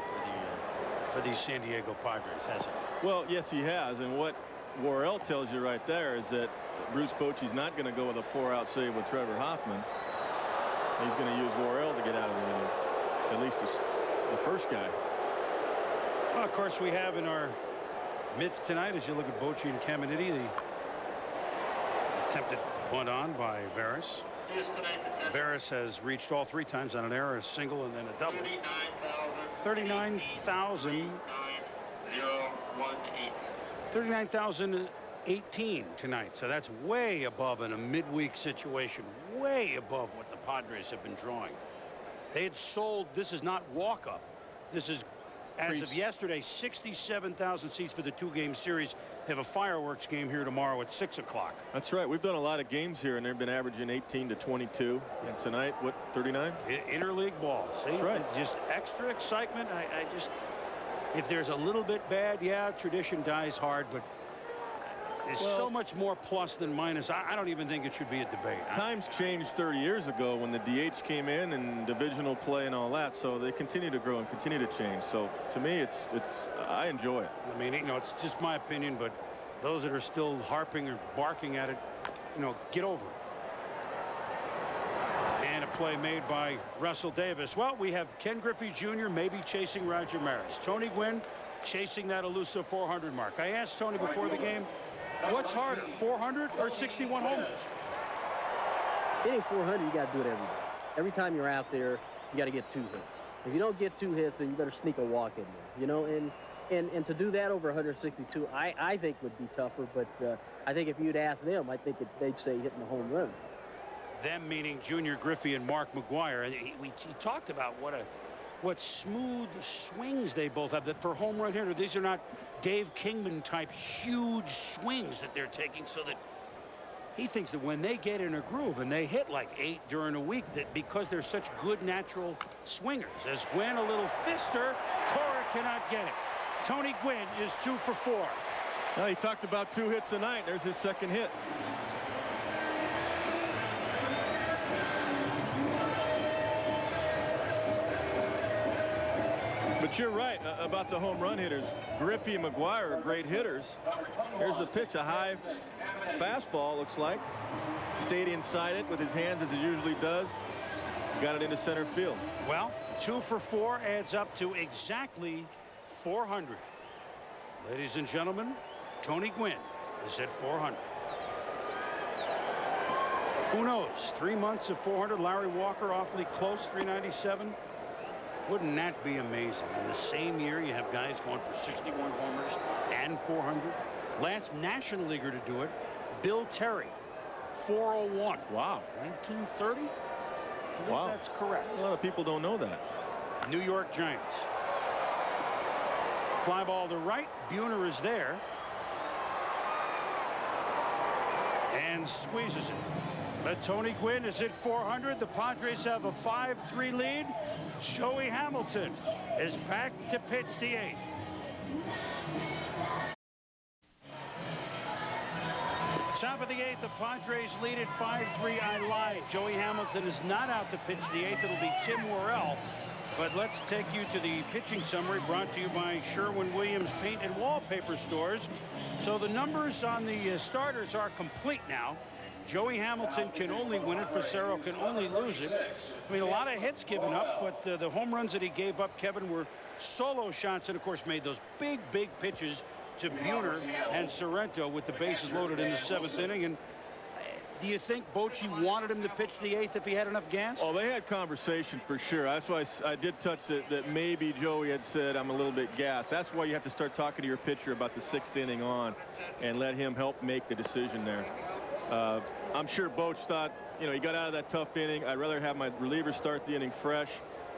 for these San Diego Padres, hasn't he? Well, yes, he has. And what Worrell tells you right there is that Bruce Bochy's not going to go with a 4-out save with Trevor Hoffman. He's going to use Worrell to get out of the inning. At least the first guy. Well, of course, we have in our midst tonight, as you look at Bochy and Caminiti, the attempted bunt on by Veras. Veras has reached all 3 times on an error, a single, and then a double. 39,018 tonight. So that's way above in a midweek situation, way above what the Padres have been drawing. They had sold, this is not walk-up. This is, as of yesterday, 67,000 seats for the 2-game series. They have a fireworks game here tomorrow at 6 o'clock. That's right. We've done a lot of games here, and they've been averaging 18 to 22. And tonight, what, 39? Interleague ball. See? That's right. Just extra excitement. I just, if there's a little bit bad, yeah, tradition dies hard, but there's so much more plus than minus. I don't even think it should be a debate. Times changed 30 years ago when the DH came in and divisional play and all that, so they continue to grow and continue to change. So to me, I enjoy it. I mean, you know, it's just my opinion, but those that are still harping or barking at it, you know, get over it. play made by Russell Davis. Well, we have Ken Griffey Jr. maybe chasing Roger Maris. Tony Gwynn chasing that elusive 400 mark. I asked Tony before the game, what's harder, 400 or 61 homers? Hitting 400, you got to do it every day. Every time you're out there, you got to get 2 hits. If you don't get 2 hits, then you better sneak a walk in there. You know, and to do that over 162, I think would be tougher. But I think if you'd ask them, I think they'd say hitting a home run. Them meaning Junior Griffey and Mark McGwire. And he talked about what smooth swings they both have. That for home run hitter, these are not Dave Kingman type huge swings that they're taking. So that he thinks that when they get in a groove and they hit like 8 during a week, that because they're such good natural swingers. As Gwynn, a little fister, Cora cannot get it. Tony Gwynn is 2 for 4. Well, he talked about 2 hits tonight. There's his second hit. But you're right about the home run hitters. Griffey and McGwire are great hitters. Here's a pitch, a high fastball, looks like. Stayed inside it with his hands as he usually does. Got it into center field. Well, 2 for 4 adds up to exactly 400. Ladies and gentlemen, Tony Gwynn is at 400. Who knows? 3 months of 400. Larry Walker awfully close, 397. Wouldn't that be amazing? In the same year, you have guys going for 61 homers and 400. Last National Leaguer to do it, Bill Terry, 401. Wow. 1930? I think wow. That's correct. A lot of people don't know that. New York Giants. Fly ball to right. Buhner is there. And squeezes it. But Tony Gwynn is at 400. The Padres have a 5-3 lead. Joey Hamilton is back to pitch the 8th. Top of the 8th, the Padres lead at 5-3. I lied. Joey Hamilton is not out to pitch the 8th. It'll be Tim Worrell. But let's take you to the pitching summary brought to you by Sherwin-Williams Paint and Wallpaper Stores. So the numbers on the starters are complete now. Joey Hamilton can only win it. Pissarro can only lose it. I mean, a lot of hits given up, but the home runs that he gave up, Kevin, were solo shots and, of course, made those big pitches to Buhner and Sorrento with the bases loaded in the 7th inning. And do you think Bochy wanted him to pitch the 8th if he had enough gas? Oh, they had conversation for sure. That's why I did touch it, that maybe Joey had said, I'm a little bit gassed. That's why you have to start talking to your pitcher about the 6th inning on and let him help make the decision there. I'm sure Boch thought, you know, he got out of that tough inning. I'd rather have my reliever start the inning fresh,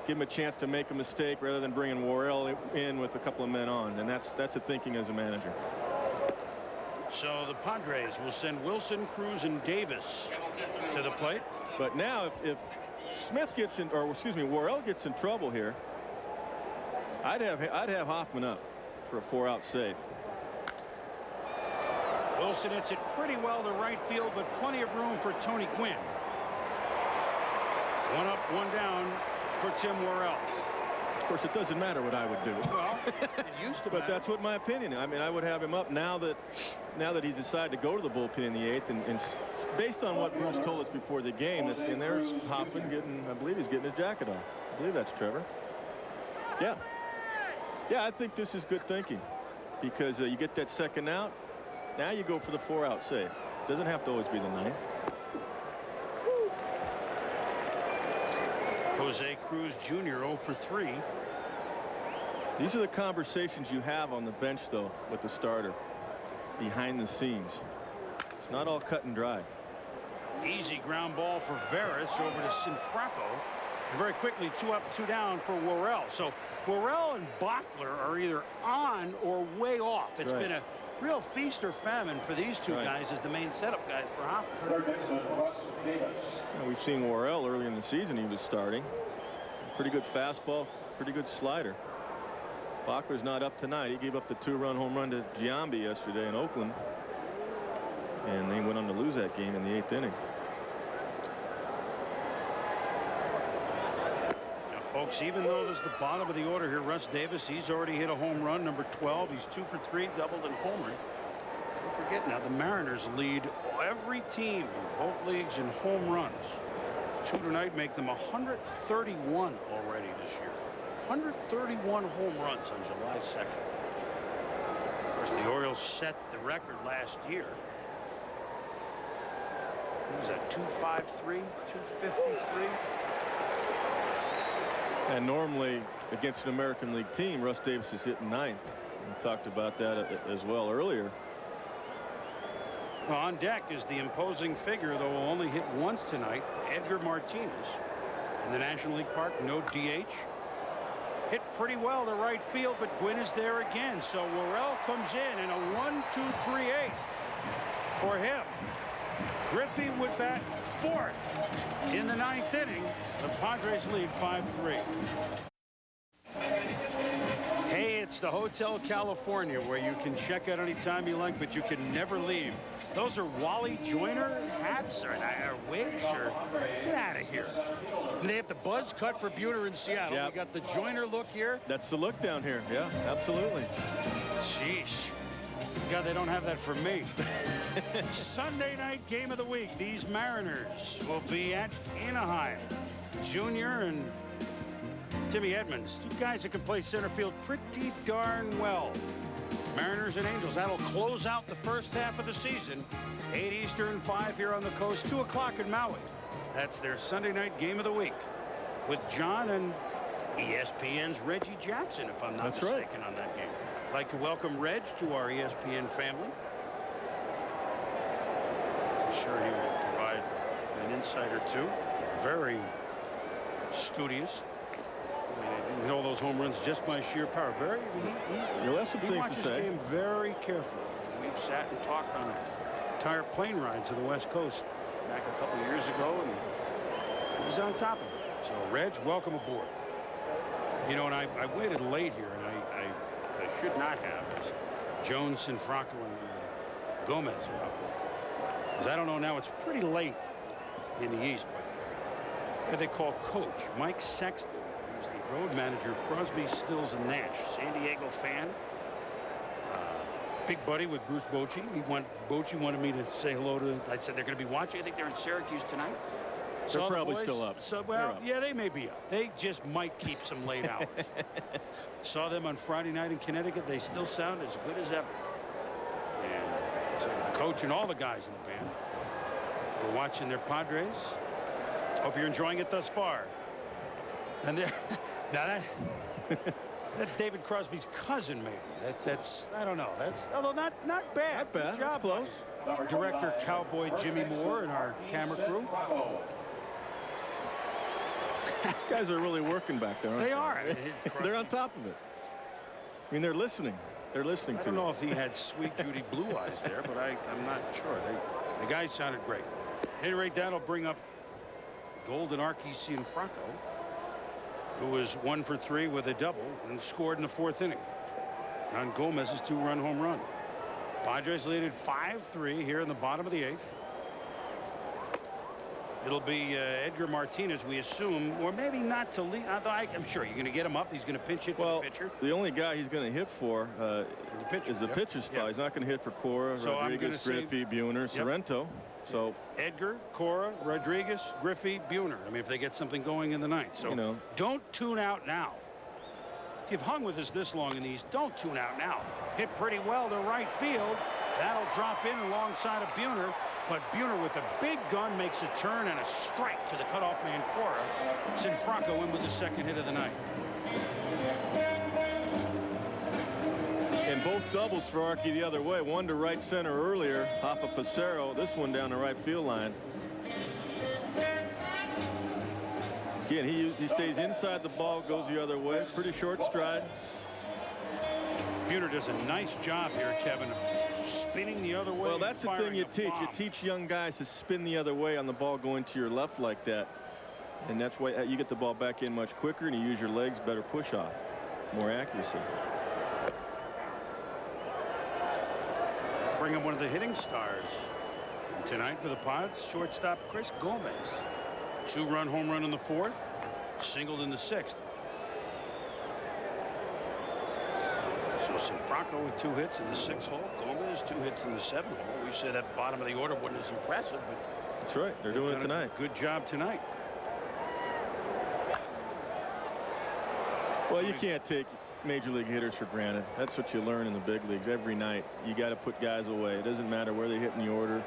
give him a chance to make a mistake rather than bringing Worrell in with a couple of men on. And that's a thinking as a manager. So the Padres will send Wilson, Cruz, and Davis to the plate. But now if Smith gets in, or excuse me, Worrell gets in trouble here, I'd have Hoffman up for a 4-out save. Wilson hits it pretty well to right field, but plenty of room for Tony Gwynn. 1 up, 1 down for Tim Worrell. Of course, it doesn't matter what I would do. Well, it used to but matter. that's what my opinion is. I mean, I would have him up now that he's decided to go to the bullpen in the 8th, and based on what Bruce told us before the game, and there's Hoffman getting, I believe he's getting his jacket off. I believe that's Trevor. Yeah, I think this is good thinking, because you get that 2nd out. Now you go for the 4-out save. Doesn't have to always be the 9th. Jose Cruz Jr. 0 for 3. These are the conversations you have on the bench, though, with the starter behind the scenes. It's not all cut and dry. Easy ground ball for Veras over to Sinfraco. And very quickly, 2 up, 2 down for Worrell. So Worrell and Bachler are either on or way off. It's been a real feast or famine for these two guys as the main setup guys for Hoffman. We've seen Worrell early in the season. He was starting. Pretty good fastball, pretty good slider. Bachler's not up tonight. He gave up the 2-run home run to Giambi yesterday in Oakland. And they went on to lose that game in the 8th inning. Now, folks, even though this is the bottom of the order here, Russ Davis, he's already hit a home run, number 12. He's 2 for 3, doubled and homered. Don't forget now, the Mariners lead every team in both leagues in home runs. 2 tonight make them 131 already this year. 131 home runs on July 2nd. Of course, the Orioles set the record last year. What was that, 253, 253? And normally against an American League team, Russ Davis is hitting 9th. We talked about that as well earlier. Well, on deck is the imposing figure, though will only hit once tonight, Edgar Martinez. In the National League Park, no DH. Hit pretty well to right field, but Gwynn is there again. So Worrell comes in and a 1-2-3-8 for him. Griffey would bat 4th in the 9th inning. The Padres lead 5-3. Hey, it's the Hotel California, where you can check out anytime you like, but you can never leave. Those are Wally Joyner hats or wigs, or get out of here. And they have the buzz cut for Buhner in Seattle. Yep. We got the Joyner look here. That's the look down here. Yeah, absolutely. Sheesh. God, they don't have that for me. Sunday night game of the week. These Mariners will be at Anaheim. Junior and Timmy Edmonds, 2 guys that can play center field pretty darn well. Mariners and Angels. That'll close out the first half of the season. 8 Eastern, 5 here on the coast, 2 o'clock in Maui. That's their Sunday night game of the week with John and ESPN's Reggie Jackson, if I'm not mistaken, on that game. I'd like to welcome Reg to our ESPN family. I'm sure he will provide an insight or two. Very studious. You know those home runs just by sheer power. You'll have some things to say. He watches the game very carefully. We've sat and talked on entire plane rides to the West Coast back a couple years ago, and he was on top of it. So, Reg, welcome aboard. You know, and I waited late here, and I should not have, as Jones and Franco and Gomez are up there. Because I don't know now, it's pretty late in the East, but what they call coach, Mike Sexton, who's the road manager of Crosby, Stills, and Nash, San Diego fan. Big buddy with Bruce Bochy. Bochy wanted me to say hello to. I said they're going to be watching. I think they're in Syracuse tonight. They're probably still up. So, well, yeah, they may be up. They just might keep some late hours. Saw them on Friday night in Connecticut. They still sound as good as ever. And so the coach and all the guys in the band were watching their Padres. Hope you're enjoying it thus far. And there, now that's David Crosby's cousin, maybe. That's I don't know. That's although not bad. Not bad. Good job, close. Director Cowboy Jimmy Moore and our camera crew. Guys are really working back there, aren't they? They are. They're on top of it. I mean, they're listening. They're listening to I don't know if he had Sweet Judy Blue Eyes there, but I'm not sure. The guys sounded great. At any rate, that'll bring up Golden Arquisi Franco, who was 1 for 3 with a double and scored in the 4th inning on Gomez's 2-run home run. Padres lead at 5-3 here in the bottom of the 8th. It'll be Edgar Martinez, we assume, or maybe not to lead. I'm sure you're going to get him up. He's going to pinch hit for the pitcher. The only guy he's going to hit for is the pitcher's spot. Yep. He's not going to hit for Cora, so Rodriguez, Griffey, Buhner, Sorrento. So Edgar, Cora, Rodriguez, Griffey, Buhner. I mean, if they get something going in the ninth. So don't tune out now. If you've hung with us this long in these, don't tune out now. Hit pretty well to right field. That'll drop in alongside of Buhner. But Buhner with a big gun makes a turn and a strike to the cutoff man Cora. Sinfranco in with the 2nd hit of the night. And both doubles for Archie the other way. One to right center earlier off of Passero. This one down the right field line. Again, he stays inside the ball, goes the other way. Pretty short stride. Buhner does a nice job here, Kevin, of spinning the other way. Well, that's the thing you teach. You teach young guys to spin the other way on the ball going to your left like that. And that's why you get the ball back in much quicker and you use your legs better push off. More accuracy. Bring in one of the hitting stars tonight for the Pods, shortstop Chris Gomez. 2-run home run in the 4th, singled in the 6th. Sinfranco with 2 hits in the 6th hole. Gomez 2 hits in the 7th hole. We say that bottom of the order wasn't as impressive, but that's right. They're doing it tonight. Good job tonight. Well, you can't take major league hitters for granted. That's what you learn in the big leagues every night. You got to put guys away. It doesn't matter where they hit in the order.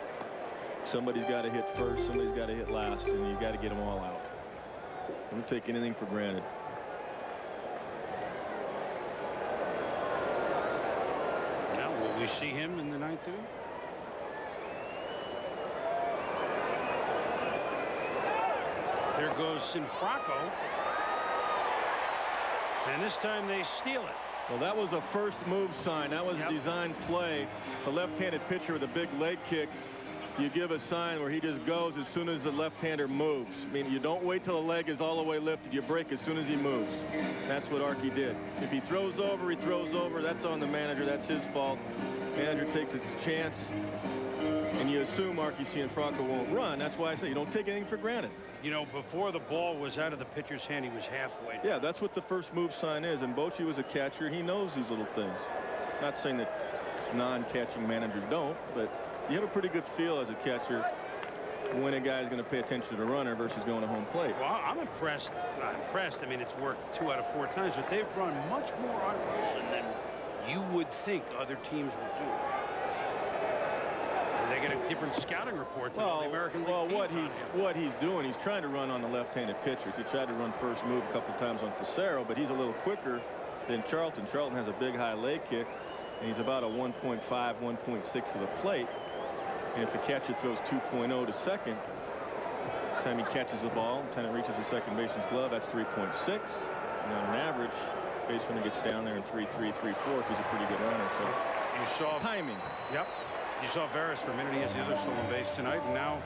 Somebody's got to hit first, somebody's got to hit last, and you got to get them all out. Don't take anything for granted. Now, will we see him in the ninth inning? There goes Sinfracco. And this time they steal it. Well, that was a first move sign. That was a design play. The left-handed pitcher with a big leg kick. You give a sign where he just goes as soon as the left-hander moves. I mean, you don't wait till the leg is all the way lifted. You break as soon as he moves. That's what Archie did. If he throws over, he throws over. That's on the manager. That's his fault. Manager takes his chance. And you assume Archie Cianfrocco won't run. That's why I say you don't take anything for granted. You know, before the ball was out of the pitcher's hand, he was halfway. Yeah, that's what the first move sign is. And Bochy was a catcher. He knows these little things. Not saying that non-catching managers don't, but you have a pretty good feel as a catcher when a guy's going to pay attention to the runner versus going to home plate. Well, I'm impressed. Not impressed. I mean, it's worked 2 out of 4 times, but they've run much more on motion than you would think other teams would do. They get a different scouting report than the American League. Well, what he's doing, he's trying to run on the left-handed pitchers. He tried to run first move a couple of times on Facero, but he's a little quicker than Charlton. Charlton has a big high leg kick, and he's about a 1.5, 1.6 to the plate. And if the catcher throws 2.0 to second, the time he catches the ball, the time it reaches the second baseman's glove, that's 3.6. And on an average, baseman gets down there in 3.3, 3.4. He's a pretty good runner. So you saw timing. Yep. You saw Vargas for a minute. He has the other stolen base tonight, and now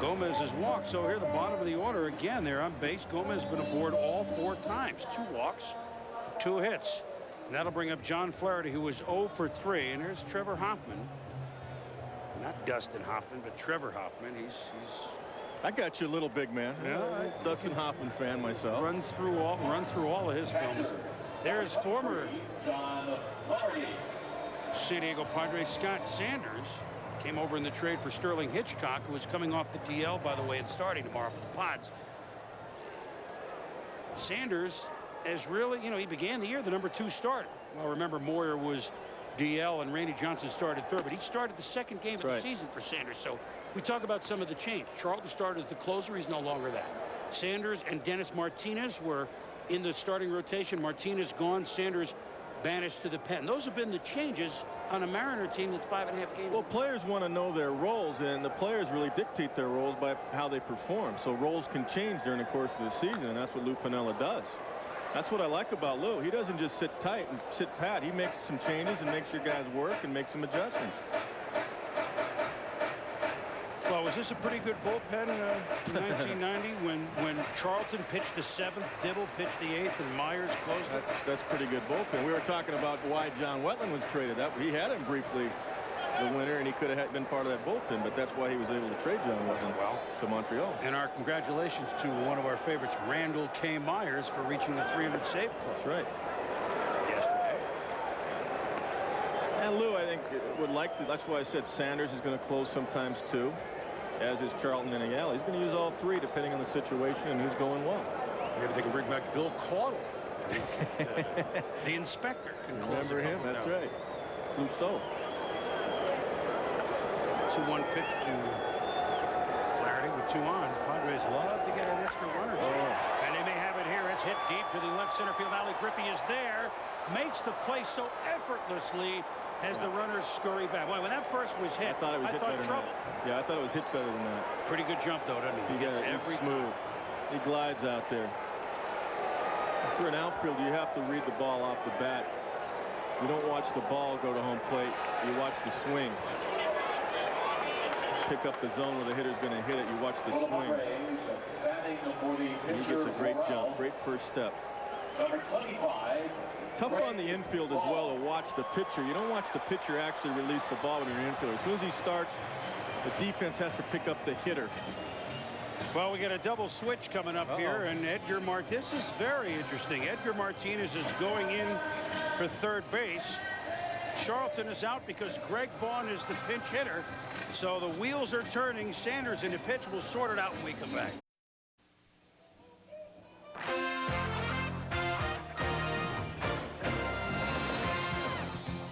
Gomez has walked. So here, the bottom of the order again. They're on base. Gomez has been aboard all 4 times. 2 walks, 2 hits. And that'll bring up John Flaherty, who was 0 for 3. And there's Trevor Hoffman. Not Dustin Hoffman, but Trevor Hoffman. He's I got you a little big man. Yeah, Dustin Hoffman fan myself. Runs through all of his films. There's former San Diego Padres Scott Sanders. Came over in the trade for Sterling Hitchcock, who is coming off the DL, by the way, and starting tomorrow for the Pods. Sanders has really, you know, he began the year the number 2 starter. Well, remember, Moyer was DL and Randy Johnson started 3rd, but he started the 2nd game of the season for Sanders. So we talk about some of the change. Charlton started as the closer. He's no longer that. Sanders and Dennis Martinez were in the starting rotation. Martinez gone. Sanders banished to the pen. Those have been the changes on a Mariner team that's 5.5 games. Well, players want to know their roles, and the players really dictate their roles by how they perform. So roles can change during the course of the season, and that's what Lou Piniella does. That's what I like about Lou. He doesn't just sit tight and sit pat. He makes some changes and makes your guys work and makes some adjustments. Well, was this a pretty good bullpen in 1990 when Charlton pitched the 7th, Dibble pitched the 8th, and Myers closed it? That's pretty good bullpen. We were talking about why John Wetland was traded. He had him briefly the winter, and he could have been part of that bullpen, but that's why he was able to trade John Wetland to Montreal. And our congratulations to one of our favorites, Randall K. Myers, for reaching the 300 save club. That's right. Yesterday. And Lou, I think, would like to. That's why I said Sanders is going to close sometimes too, as is Charlton and Ayala. He's going to use all 3 depending on the situation and who's going well. Maybe they can bring back Bill Caudle. The inspector can close. Remember him? That's right. Clouseau. 2-1 pitch to Flaherty with 2 on. Padres love to get an extra run or 2. And they may have it here. It's hit deep to the left center field alley. Rickey is there. Makes the play so effortlessly as the runners scurry back. Well, when that first was hit, I thought it was hit better trouble. than that. Yeah, I thought it was hit better than that. Pretty good jump, though, doesn't he? He got it smooth. He glides out there. For an outfielder, you have to read the ball off the bat. You don't watch the ball go to home plate. You watch the swing. Pick up the zone where the hitter's going to hit it. You watch the swing. And he gets a great jump. Great first step. Number 25. Tough on the infield as well to watch the pitcher. You don't watch the pitcher actually release the ball when you're an infielder. As soon as he starts, the defense has to pick up the hitter. Well, we get a double switch coming up here, and Edgar Martinez. This is very interesting. Edgar Martinez is going in for 3rd base. Charlton is out because Greg Vaughn is the pinch hitter. So the wheels are turning. Sanders in the pitch. We'll sort it out when we come back.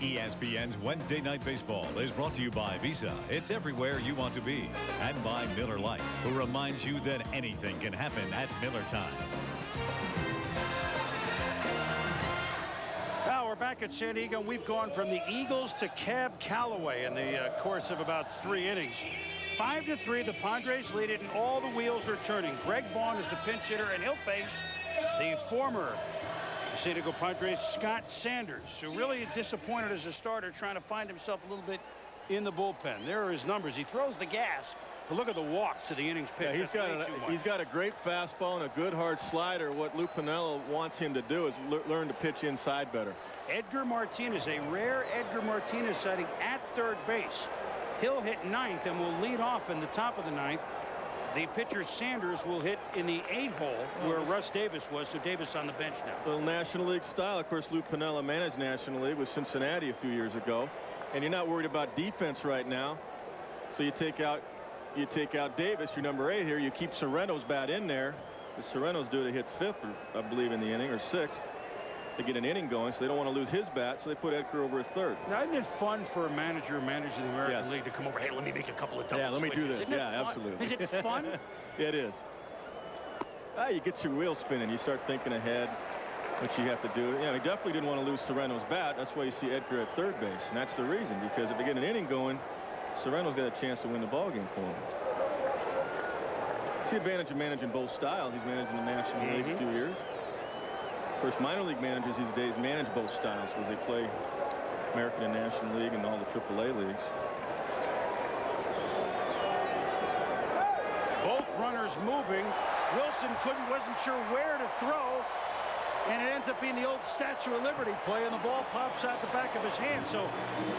ESPN's Wednesday Night Baseball is brought to you by Visa. It's everywhere you want to be. And by Miller Lite, who reminds you that anything can happen at Miller time. Now we're back at San Diego. We've gone from the Eagles to Cab Calloway in the course of about 3 innings. 5-3, the Padres lead it, and all the wheels are turning. Greg Vaughn is the pinch hitter, and he'll face the former San Diego Padres, Scott Sanders, who really disappointed as a starter, trying to find himself a little bit in the bullpen. There are his numbers. He throws the gas, but look at the walks to the innings pitch. Yeah, he's got a great fastball and a good hard slider. What Lou Piniella wants him to do is learn to pitch inside better. Edgar Martinez, a rare Edgar Martinez sighting at third base. He'll hit 9th and will lead off in the top of the 9th. The pitcher Sanders will hit in the 8 hole where Russ Davis was, so Davis on the bench now. Little National League style. Of course, Lou Piniella managed National League with Cincinnati a few years ago, and you're not worried about defense right now. So you take out Davis, your number 8 here. You keep Serrano's bat in there. The Serrano's due to hit 5th, I believe, in the inning, or 6th. To get an inning going, so they don't want to lose his bat, so they put Edgar over at 3rd. Now, isn't it fun for a manager managing the American League to come over? Hey, let me make a couple of double Yeah, let me do this. Isn't Yeah, absolutely. Is it fun? It is. You get your wheels spinning. You start thinking ahead what you have to do. Yeah, he definitely didn't want to lose Serrano's bat. That's why you see Edgar at 3rd base, and that's the reason, because if they get an inning going, Serrano's got a chance to win the ballgame for him. It's the advantage of managing both styles. He's managing the National League a few years. Of course, minor league managers these days manage both styles because they play American and National League and all the AAA leagues. Both runners moving. Wilson wasn't sure where to throw, and it ends up being the old Statue of Liberty play, and the ball pops out the back of his hand. So,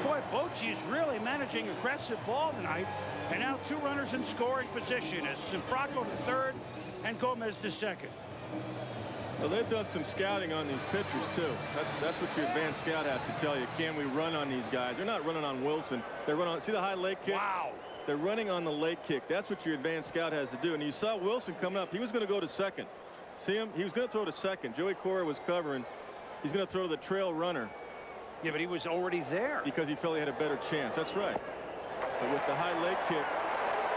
boy, Bochy is really managing aggressive ball tonight. And now 2 runners in scoring position as Simbraco to 3rd and Gomez to 2nd. Well, they've done some scouting on these pitchers, too. That's what your advanced scout has to tell you. Can we run on these guys? They're not running on Wilson. They're running on, see the high leg kick? Wow. They're running on the leg kick. That's what your advanced scout has to do. And you saw Wilson coming up. He was going to go to 2nd. See him? He was going to throw to 2nd. Joey Cora was covering. He's going to throw to the trail runner. Yeah, but he was already there. Because he felt he had a better chance. That's right. But with the high leg kick,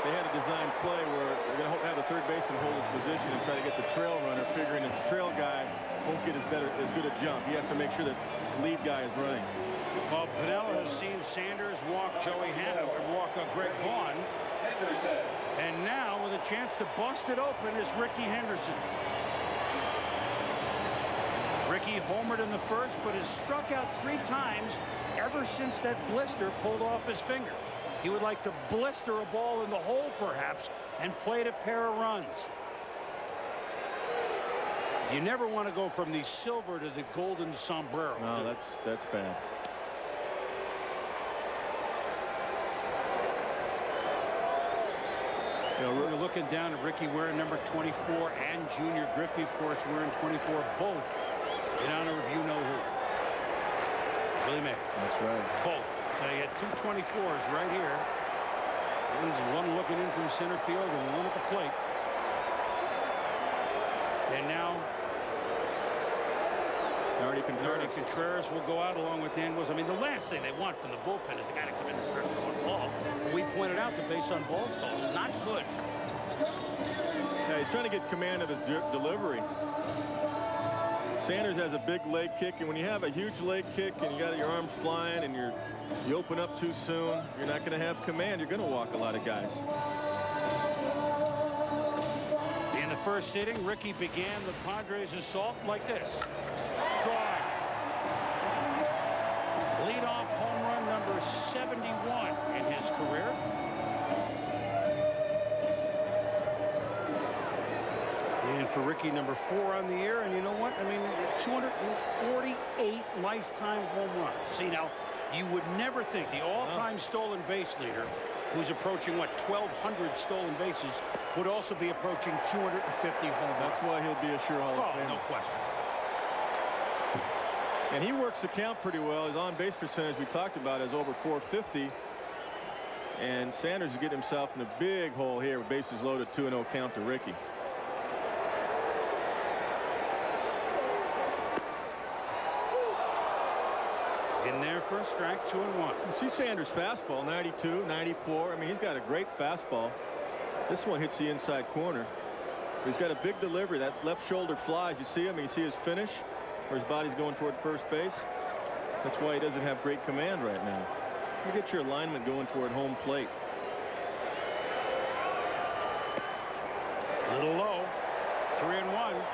they had a design play where they're going to have the 3rd baseman hold his position and try to get the trail runner, figuring his trail guy won't get as good a jump. He has to make sure that the lead guy is running. Well, Piniella has seen Sanders walk Joey Hanover, walk Greg Vaughn. And now with a chance to bust it open is Rickey Henderson. Rickey homered in the 1st, but has struck out 3 times ever since that blister pulled off his finger. He would like to blister a ball in the hole, perhaps, and plate a pair of runs. You never want to go from the silver to the golden sombrero. No, that's bad. You know, we're looking down at Rickey wearing number 24 and Junior Griffey, of course, wearing 24, both in honor of you-know-who. Billy May. That's right. Both. Now you had 2 24s right here. There's one looking in from center field and one at the plate. And now Nardi Contreras will go out along with Dan Wilson. I mean, the last thing they want from the bullpen is the guy to come in and start throwing balls. We pointed out the base on balls call is not good. Yeah, he's trying to get command of his delivery. Sanders has a big leg kick, and when you have a huge leg kick and you got your arms flying and you open up too soon, you're not going to have command. You're going to walk a lot of guys. In the 1st inning, Rickey began the Padres' assault like this. Gone. Leadoff home run number 71 in his career. And for Rickey, number 4 on the year. And you know what? I mean, 248 lifetime home runs. See, now, you would never think the all-time stolen base leader, who's approaching, what, 1,200 stolen bases, would also be approaching 250 home runs. That's why he'll be a sure Hall of Famer. No question. And he works the count pretty well. His on-base percentage we talked about is over 450. And Sanders is getting himself in a big hole here with bases loaded, 2-0 count to Rickey. In there for a strike, 2-1. You see Sanders' fastball, 92, 94. I mean, he's got a great fastball. This one hits the inside corner. He's got a big delivery. That left shoulder flies. You see him? You see his finish, where his body's going toward first base. That's why he doesn't have great command right now. You get your alignment going toward home plate. A little low. 3-1.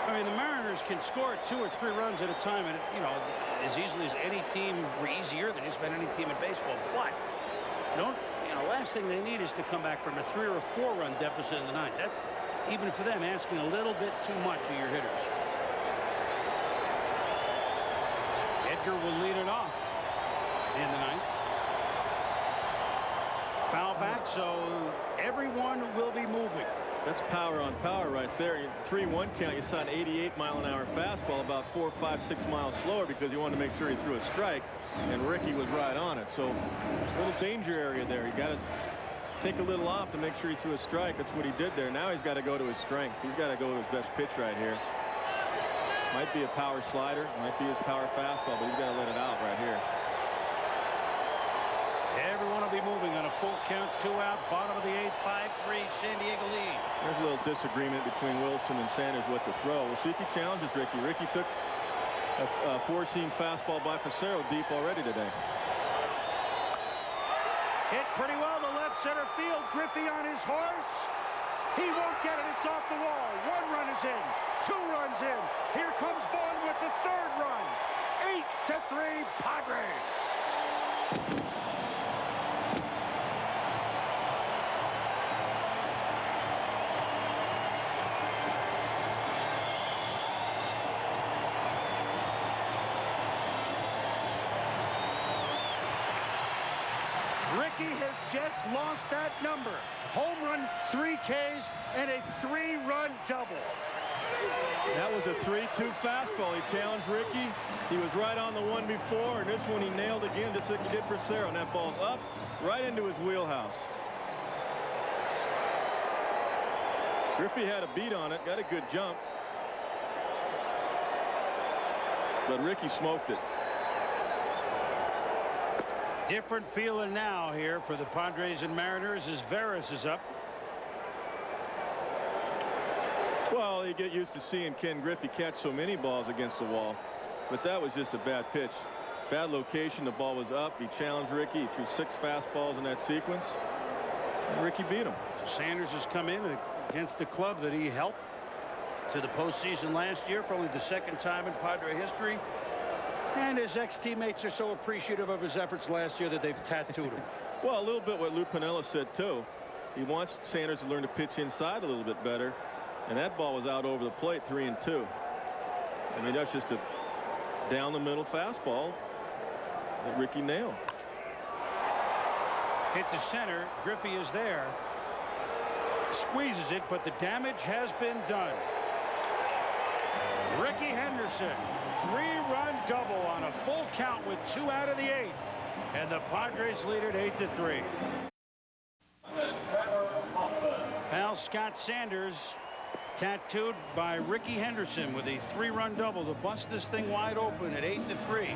I mean, the Mariners can score 2 or 3 runs at a time, and you know, as easily as any team, or easier than just about any team in baseball. But last thing they need is to come back from a 3 or 4 run deficit in the ninth. That's even for them asking a little bit too much of your hitters. Edgar will lead it off in the ninth. Foul back, so everyone will be moving. That's power on power right there. 3-1 count, you saw an 88-mile-an-hour fastball, about 4, 5, 6 miles slower because he wanted to make sure he threw a strike, and Rickey was right on it. So a little danger area there. You got to take a little off to make sure he threw a strike. That's what he did there. Now he's got to go to his strength. He's got to go to his best pitch right here. Might be a power slider, might be his power fastball, but he's got to let it out right here. Everyone will be moving on a full count, 2 out, bottom of the 8th, 5-3 San Diego lead. There's a little disagreement between Wilson and Sanders what to throw. We'll see if he challenges Rickey. Rickey took a four-seam fastball by Facero deep already today. Hit pretty well to left center field. Griffey on his horse. He won't get it. It's off the wall. 1 run is in. 2 runs in. Here comes Vaughn with the 3rd run. 8-3 Padres. Rickey has just lost that number. Home run, 3 Ks, and a 3-run double. That was a 3-2 fastball. He challenged Rickey. He was right on the one before, and this one he nailed again just like he did for Cerro. And that ball's up right into his wheelhouse. Griffey had a beat on it, got a good jump. But Rickey smoked it. Different feeling now here for the Padres and Mariners as Veras is up. Well, you get used to seeing Ken Griffey catch so many balls against the wall, but that was just a bad pitch. Bad location. The ball was up. He challenged Rickey. He threw 6 fastballs in that sequence, and Rickey beat him. Sanders has come in against a club that he helped to the postseason last year for only the 2nd time in Padre history. And his ex-teammates are so appreciative of his efforts last year that they've tattooed him. Well, a little bit what Lou Piniella said, too. He wants Sanders to learn to pitch inside a little bit better. And that ball was out over the plate, 3-2. I mean, that's just a down-the-middle fastball that Rickey nailed. Hit to center. Griffey is there. Squeezes it, but the damage has been done. Rickey Henderson. 3-run double on a full count with 2 out of the 8. And the Padres lead it 8-3. Pal Scott Sanders tattooed by Rickey Henderson with a 3-run double to bust this thing wide open at 8-3.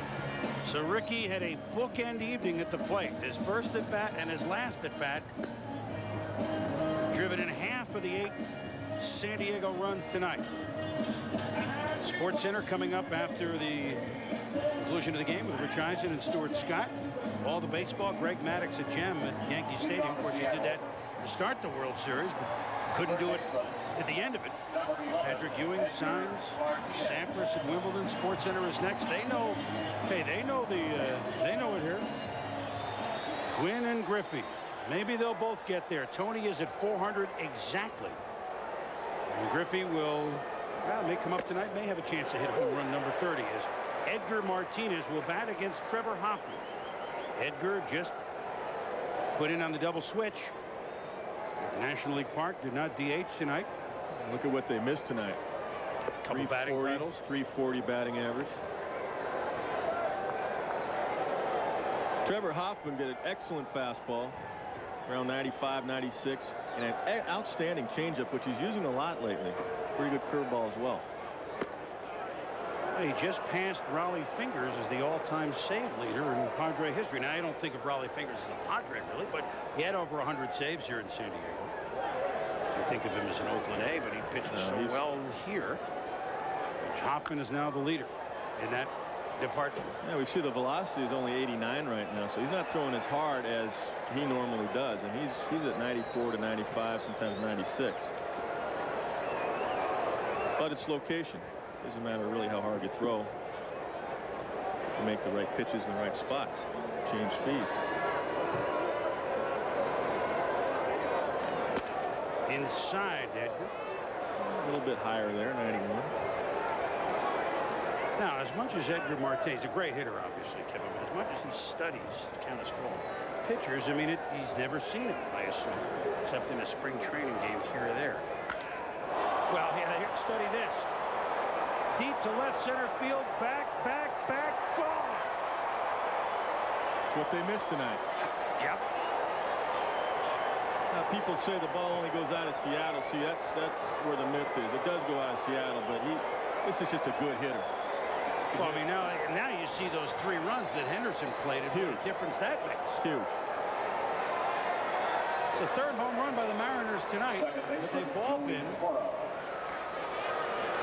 So Rickey had a bookend evening at the plate. His first at bat and his last at bat. Driven in half of the 8 San Diego runs tonight. Sports Center coming up after the conclusion of the game with Rich Eisen and Stuart Scott. All the baseball, Greg Maddux a gem at Yankee Stadium. Of course, he did that to start the World Series, but couldn't do it at the end of it. Patrick Ewing signs. Sampras at Wimbledon. Sports Center is next. They know, hey, they know it here. Quinn and Griffey. Maybe they'll both get there. Tony is at 400 exactly. And Griffey will, well, may come up tonight, may have a chance to hit home run number 30 as Edgar Martinez will bat against Trevor Hoffman. Edgar just put in on the double switch. National League Park did not DH tonight. Look at what they missed tonight. Couple batting titles. 340 batting average. Trevor Hoffman did an excellent fastball, around 95, 96, and an outstanding changeup, which he's using a lot lately. Pretty good curveball as well. Well, he just passed Raleigh Fingers as the all-time save leader in Padre history. Now, I don't think of Raleigh Fingers as a Padre, really, but he had over 100 saves here in San Diego. You think of him as an Oakland A, but he pitched so well here. Hoffman is now the leader in that department. Yeah, we see the velocity is only 89 right now, so he's not throwing as hard as he normally does, and he's at 94 to 95, sometimes 96. But it's location. Doesn't matter really how hard you throw. You make the right pitches in the right spots. Change speeds. Inside, Edgar. A little bit higher there, 91. Now, as much as Edgar Martinez, a great hitter, obviously, Kevin, but as much as he studies count as full pitchers, I mean, he's never seen it, I assume, except in a spring training game here or there. Well, yeah, study this. Deep to left center field, back, gone. That's what they missed tonight. Yep. Now, people say the ball only goes out of Seattle. See, that's where the myth is. It does go out of Seattle, but this is just a good hitter. Well, I mean, now you see those 3 runs that Henderson played and what a difference that makes. Huge. It's the 3rd home run by the Mariners tonight, but they've all been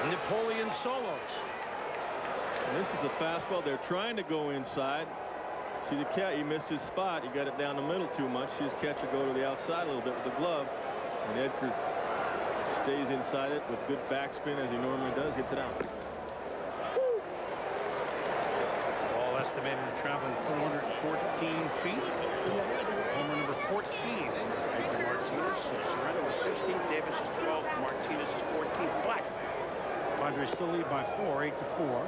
Napoleon solos. And this is a fastball. They're trying to go inside. See the cat, he missed his spot. He got it down the middle too much. See his catcher go to the outside a little bit with the glove. And Edgar stays inside it with good backspin as he normally does, hits it out. Ball estimated to travel 414 feet. Homer number 14. Edgar Martinez. Sorrento is 16th. Davis is 12th. Martinez is 14th. Black. Padres still lead by 4, 8-4.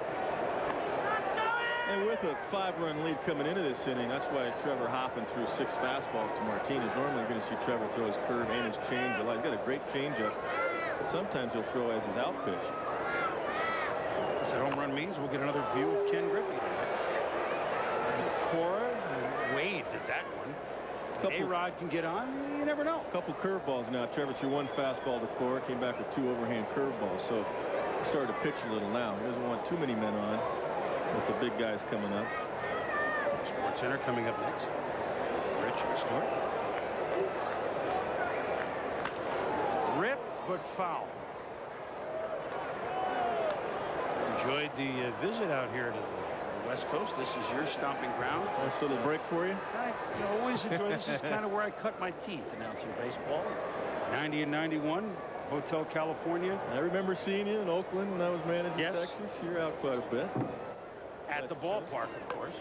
And with a 5-run lead coming into this inning, that's why Trevor Hoffman threw 6 fastballs to Martinez. Normally you're going to see Trevor throw his curve and his changeup. He's got a great changeup, but sometimes he'll throw as his out pitch. As that home run means we'll get another view of Ken Griffey. Cora waved at that one. A-Rod can get on. You never know. A couple curveballs now. Trevor threw 1 fastball to Cora, came back with 2 overhand curveballs. So he started to pitch a little now. He doesn't want too many men on with the big guys coming up. Sports Center coming up next. Rich and Stewart. Rip, but foul. Enjoyed the visit out here to the West Coast. This is your stomping ground. Nice little break for you. I always enjoy this. Is kind of where I cut my teeth announcing baseball. 90 and 91, Hotel California. I remember seeing you in Oakland when I was managing Texas. You're out quite a bit. At the ballpark, of course.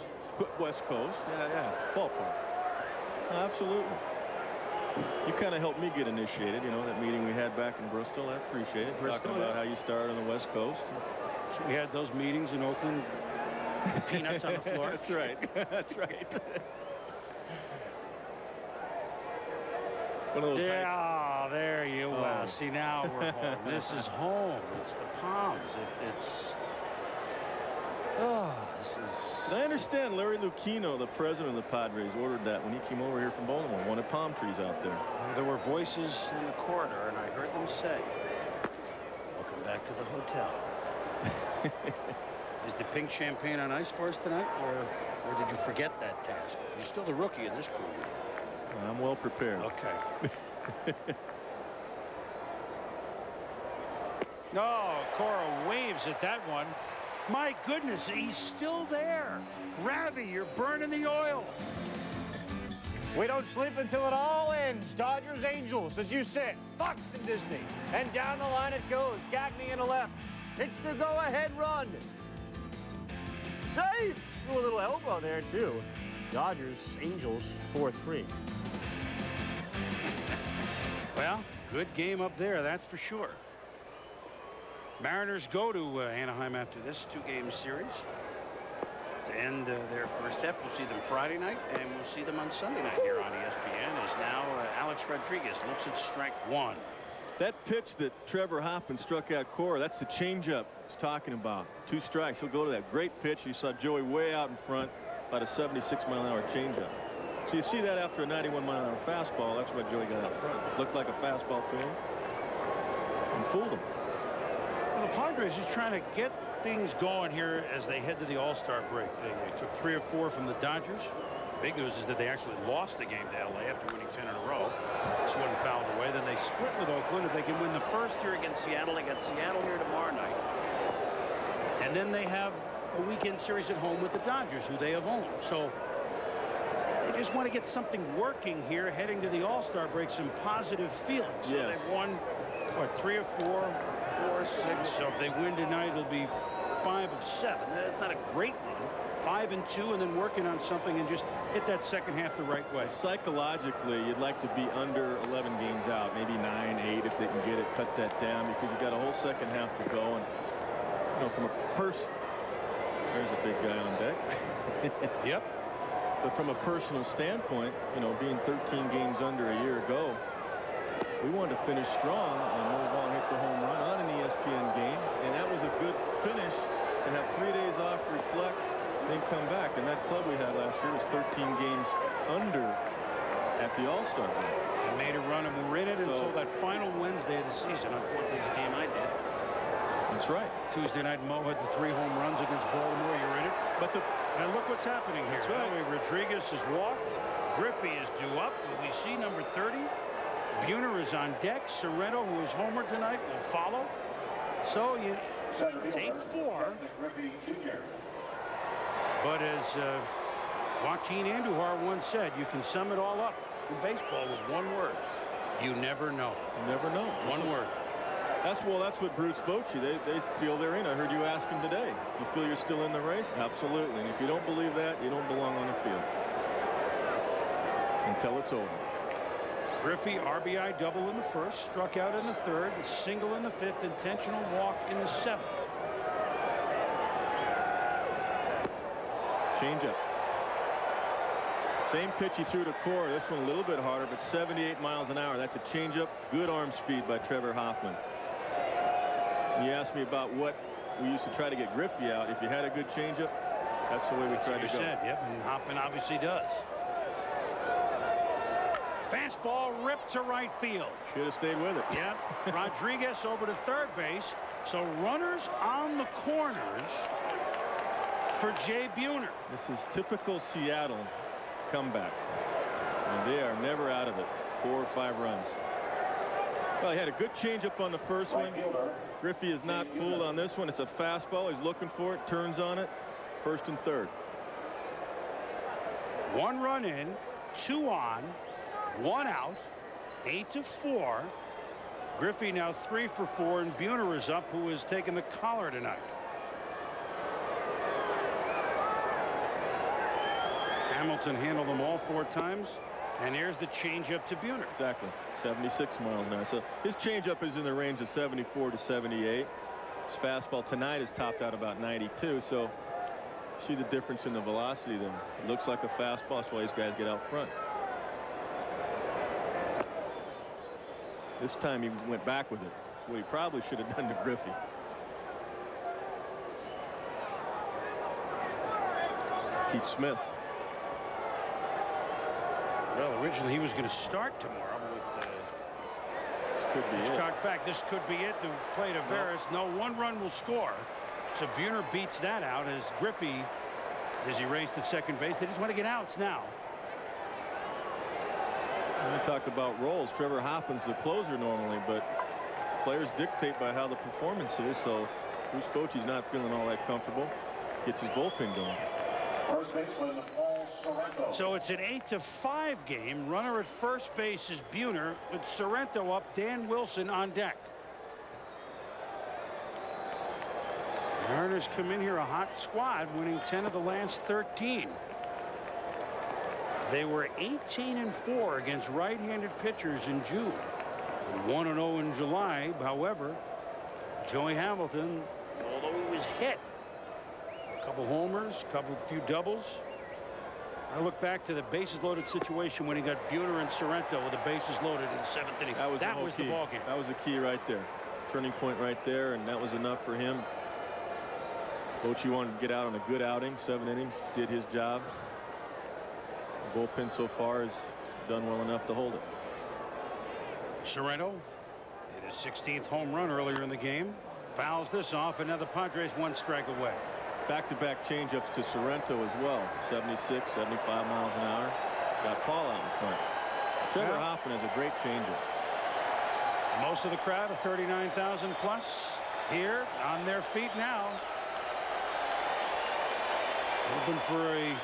West Coast. Yeah, ballpark. Absolutely. You kind of helped me get initiated, you know, that meeting we had back in Bristol. I appreciate it. Talking about how you started on the West Coast. So we had those meetings in Oakland. Peanuts on the floor. That's right. That's right. One of those there you are. See, now we're home. This is home. It's the Palms. This is... I understand Larry Lucchino, the president of the Padres, ordered that when he came over here from Baltimore. Wanted palm trees out there. There were voices in the corridor, and I heard them say, "Welcome back to the hotel." Is the pink champagne on ice for us tonight, or did you forget that task? You're still the rookie in this crew. I'm well prepared. Okay. No, Cora waves at that one. My goodness, he's still there. Ravi, you're burning the oil. We don't sleep until it all ends. Dodgers, Angels, as you said, Fox and Disney. And down the line it goes. Gagne in the left. It's the go-ahead run. Safe. Threw a little elbow there, too. Dodgers, Angels, 4-3. Well, good game up there, that's for sure. Mariners go to Anaheim after this 2-game series. To end their first step, we'll see them Friday night, and we'll see them on Sunday night here on ESPN. As now Alex Rodriguez looks at strike 1. That pitch that Trevor Hoffman struck out Cora, that's the changeup he's talking about. 2 strikes. He'll go to that great pitch. You saw Joey way out in front, about a 76-mile-an-hour changeup. So you see that after a 91-mile-an-hour fastball. That's why Joey got out front. Looked like a fastball to him and fooled him. Well, the Padres are trying to get things going here as they head to the All-Star break. They took 3 or 4 from the Dodgers. Big news is that they actually lost the game to LA after winning 10 in a row. This one fouled away. Then they split with Oakland. If they can win the first here against Seattle, they got Seattle here tomorrow night. And then they have a weekend series at home with the Dodgers, who they have owned. So they just want to get something working here heading to the All-Star break, some positive feelings. So yes. they've won, what, 3 or 4, 4, 6. So if they win tonight, it'll be 5 of 7. That's not a great run. 5 and 2, and then working on something and just hit that second half the right way. Psychologically, you'd like to be under 11 games out, maybe 9, 8 if they can get it, cut that down, because you've got a whole second half to go. And you know, from a there's a big guy on deck. Yep. But from a personal standpoint, you know, being 13 games under a year ago, we wanted to finish strong, and move on, hit the home run on an ESPN game, and that was a good finish to have 3 days off, reflect, then come back. And that club we had last year was 13 games under at the All-Star game. They made a run and were in it until that final Wednesday of the season. Unfortunately, it's a game I did. That's right. Tuesday night, Mo had the 3 home runs against Baltimore. You're in it. But and look what's happening here. That's right. Rodriguez has walked. Griffey is due up. We see number 30. Buhner is on deck. Sorrento, who is homer tonight, will follow. So it's 8-4. But as Joaquin Andujar once said, you can sum it all up in baseball with one word. You never know. You never know. One word. That's what Bruce Bochy, they feel they're in. I heard you ask him today. You feel you're still in the race? Absolutely. And if you don't believe that, you don't belong on the field. Until it's over. Griffey, RBI double in the first, struck out in the third, a single in the fifth, intentional walk in the seventh. Changeup. Same pitch he threw to Cora. This one a little bit harder, but 78 miles an hour. That's a changeup. Good arm speed by Trevor Hoffman. And you asked me about what we used to try to get Griffey out. If you had a good changeup, that's the way we tried to go. Yep, and Hoffman obviously does. Fastball ripped to right field. Should have stayed with it. Yep. Rodriguez over to third base. So runners on the corners for Jay Buhner. This is typical Seattle comeback. And they are never out of it. 4 or 5 runs. Well, he had a good changeup on the first one. Griffey is not fooled on this one. It's a fastball. He's looking for it. Turns on it. First and third. 1 run in, 2 on, 1 out, 8-4. Griffey now 3 for 4, and Buhner is up, who has taken the collar tonight. Hamilton handled them all 4 times, and here's the changeup to Buhner. Exactly. 76 miles an hour. So his changeup is in the range of 74 to 78. His fastball tonight is topped out about 92. So see the difference in the velocity there. It looks like a fastball. That's why these guys get out front. This time he went back with it. That's what he probably should have done to Griffey. Keith Smith. Well, originally he was going to start tomorrow with This could be it. In fact, this could be it to play to Veras. No, 1 run will score. So Buhner beats that out as Griffey is erased at second base. They just want to get outs now. We talk about roles. Trevor Hoffman's the closer normally, but players dictate by how the performance is. So Bruce Bochy's not feeling all that comfortable. Gets his bullpen going. First baseman Paul Sorrento. So it's an 8-5 game. Runner at first base is Buhner, with Sorrento up, Dan Wilson on deck. Mariners come in here a hot squad, winning 10 of the last 13. They were 18-4 against right-handed pitchers in June. 1-0 in July. However, Joey Hamilton, although he was hit, a couple homers, few doubles. I look back to the bases loaded situation when he got Buhner and Sorrento with the bases loaded in the 7th inning. That was the ball game. That was the key right there. Turning point right there, and that was enough for him. Bochy wanted to get out on a good outing. 7 innings, did his job. The bullpen so far has done well enough to hold it. Sorrento hit his 16th home run earlier in the game. Fouls this off, and now the Padres 1 strike away. Back-to-back changeups to Sorrento as well. 76, 75 miles an hour. Got Paul out in front. Trevor Hoffman has a great changeup. Most of the crowd, 39,000 plus, here on their feet now. Hoping for a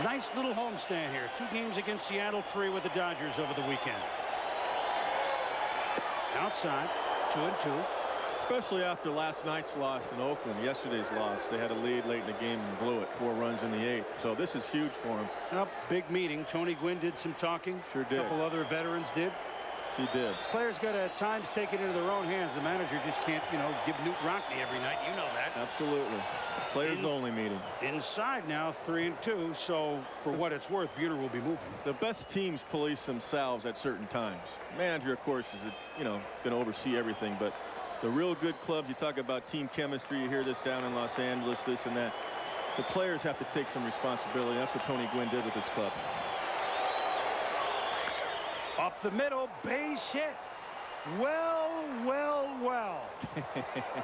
nice little homestand here. 2 games against Seattle, 3 with the Dodgers over the weekend. Outside, 2-2. Especially after last night's loss in Oakland, yesterday's loss. They had a lead late in the game and blew it. 4 runs in the 8th. So this is huge for him. Well, big meeting. Tony Gwynn did some talking. Sure did. A couple other veterans did. He did. Players got at times take it into their own hands. The manager just can't, give Newt Rockney every night. You know that. Absolutely. Players only meeting. Inside now, 3-2. So for what it's worth, Buhner will be moving. The best teams police themselves at certain times. Manager, of course, is going to oversee everything, but the real good clubs, you talk about team chemistry. You hear this down in Los Angeles, this and that. The players have to take some responsibility. That's what Tony Gwynn did with his club. Up the middle, base hit. Well.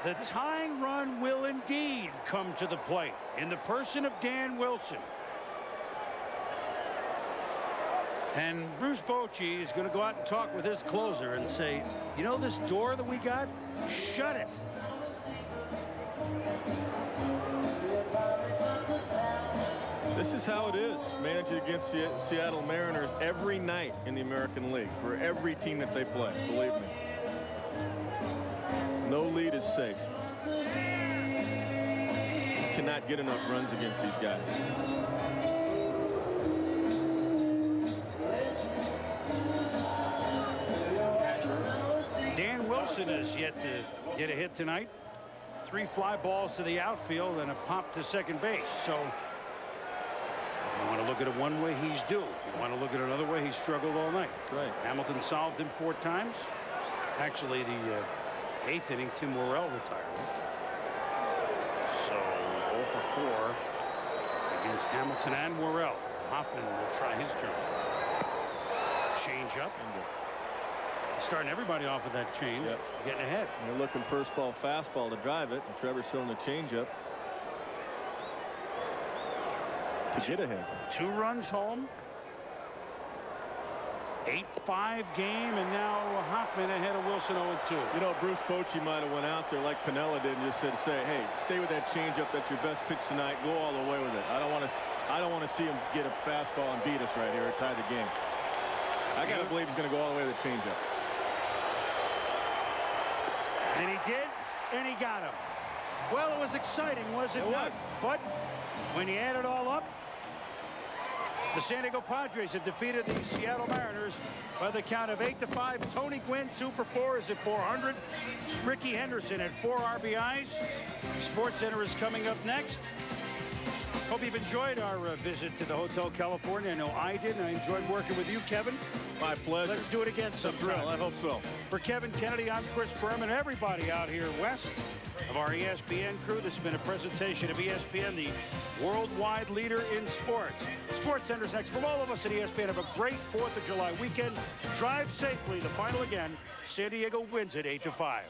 The tying run will indeed come to the plate in the person of Dan Wilson. And Bruce Bochy is going to go out and talk with his closer and say, this door that we got, shut it. This is how it is. Managing against Seattle Mariners every night in the American League for every team that they play. Believe me. No lead is safe. You cannot get enough runs against these guys. Dan Wilson has yet to get a hit tonight. 3 fly balls to the outfield and a pop to second base. So you want to look at it one way, he's due. You want to look at it another way, he's struggled all night. Right. Hamilton solved him 4 times. Actually, the 8th inning, Tim Worrell retired. So 0 for 4 against Hamilton and Worrell. Hoffman will try his turn. Change up. Starting everybody off with that change. Yep. Getting ahead. And they're looking first ball fastball to drive it. And Trevor's throwing the changeup to get ahead. 2 runs home. 8-5 game, and now Hoffman ahead of Wilson 0-2. Bruce Bochy might have went out there like Pinella did and just said, hey, stay with that changeup. That's your best pitch tonight. Go all the way with it. I don't want to see him get a fastball and beat us right here or tie the game. I got to believe he's going to go all the way with the changeup. And he did, and he got him. Well, it was exciting, was it not? But when you add it all up, the San Diego Padres have defeated the Seattle Mariners by the count of 8-5. Tony Gwynn, 2 for 4, is at 400. Rickey Henderson at 4 RBIs. SportsCenter is coming up next. Hope you've enjoyed our visit to the Hotel California. I know I did, and I enjoyed working with you, Kevin. My pleasure. Let's do it again sometime. I hope so. For Kevin Kennedy, I'm Chris Berman. Everybody out here west of our ESPN crew, this has been a presentation of ESPN, the worldwide leader in sports. SportsCenter's next. From all of us at ESPN, have a great 4th of July weekend. Drive safely. The final again, San Diego wins it 8-5.